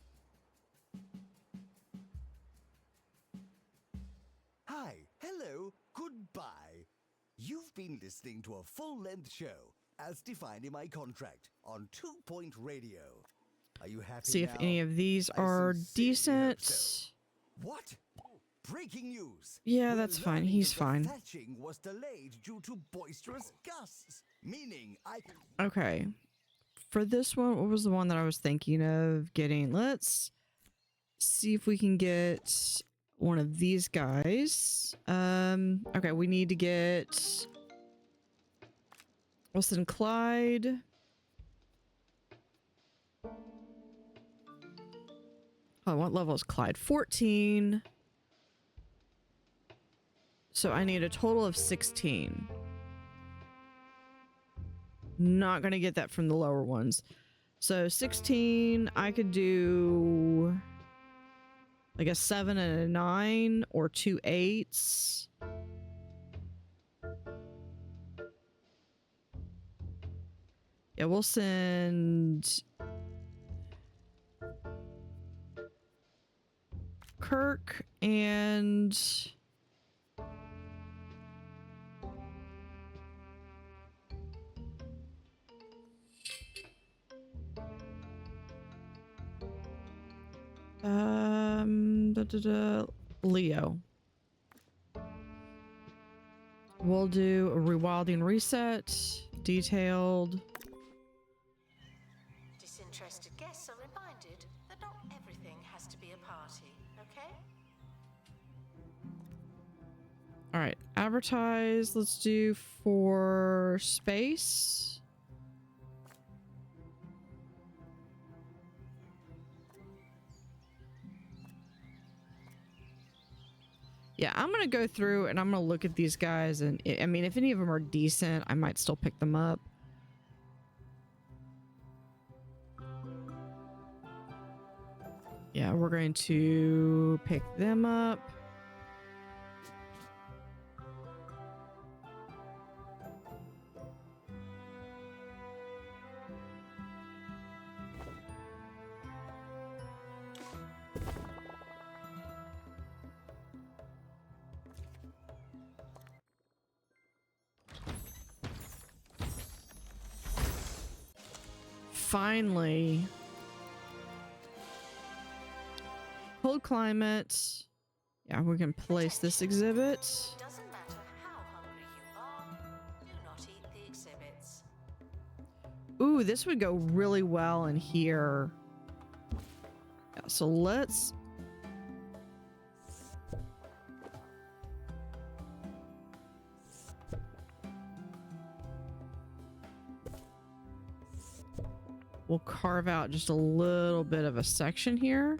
Hi, hello, goodbye. You've been listening to a full-length show, as defined in my contract, on 2 Radio. Are you happy See if now? any of these I are sincerely hope decent. so. What? Breaking news. Yeah, We're that's fine. learning He's that the fine. thatching was delayed due to boisterous gusts, meaning Okay. For this one, what was the one that I was thinking of getting? Let's see if we can get one of these guys. Okay, we need to get Wilson Clyde. Oh, what level is Clyde? 14. So I need a total of 16. Not gonna get that from the lower ones. So 16, I could do like a 7 and a 9 or 2 8s. Yeah, we'll send Kirk and Leo. We'll do a rewilding reset, detailed. Disinterested guests are reminded that not everything has to be a party, okay? All right, advertise. Let's do for space. Yeah, I'm gonna go through and I'm gonna look at these guys, and I mean, if any of them are decent, I might still pick them up. Yeah, we're going to pick them up. Finally. Cold climate. Yeah, we can place this exhibit. Doesn't matter how hungry you are, do not eat the exhibits. Ooh, this would go really well in here. Yeah, so let's... We'll carve out just a little bit of a section here.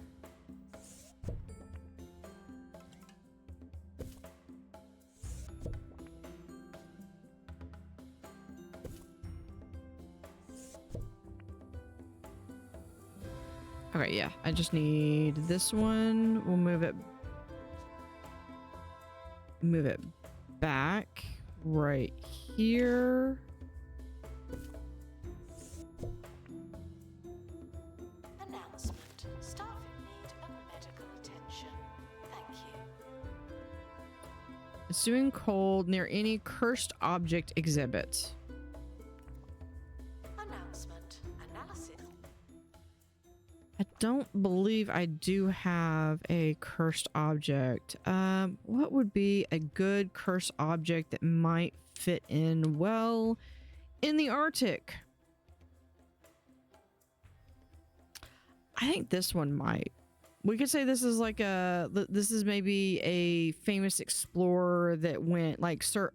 Okay, yeah. I just need this one. We'll move it back right here. Announcement. Staff in need of medical attention. Thank you. It's doing cold near any cursed object exhibit. Announcement. Analysis. I don't believe I do have a cursed object. What would be a good cursed object that might fit in well in the Arctic? I think this one might. We could say this is like this is maybe a famous explorer that went, like Sir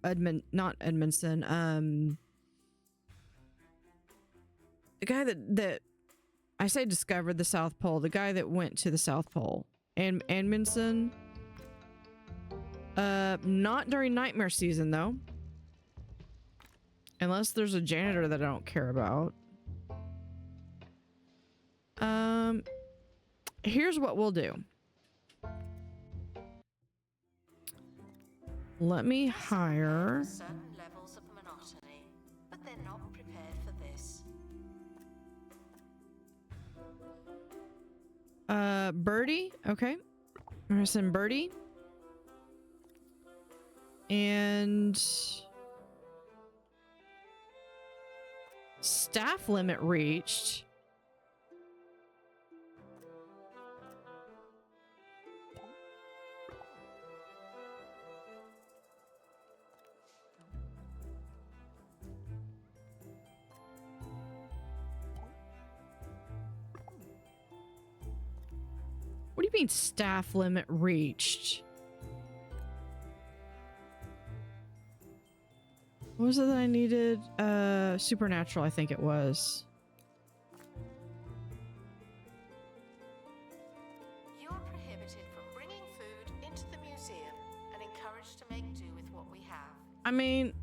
not Edmondson, the guy that I say discovered the South Pole, the guy that went to the South Pole. And Edmondson. Not during nightmare season though. Unless there's a janitor that I don't care about. Here's what we'll do. Let me hire Certain levels of monotony, but they're not prepared for this. Birdie. Okay. I'm gonna send Birdie. And staff limit reached. What do you mean staff limit reached? What was it that I needed? Supernatural, I think it was. You're prohibited from bringing food into the museum and encouraged to make do with what we have. I mean,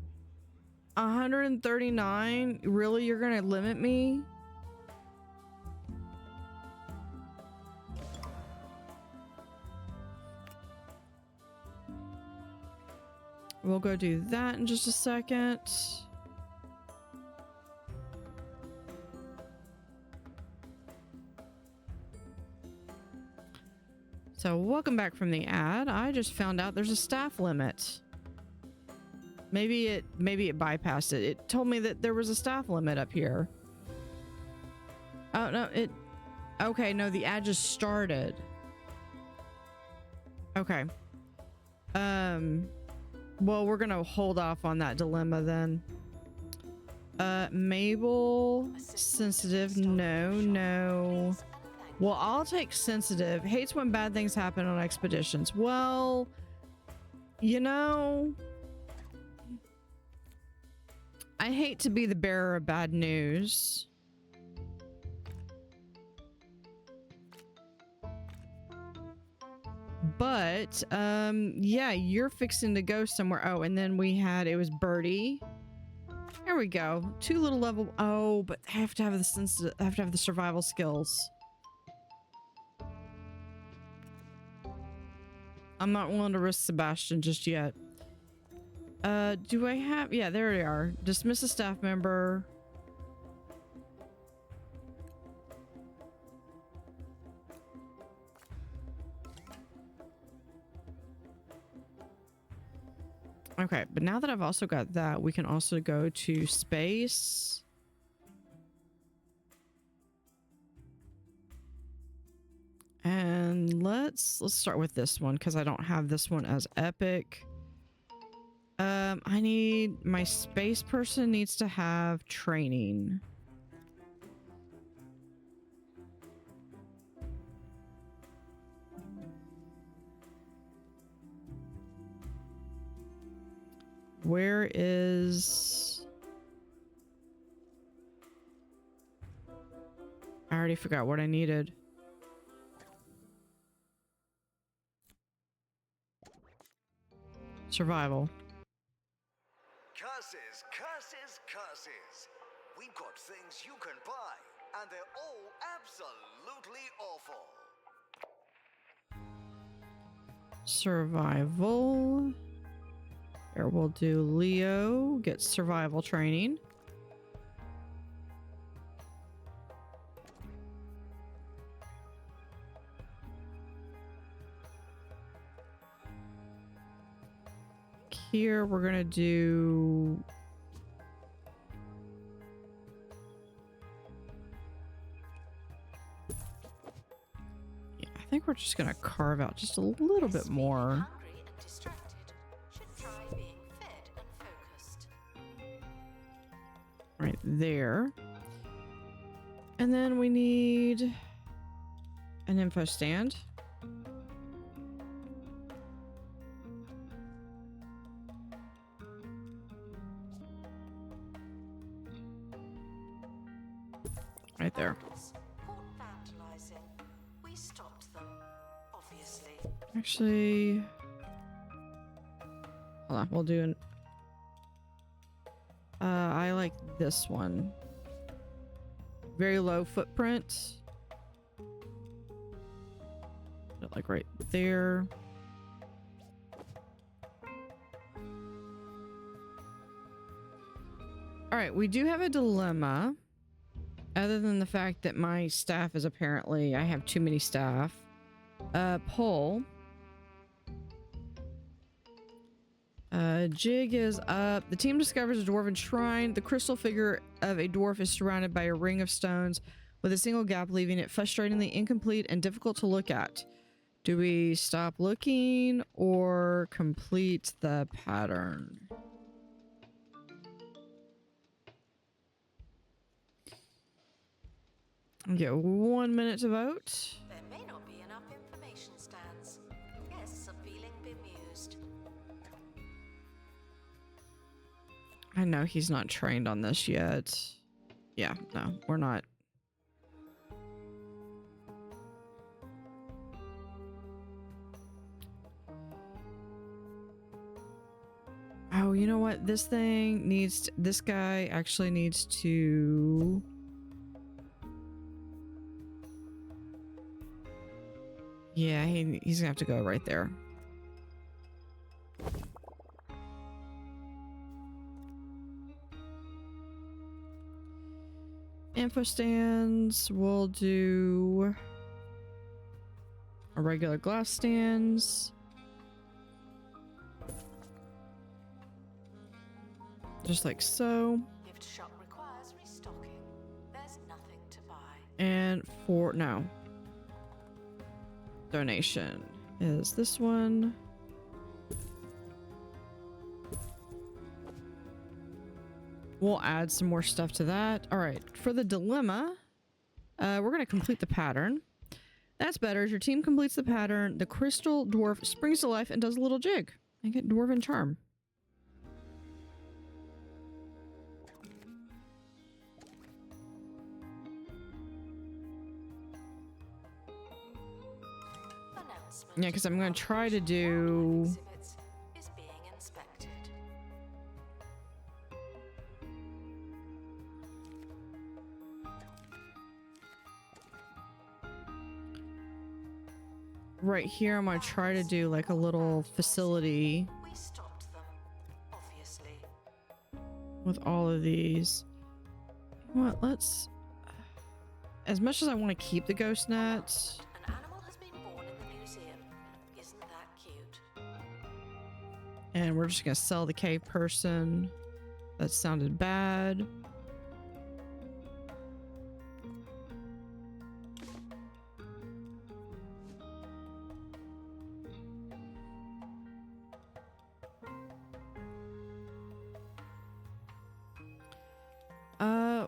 139? Really? You're gonna limit me? We'll go do that in just a second. So welcome back from the ad. I just found out there's a staff limit. Maybe it bypassed it. It told me that there was a staff limit up here. Oh no, okay, no, the ad just started. Okay. Well, we're gonna hold off on that dilemma then. Mabel, sensitive, no. Well, I'll take sensitive. Hates when bad things happen on expeditions. Well, you know, I hate to be the bearer of bad news. But, yeah, you're fixing to go somewhere. Oh, and then it was Birdie. There we go. 2 little level. Oh, but I have to have the survival skills. I'm not willing to risk Sebastian just yet. Do I have, yeah, there they are. Dismiss a staff member. Okay, but now that I've also got that, we can also go to space. And let's start with this one because I don't have this one as epic. My space person needs to have training. Where is... I already forgot what I needed. Survival. Curses. We've got things you can buy. and they're all absolutely awful. Survival. Here we'll do Leo, get survival training. Here we're gonna do I think we're just gonna carve out just a little bit more. Hungry and distracted should try being fed and focused. Right there. And then we need an info stand. Right there. Port vandalizing. We stopped them, obviously. Actually, hold on, we'll do an I like this one. Very low footprint. Like right there. All right, we do have a dilemma. Other than the fact that my staff is apparently, I have too many staff. Poll. Jig is up. The team discovers a dwarven shrine. The crystal figure of a dwarf is surrounded by a ring of stones with a single gap, leaving it frustratingly incomplete and difficult to look at. Do we stop looking or complete the pattern? Get 1 minute to vote. There may not be enough information stands. Guests are feeling bemused. I know he's not trained on this yet. Yeah, no, we're not. Oh, you know what? This thing needs to, this guy actually needs to... Yeah, he's gonna have to go right there. Info stands, we'll do a regular glass stands. Just like so. Gift shop requires restocking. There's nothing to buy. And for no. Donation is this one. We'll add some more stuff to that. All right, for the dilemma, we're going to complete the pattern. That's better. As your team completes the pattern, the crystal dwarf springs to life and does a little jig. I get dwarven charm. Yeah, because I'm going to try to do... Exhibits is being inspected. Right here, I'm going to try to do like a little facility We stopped them, obviously. with all of these. You know what, let's... As much as I want to keep the ghost net... An animal has been born in the museum. Isn't that cute? And we're just going to sell the cave person. That sounded bad.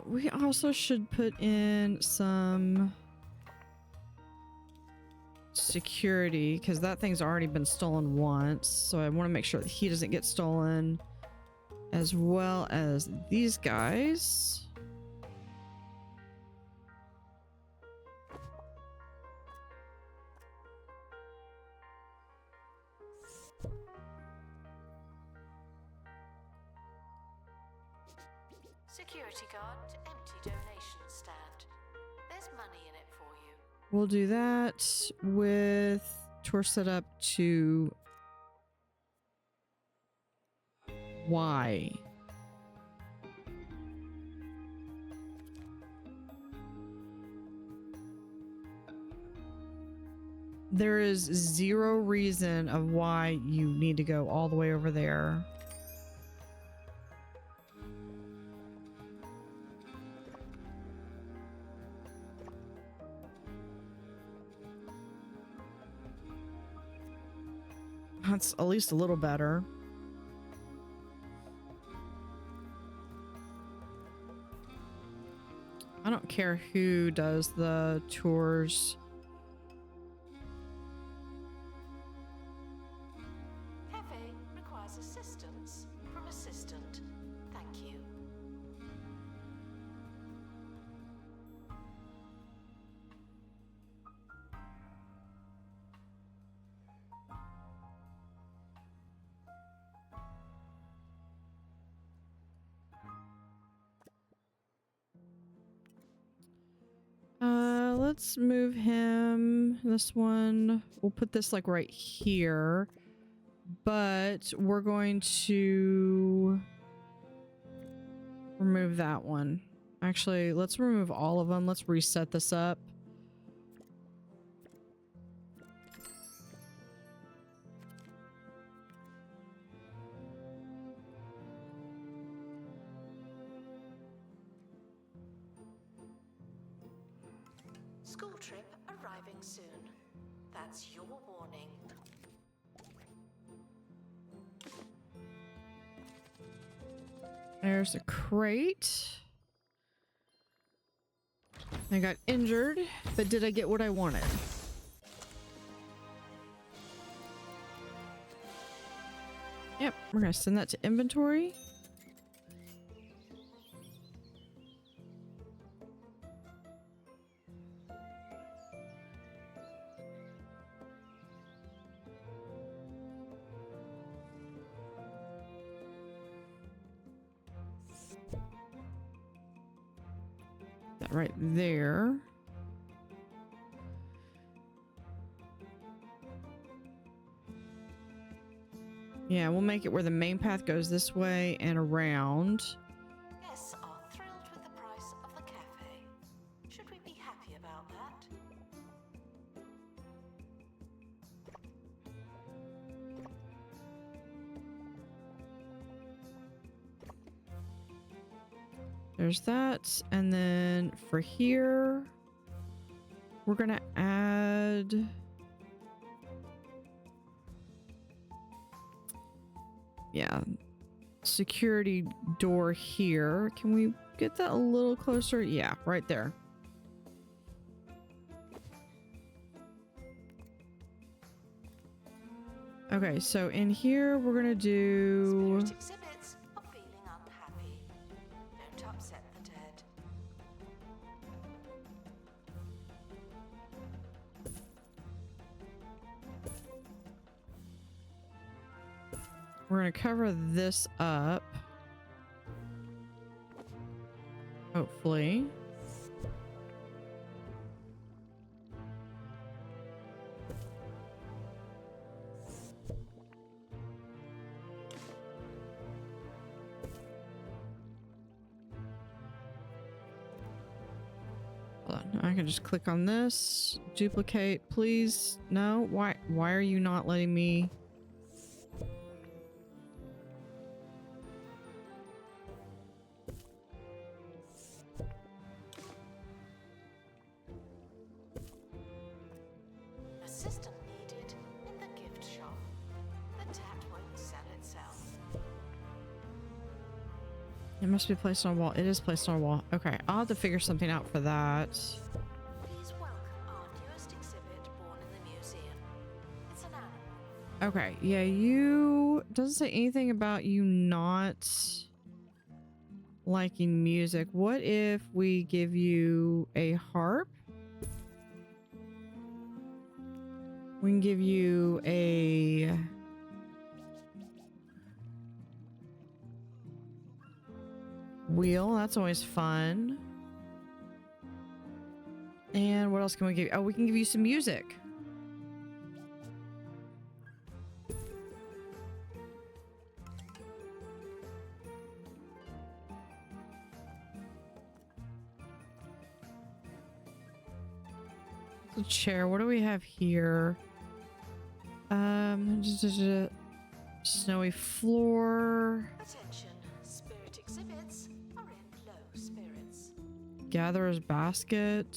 We also should put in some security because that thing's already been stolen once. So I want to make sure that he doesn't get stolen, as well as these guys. Security guard to empty donation stand. There's money in it for you. We'll do that with tour setup to Y. There is zero reason of why you need to go all the way over there. That's at least a little better. I don't care who does the tours. Cafe requires assistance from assistant. Thank you. Let's move him. This one, we'll put this like right here, but we're going to remove that one. Actually, let's remove all of them. Let's reset this up. School trip arriving soon. That's your warning. There's a crate. I got injured, but did I get what I wanted? Yep, we're gonna send that to inventory. That right there. Yeah, we'll make it where the main path goes this way and around. Guests are thrilled with the price of the cafe. Should we be happy about that? There's that. And then for here, we're gonna add... yeah, security door here. Can we get that a little closer? Yeah, right there. Okay, so in here we're gonna do... Spirit exhibits are feeling unhappy. Don't upset the dead. We're gonna cover this up. Hopefully. Hold on, I can just click on this. Duplicate, please. No, why are you not letting me? Assistant needed in the gift shop. The tat won't sell itself. It must be placed on a wall. It is placed on a wall. Okay, I'll have to figure something out for that. Please welcome our newest exhibit born in the museum. It's an animal. Okay, yeah, you... doesn't say anything about you not liking music. What if we give you a harp? We can give you a... wheel. That's always fun. And what else can we give you? Oh, we can give you some music. The chair. What do we have here? Snowy floor. Attention, spirit exhibits are in low spirits. Gatherer's basket.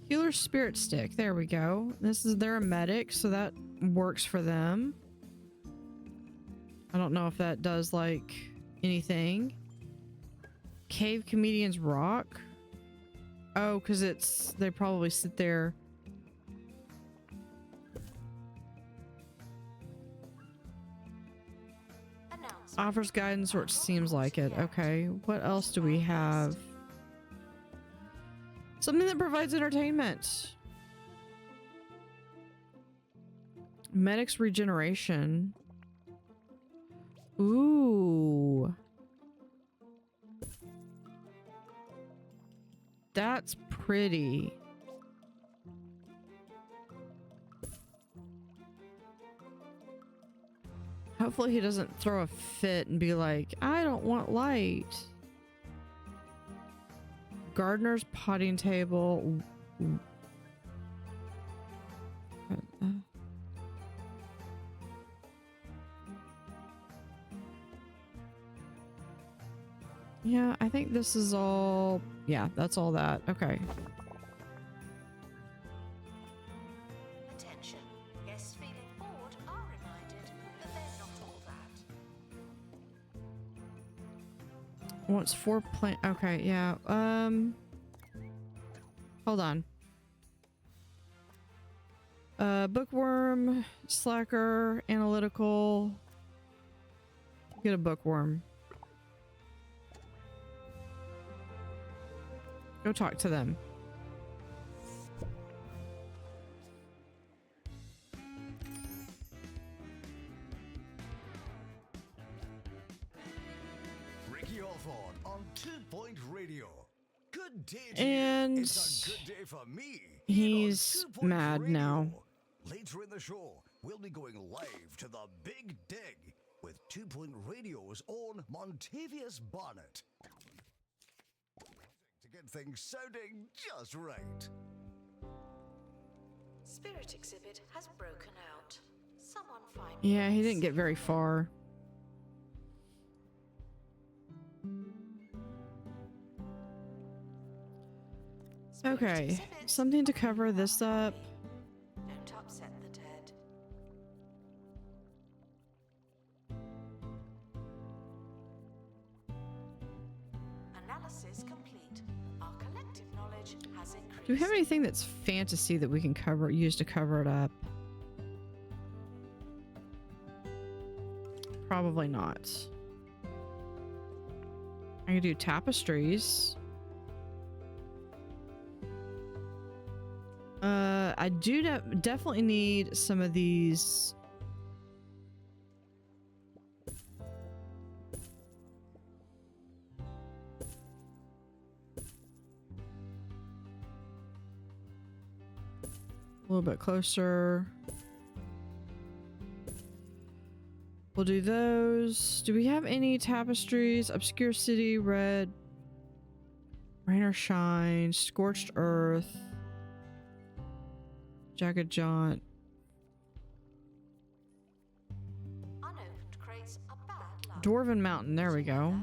Healer spirit stick. There we go. They're a medic, so that works for them. I don't know if that does like anything. Cave comedian's rock. Oh, because they probably sit there. Offers guidance, or it seems like it. Okay, what else do we have? Something that provides entertainment. Medic's regeneration. Ooh. That's pretty. Hopefully he doesn't throw a fit and be like, I don't want light. Gardener's potting table. Yeah, I think this is all... Yeah, that's all that. Okay. Attention, guests feeling bored are reminded that they're not all that. Wants 4 plant. Okay, yeah. Hold on. Bookworm, slacker, analytical. Get a bookworm. Go talk to them. Ricky Hawthorne on 2 Point Radio. Good day to And you. It's a good day for me. he's mad now. Later in the show, we'll be going live to the Big Dig with 2 Point Radio's own Montavious Bonnet. To get things sounding just right. Spirit exhibit has broken out. Someone find Yeah, he didn't get very far. Spirit Okay, exhibits something to cover this up. don't upset the dead. Analysis complete. Our collective knowledge has increased. Do we have anything that's fantasy that we can use to cover it up? Probably not. I could do tapestries. I do definitely need some of these. A little bit closer. We'll do those. Do we have any tapestries? Obscure City, Red, Rain or Shine, Scorched Earth, Jagged Jaunt. Unopened crates are bad luck. Dwarven Mountain, there we go.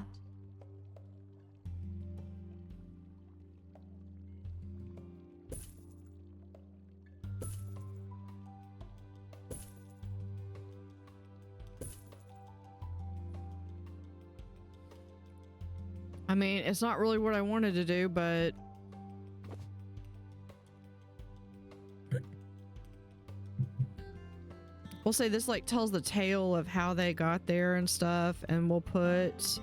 I mean, it's not really what I wanted to do, but we'll say this like tells the tale of how they got there and stuff, and we'll put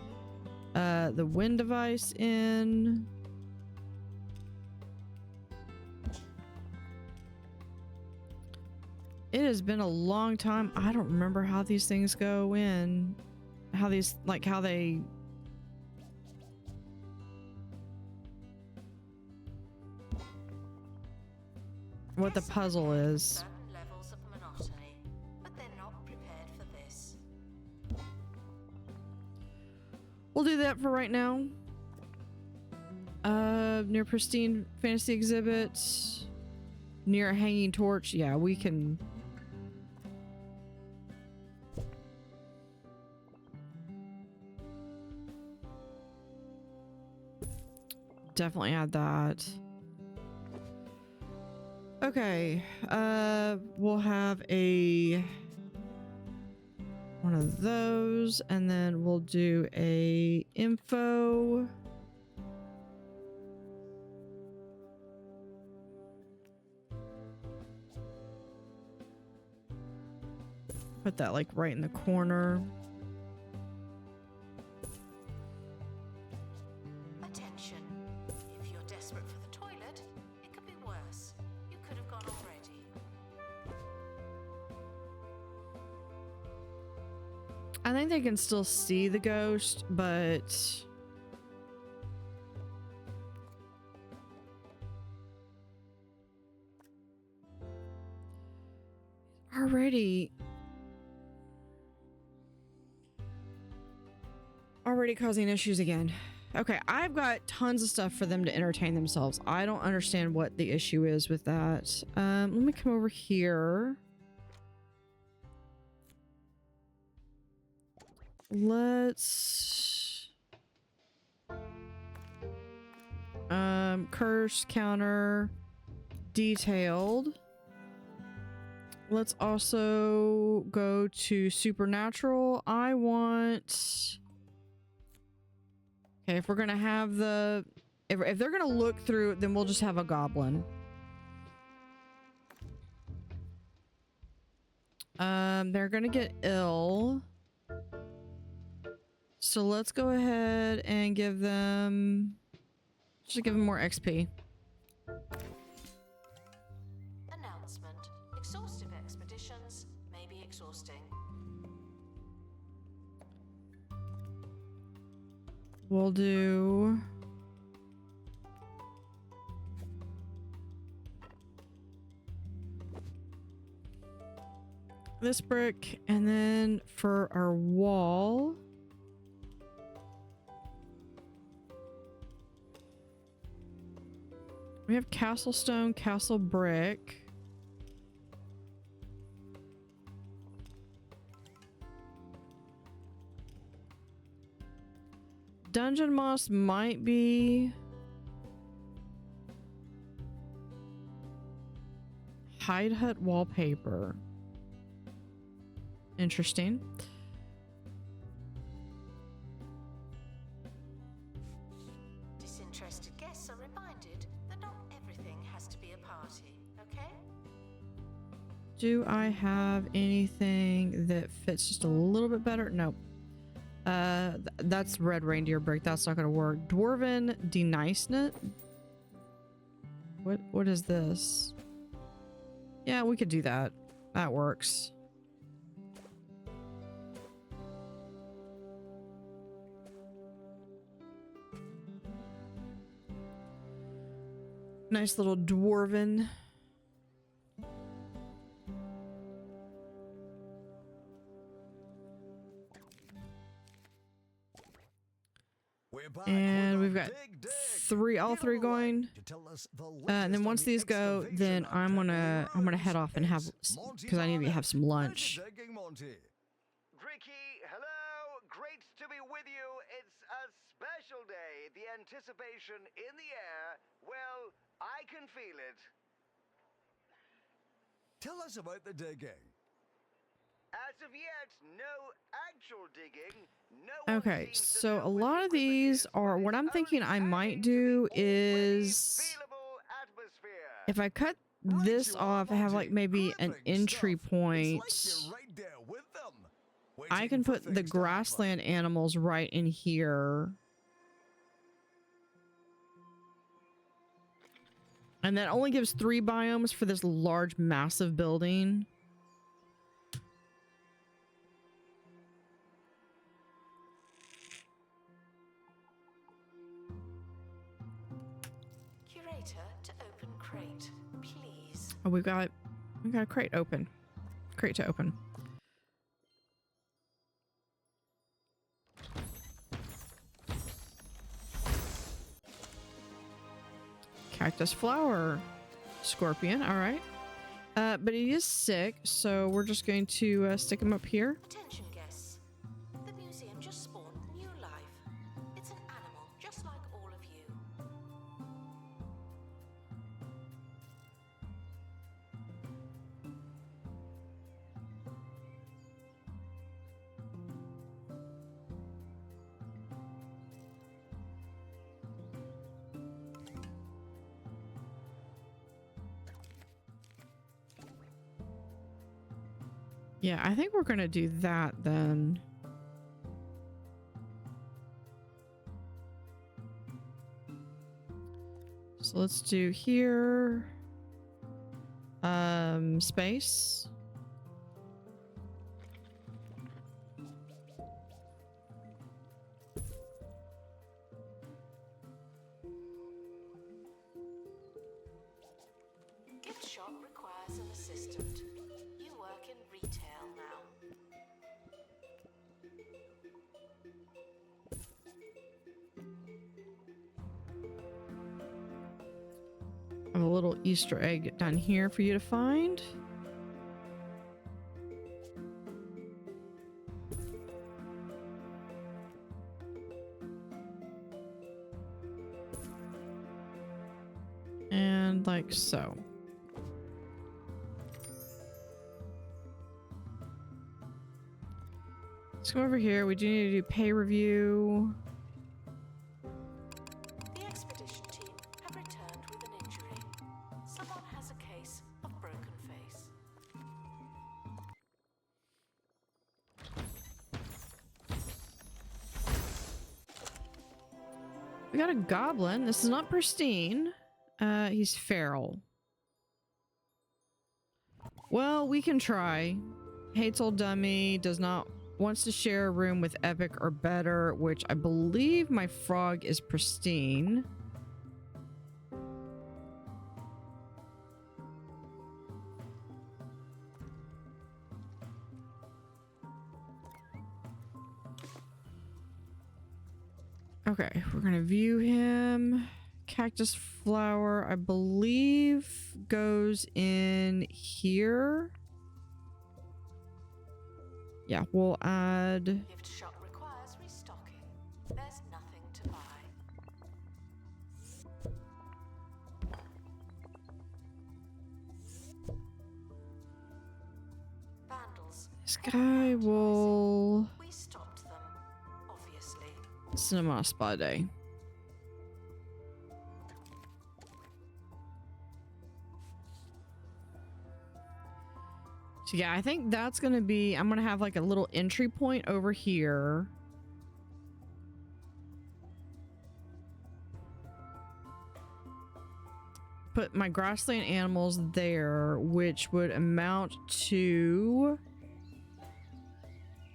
the wind device in. It has been a long time. I don't remember how these things go in. How they what the Guests are puzzle prepared for is. certain levels of monotony, but they're not prepared for this. We'll do that for right now. Near pristine fantasy exhibit. Near a hanging torch. Yeah, we can. Definitely add that. Okay. We'll have one of those, and then we'll do a info. Put that like right in the corner. Attention. If you're desperate for the toilet, it could be worse. You could have gone already. I think they can still see the ghost, but already causing issues again. Okay, I've got tons of stuff for them to entertain themselves. I don't understand what the issue is with that. Let me come over here. Let's curse counter detailed. Let's also go to supernatural. I want, okay, if we're gonna have if they're gonna look through, then we'll just have a goblin. They're gonna get ill. So let's go ahead and give them more XP. Announcement. Exhaustive expeditions may be exhausting. We'll do this brick, and then for our wall, we have castle stone, castle brick. Dungeon moss might be hide hut wallpaper. Interesting. Disinterested guests are reminded that not everything has to be a party, okay? Do I have anything that fits just a little bit better? Nope. That's red reindeer brick. That's not gonna work. Dwarven deniceness. What is this? Yeah, we could do that. That works. Nice little dwarven. And we've got all three going. And then once these go, then I'm gonna head off and have, because I need to have some lunch. Ricky, hello. Great to be with you. It's a special day. The anticipation in the air. Well, I can feel it. Tell us about the digging. As of yet, no actual digging. No one Okay, seems to so know a where lot the of these equipment are, is, what I'm but thinking it's I might adding to do the already is, feelable atmosphere. if I cut this off, I have like maybe an entry point. I can put the grassland animals right in here. And that only gives 3 biomes for this large, massive building. Curator to open crate, please. Oh, we got a crate open. Crate to open. Cactus flower. Scorpion, all right. But he is sick, so we're just going to stick him up here. Attention guests. The museum just spawned new life. It's an animal just like all of you. Yeah, I think we're gonna do that then. So let's do here. Space. Gift shop requires an assistant. You work in retail now. I have a little Easter egg down here for you to find. And like so. Let's go over here. We do need to do pay review. The expedition team have returned with an injury. Someone has a case of broken face. We got a goblin. This is not pristine. He's feral. Well, we can try. Hates old dummy. Wants to share a room with epic or better, which I believe my frog is pristine. Okay, we're gonna view him. Cactus flower, I believe, goes in here. Yeah, we'll add. Gift shop requires restocking. There's nothing to buy. Vandals. This guy will We stopped them, obviously. cinema spa day. So yeah, I think that's gonna be, I'm gonna have like a little entry point over here. Put my grassland animals there, which would amount to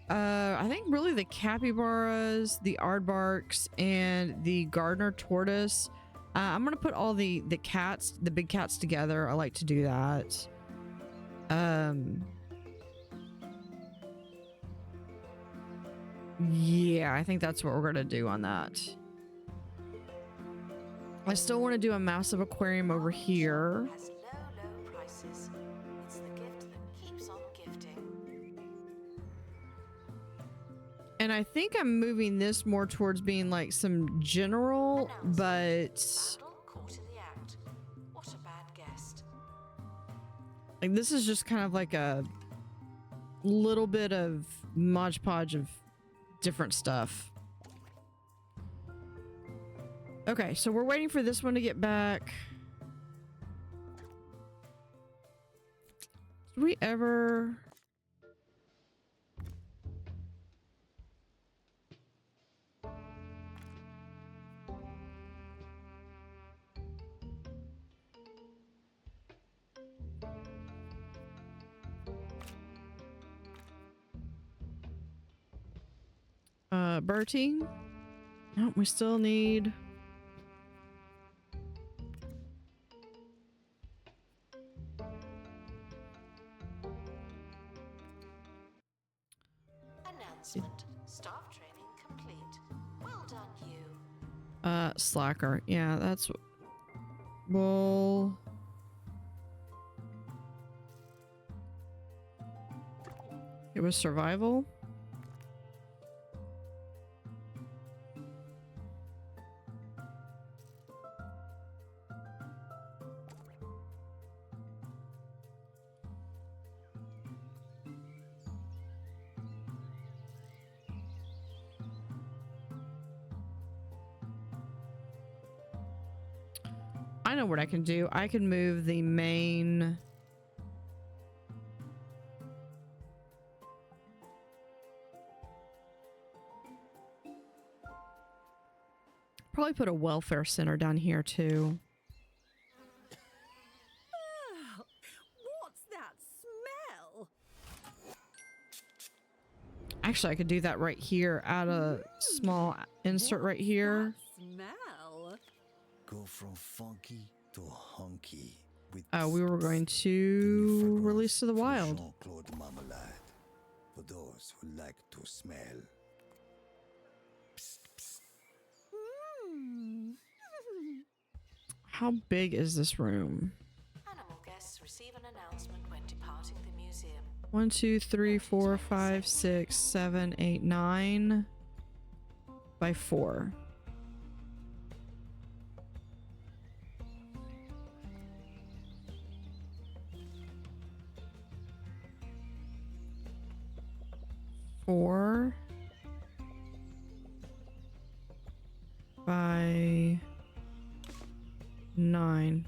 I think really the capybaras, the aardvarks, and the gardener tortoise. I'm gonna put all the cats, the big cats together. I like to do that. Yeah, I think that's what we're gonna do on that. I still want to do a massive aquarium over here. Has low prices. It's the gift that keeps on gifting. And I think I'm moving this more towards being like some general, but Vandal caught in the act. What a bad guest. like this is just kind of like a little bit of Mod Podge of different stuff. Okay, so we're waiting for this one to get back. Did we ever... Bertie? No, we still need... Commencement. Staff training complete. Well done, you. Slacker. Yeah, that's... Well... It was survival. I know what I can do. I can move the main... Probably put a welfare center down here too. What's that smell? Actually, I could do that right here. Add a small insert right here. Smell. Go from funky to hunky. With We were going to release to the wild. Jean-Claude Marmalade. For those who like to smell. Mm. How big is this room? Animal guests receive an announcement when departing the museum. 1, 2, 3, 4, 5, 6, 7, 8, 9 by 4. Four by 9.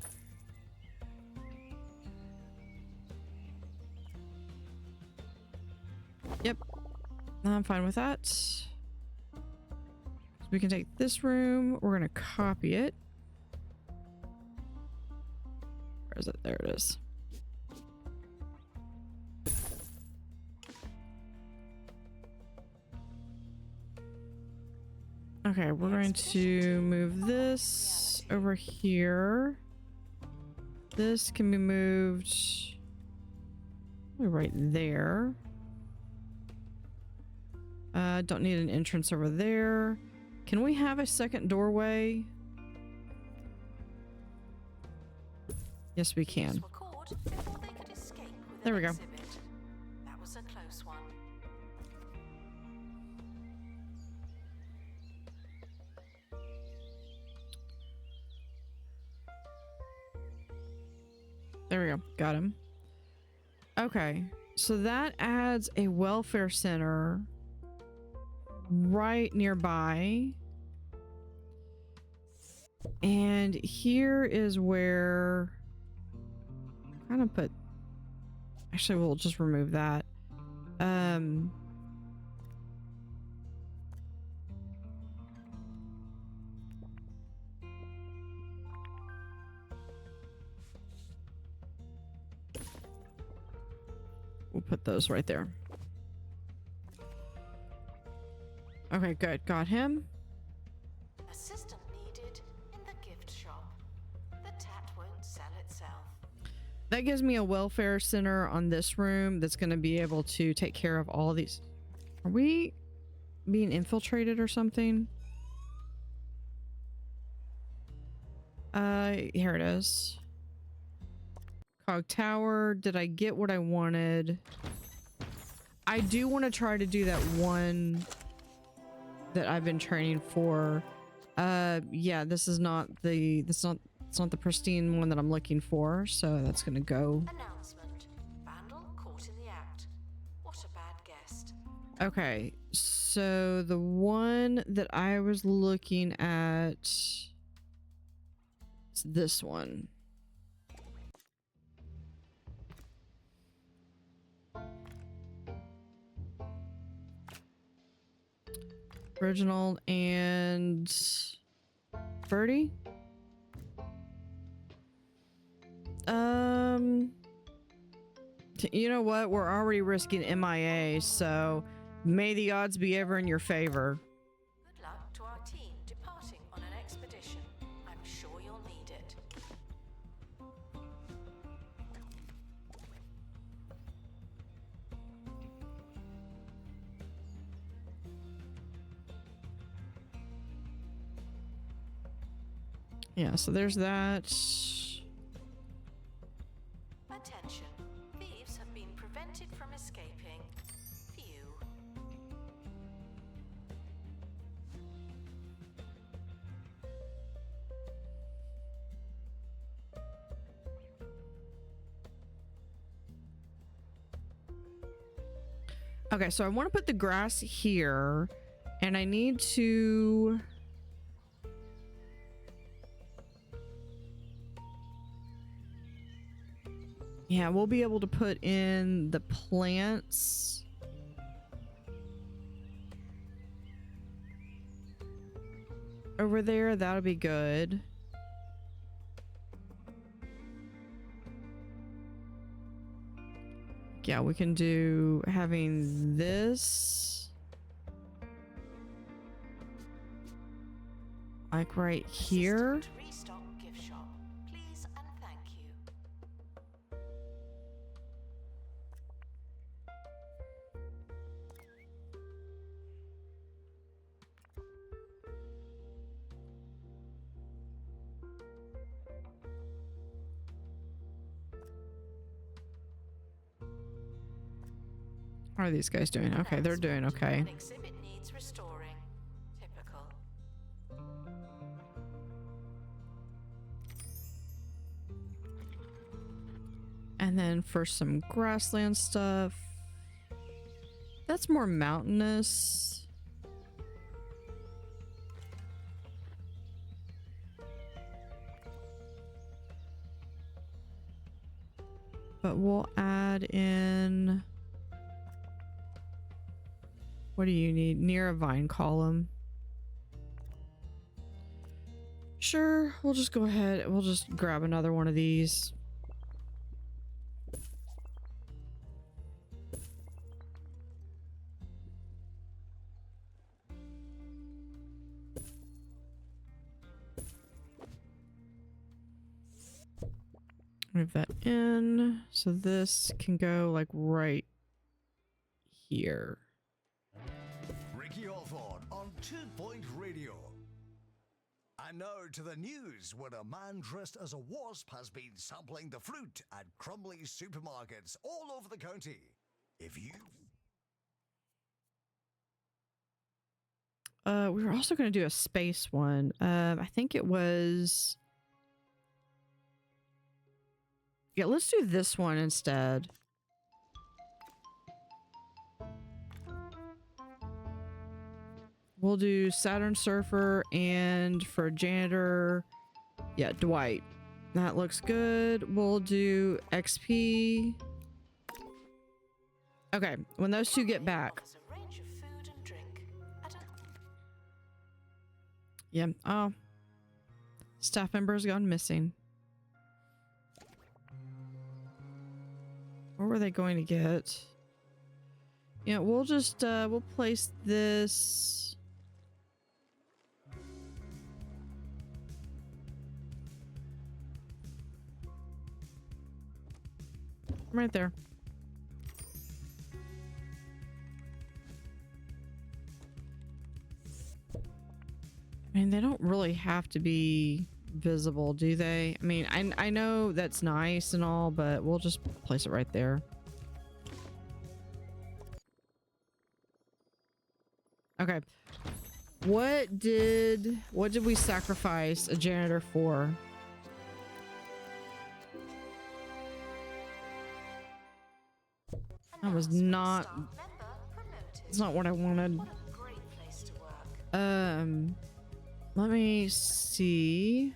Yep, I'm fine with that. So we can take this room. We're gonna copy it. Where is it? There it is. Okay, we're going to move this over here. This can be moved right there. Don't need an entrance over there. Can we have a second doorway? Yes, we can. There we go. That was a close one. There we go. Got him. Okay. So that adds a welfare center right nearby. And here is where kind of put... Actually, we'll just remove that. We'll put those right there. Okay, good. Got him. Assistant needed in the gift shop. The tat won't sell itself. That gives me a welfare center on this room that's going to be able to take care of all these. Are we being infiltrated or something? Here it is. Cog Tower. Did I get what I wanted? I do want to try to do that one that I've been training for. Yeah, this is not the it's not the pristine one that I'm looking for, so that's gonna go. Announcement. Vandal caught in the act. What a bad guest. Okay, so the one that I was looking at is this one. Reginald and Birdie. You know what? We're already risking MIA, so may the odds be ever in your favor. Good luck to our team departing on an expedition. I'm sure you'll need it. Yeah, so there's that. Attention. Thieves have been prevented from escaping. Phew. Okay, so I want to put the grass here, and I need to... Yeah, we'll be able to put in the plants. Over there, that'll be good. Yeah, we can do having this like right here. Assistant to restock gift shop. Please and thank you. How are these guys doing? Okay, they're doing okay. An exhibit needs restoring. Typical. And then for some grassland stuff, that's more mountainous. But we'll add in... What do you need? Near a vine column. Sure, we'll just go ahead. We'll just grab another one of these. Move that in. So this can go like right here. Ricky Hawthorne on 2 Point Radio. And now to the news, where a man dressed as a wasp has been sampling the fruit at crumbly supermarkets all over the county. If you... We were also going to do a space one. I think it was... Yeah, let's do this one instead. We'll do Saturn Surfer, and for janitor, yeah, Dwight. That looks good. We'll do XP. Okay, when those two get back. Offers a range of food and drink at a Yeah. Oh. Staff member's gone missing. What were they going to get? Yeah, we'll just we'll place this right there. I mean, they don't really have to be visible, do they? I mean, I know that's nice and all, but we'll just place it right there. Okay. What did we sacrifice a janitor for? That was not... staff member promoted. It's not what I wanted. What a great place to work. Let me see.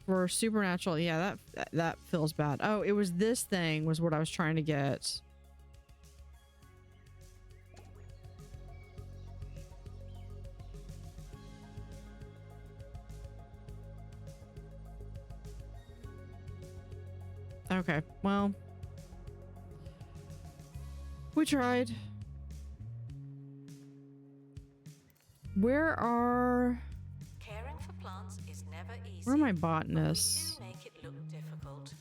For supernatural, yeah, that feels bad. Oh, it was this thing was what I was trying to get. Okay, well, we tried. Where are... Caring for plants is never easy. Where are my but we botanists? do make it look difficult.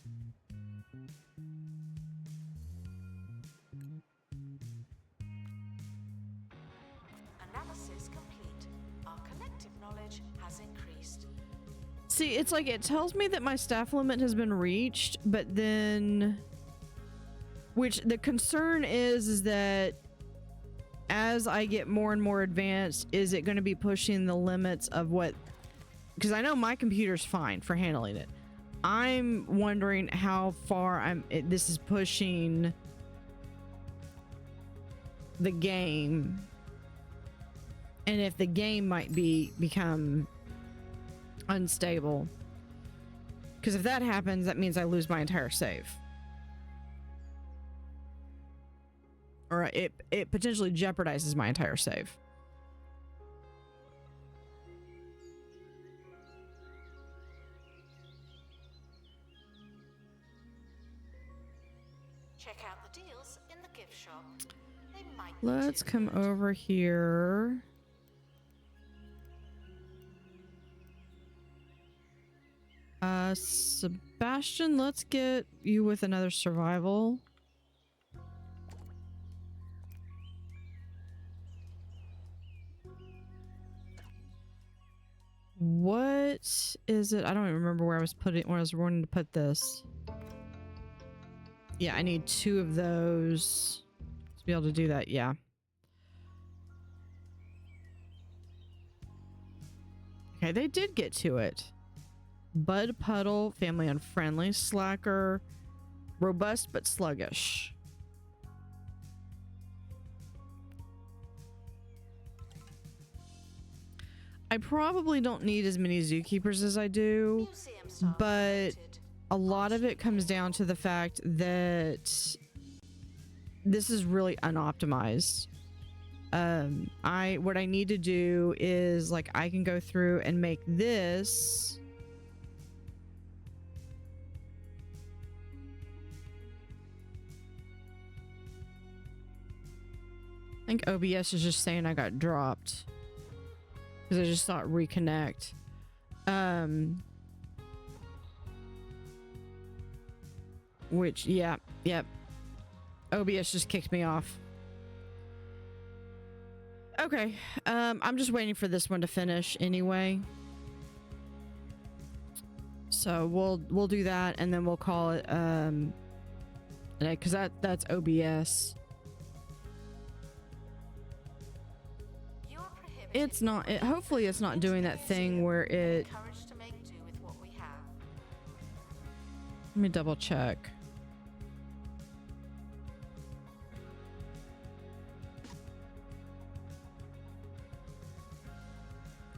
Analysis complete. Our connection collective knowledge has increased. See, it's like it tells me that my staff limit has been reached, but then, which the concern is that as I get more and more advanced, is it going to be pushing the limits of what, because I know my computer's fine for handling it. I'm wondering how far this is pushing the game, and if the game might become unstable, because if that happens, that means I lose my entire save, or it potentially jeopardizes my entire save. Check out the deals in the gift shop. They might be Let's too come good. over here. Sebastian, let's get you with another survival. What is it? I don't even remember where I was wanting to put this. Yeah, I need 2 of those to be able to do that. Yeah. Okay, they did get to it. Bud Puddle, family unfriendly, slacker, robust but sluggish. I probably don't need as many zookeepers as I do, Museum staff but promoted. a lot of it comes down to the fact that this is really unoptimized. What I need to do is, like, I can go through and make this I think OBS is just saying I got dropped because I just thought reconnect. Which, yeah, yep. OBS just kicked me off. Okay, I'm just waiting for this one to finish anyway. So we'll do that, and then we'll call it because that's OBS. You're prohibited It's not. from Hopefully, it's not doing that thing where it. encouraged to make do with what we have. Let me double check.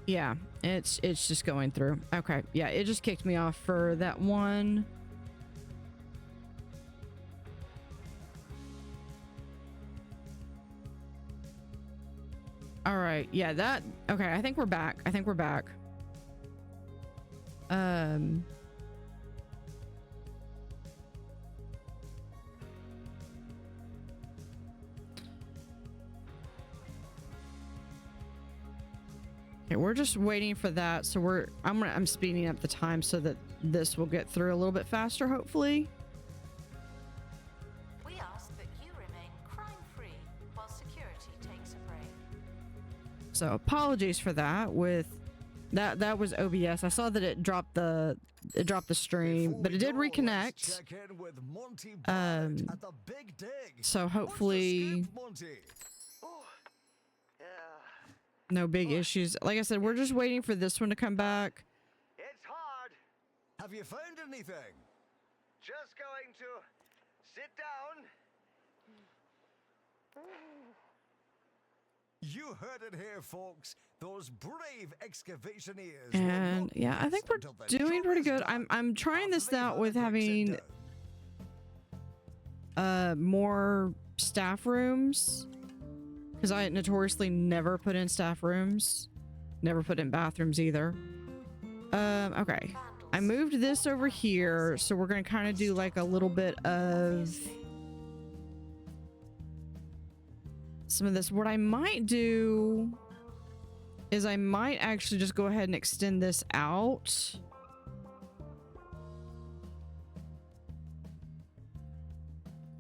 Yeah, it's just going through. Okay, yeah, it just kicked me off for that one. All right, yeah, that okay, I think we're back. Okay, we're just waiting for that, so I'm speeding up the time so that this will get through a little bit faster, hopefully. We ask that you remain crime-free while security takes a break. So apologies for that. With that was OBS. I saw that it dropped the stream, but it did reconnect. So hopefully Oh, yeah. no big issues. Like I said, we're just waiting for this one to come back. It's hard. Have you found anything? Just going to sit down. You heard it here, folks. Those brave excavationeers. And yeah, I think we're doing pretty good. I'm trying this out with having more staff rooms, because I notoriously never put in staff rooms, never put in bathrooms either. Okay, I moved this over here, so we're gonna kind of do like a little bit of some of this. What I might do is I might actually just go ahead and extend this out.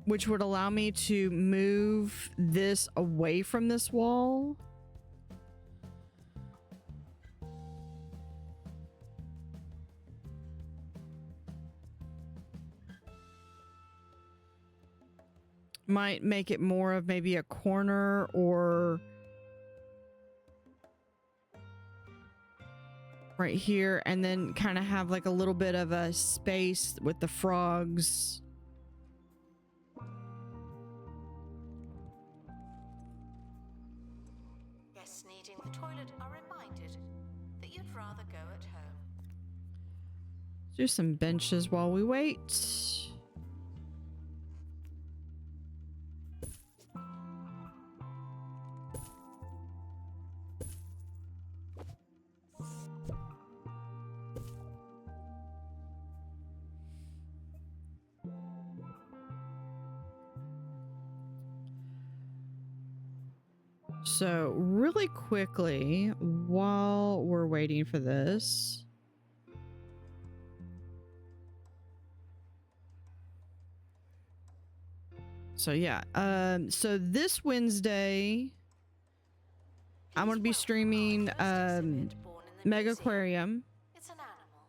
Which would allow me to move this away from this wall. Might make it more of maybe a corner or right here, and then kind of have like a little bit of a space with the frogs. Guests needing the toilet are reminded that you'd rather go at home. Do some benches while we wait. So really quickly, while we're waiting for this, so yeah, so this Wednesday, I'm gonna be streaming Mega Aquarium. It's an animal.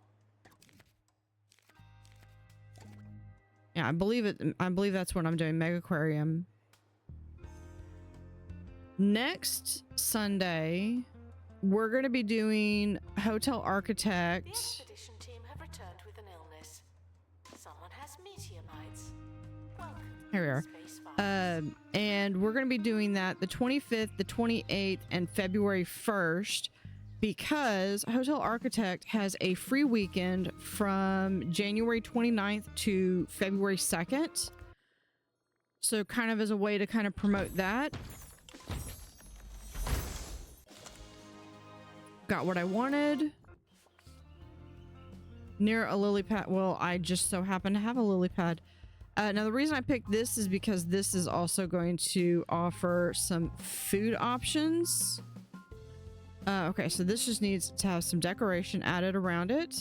Yeah, I believe it. I believe that's what I'm doing, Mega Aquarium. Next Sunday, we're going to be doing Hotel The Architect. expedition team have returned with an illness. Someone has meteorites. Welcome Here we to are. Space Files. And we're going to be doing that the 25th, the 28th, and February 1st because Hotel Architect has a free weekend from January 29th to February 2nd. So kind of as a way to kind of promote that. Got what I wanted. Near a lily pad. Well, I just so happen to have a lily pad. Now, the reason I picked this is because this is also going to offer some food options. Okay, so this just needs to have some decoration added around it.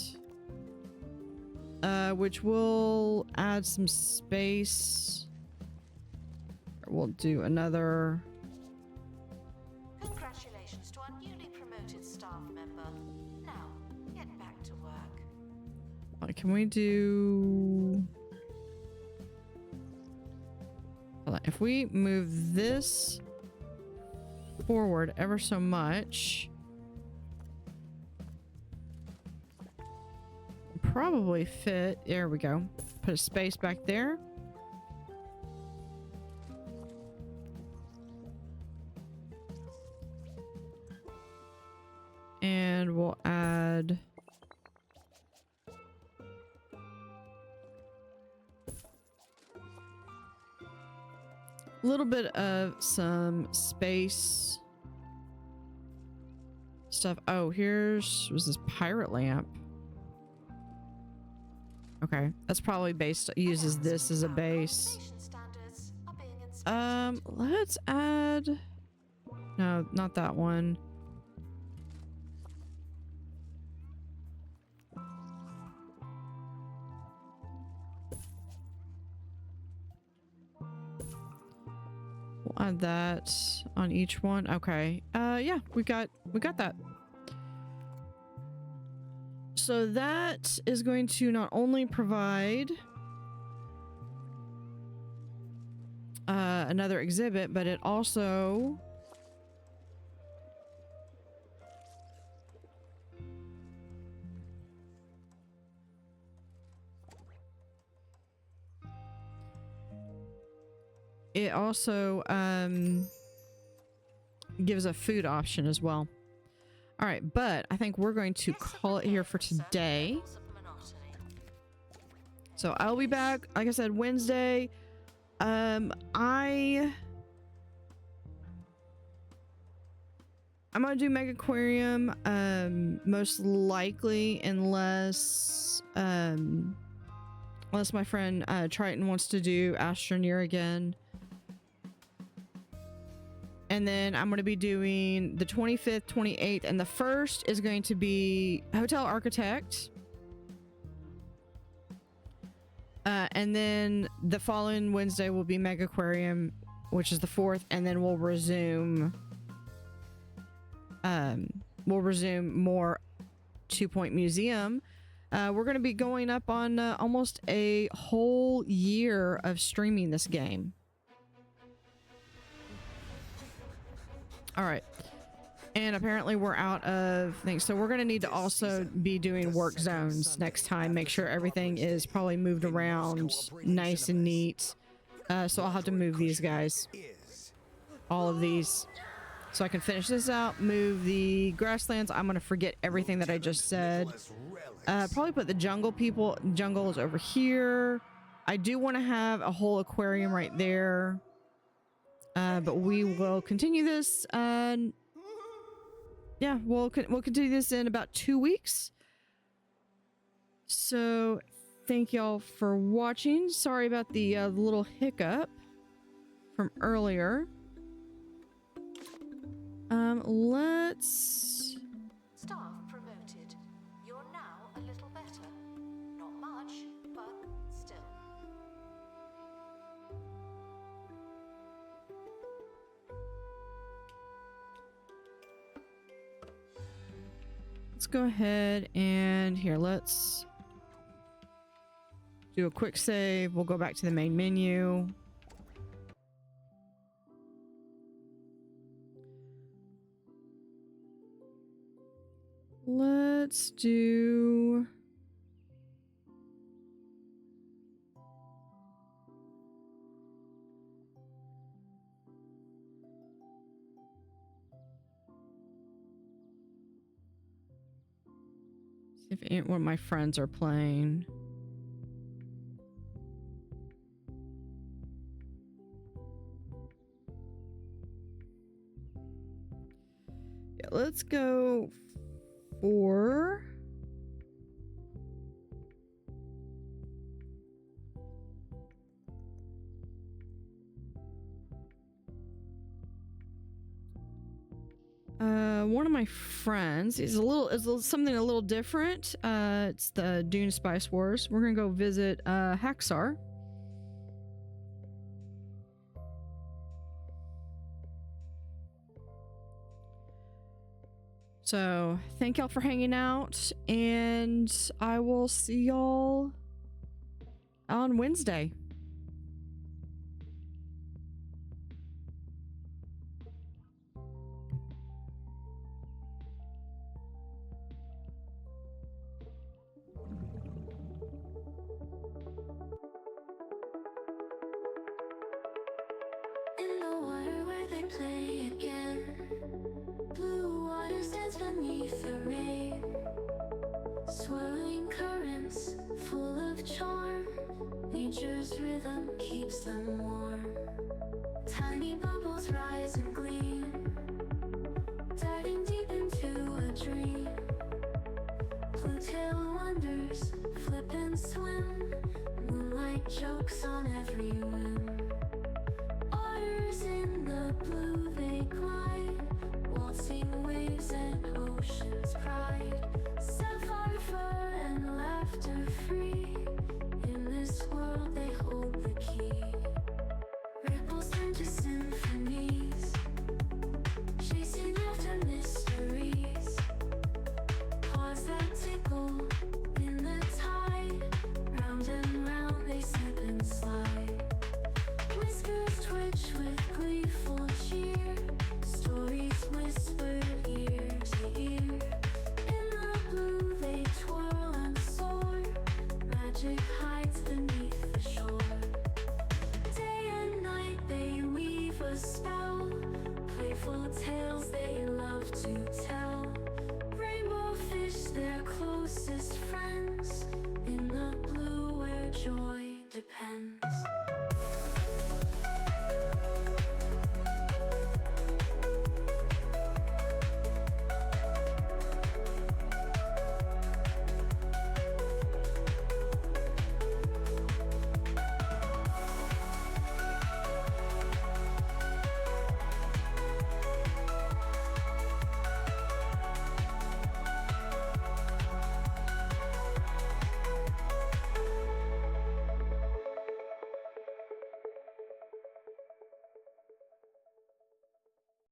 Which will add some space. We'll do another... Congratulations to our newly promoted staff member. Now, get back to work. Can we do... Hold on. If we move this forward ever so much, probably fit. There we go. Put a space back there. And we'll add a little bit of some space stuff. Oh, was this pirate lamp. Okay, that's probably uses this as a base. Conservation standards are being inspected. Let's add, no, not that one. We'll add that on each one. Okay. Yeah, we got that. So that is going to not only provide another exhibit, but it also gives a food option as well. All right, but I think we're going to call it here for today. So I'll be back, like I said, Wednesday. I'm gonna do Mega Aquarium, most likely, unless my friend Triton wants to do Astroneer again. And then I'm going to be doing the 25th, 28th, and the 1st is going to be Hotel Architect. And then the following Wednesday will be Mega Aquarium, which is the 4th, and then we'll resume more 2 Point Museum. We're going to be going up on almost a whole year of streaming this game. All right. And apparently we're out of things. So we're going to need to also be doing work zones next time. Make sure everything is probably moved around nice and neat. So I'll have to move these guys. All of these. So I can finish this out. Move the grasslands. I'm going to forget everything that I just said. Probably put the jungle people. Jungle is over here. I do want to have a whole aquarium right there. But we will continue this. Yeah, we'll continue this in about 2 weeks. So thank y'all for watching. Sorry about the little hiccup from earlier. Let's... Staff promoted. You're now a little better. Not much, but still. Let's go ahead and here, let's do a quick save. We'll go back to the main menu. Let's do... see if any one of my friends are playing. Yeah, let's go for... one of my friends is something a little different. It's the Dune Spice Wars. We're gonna go visit Haxar. So thank y'all for hanging out, and I will see y'all on Wednesday. In the water where they play again, blue water stands beneath the rain, swirling currents full of charm. Nature's rhythm keeps them warm. Tiny bubbles rise and gleam, diving deep into a dream. Blue tail wonders flip and swim, moonlight jokes on every whim. Otters in the blue they glide, waltzing waves and ocean's pride. Sapphire fur and laughter free, in this world they hold the key. Ripples turn to symphonies, chasing after mysteries. Paws that tickle in the tide, round and round they slip and slide. Whiskers twitch with gleeful cheer, stories whispered ear to ear. In the blue they twirl and soar, magic hides beneath the shore. Day and night they weave a spell, playful tales they love to tell. Rainbow fish their closest friends, in the blue where joy depends.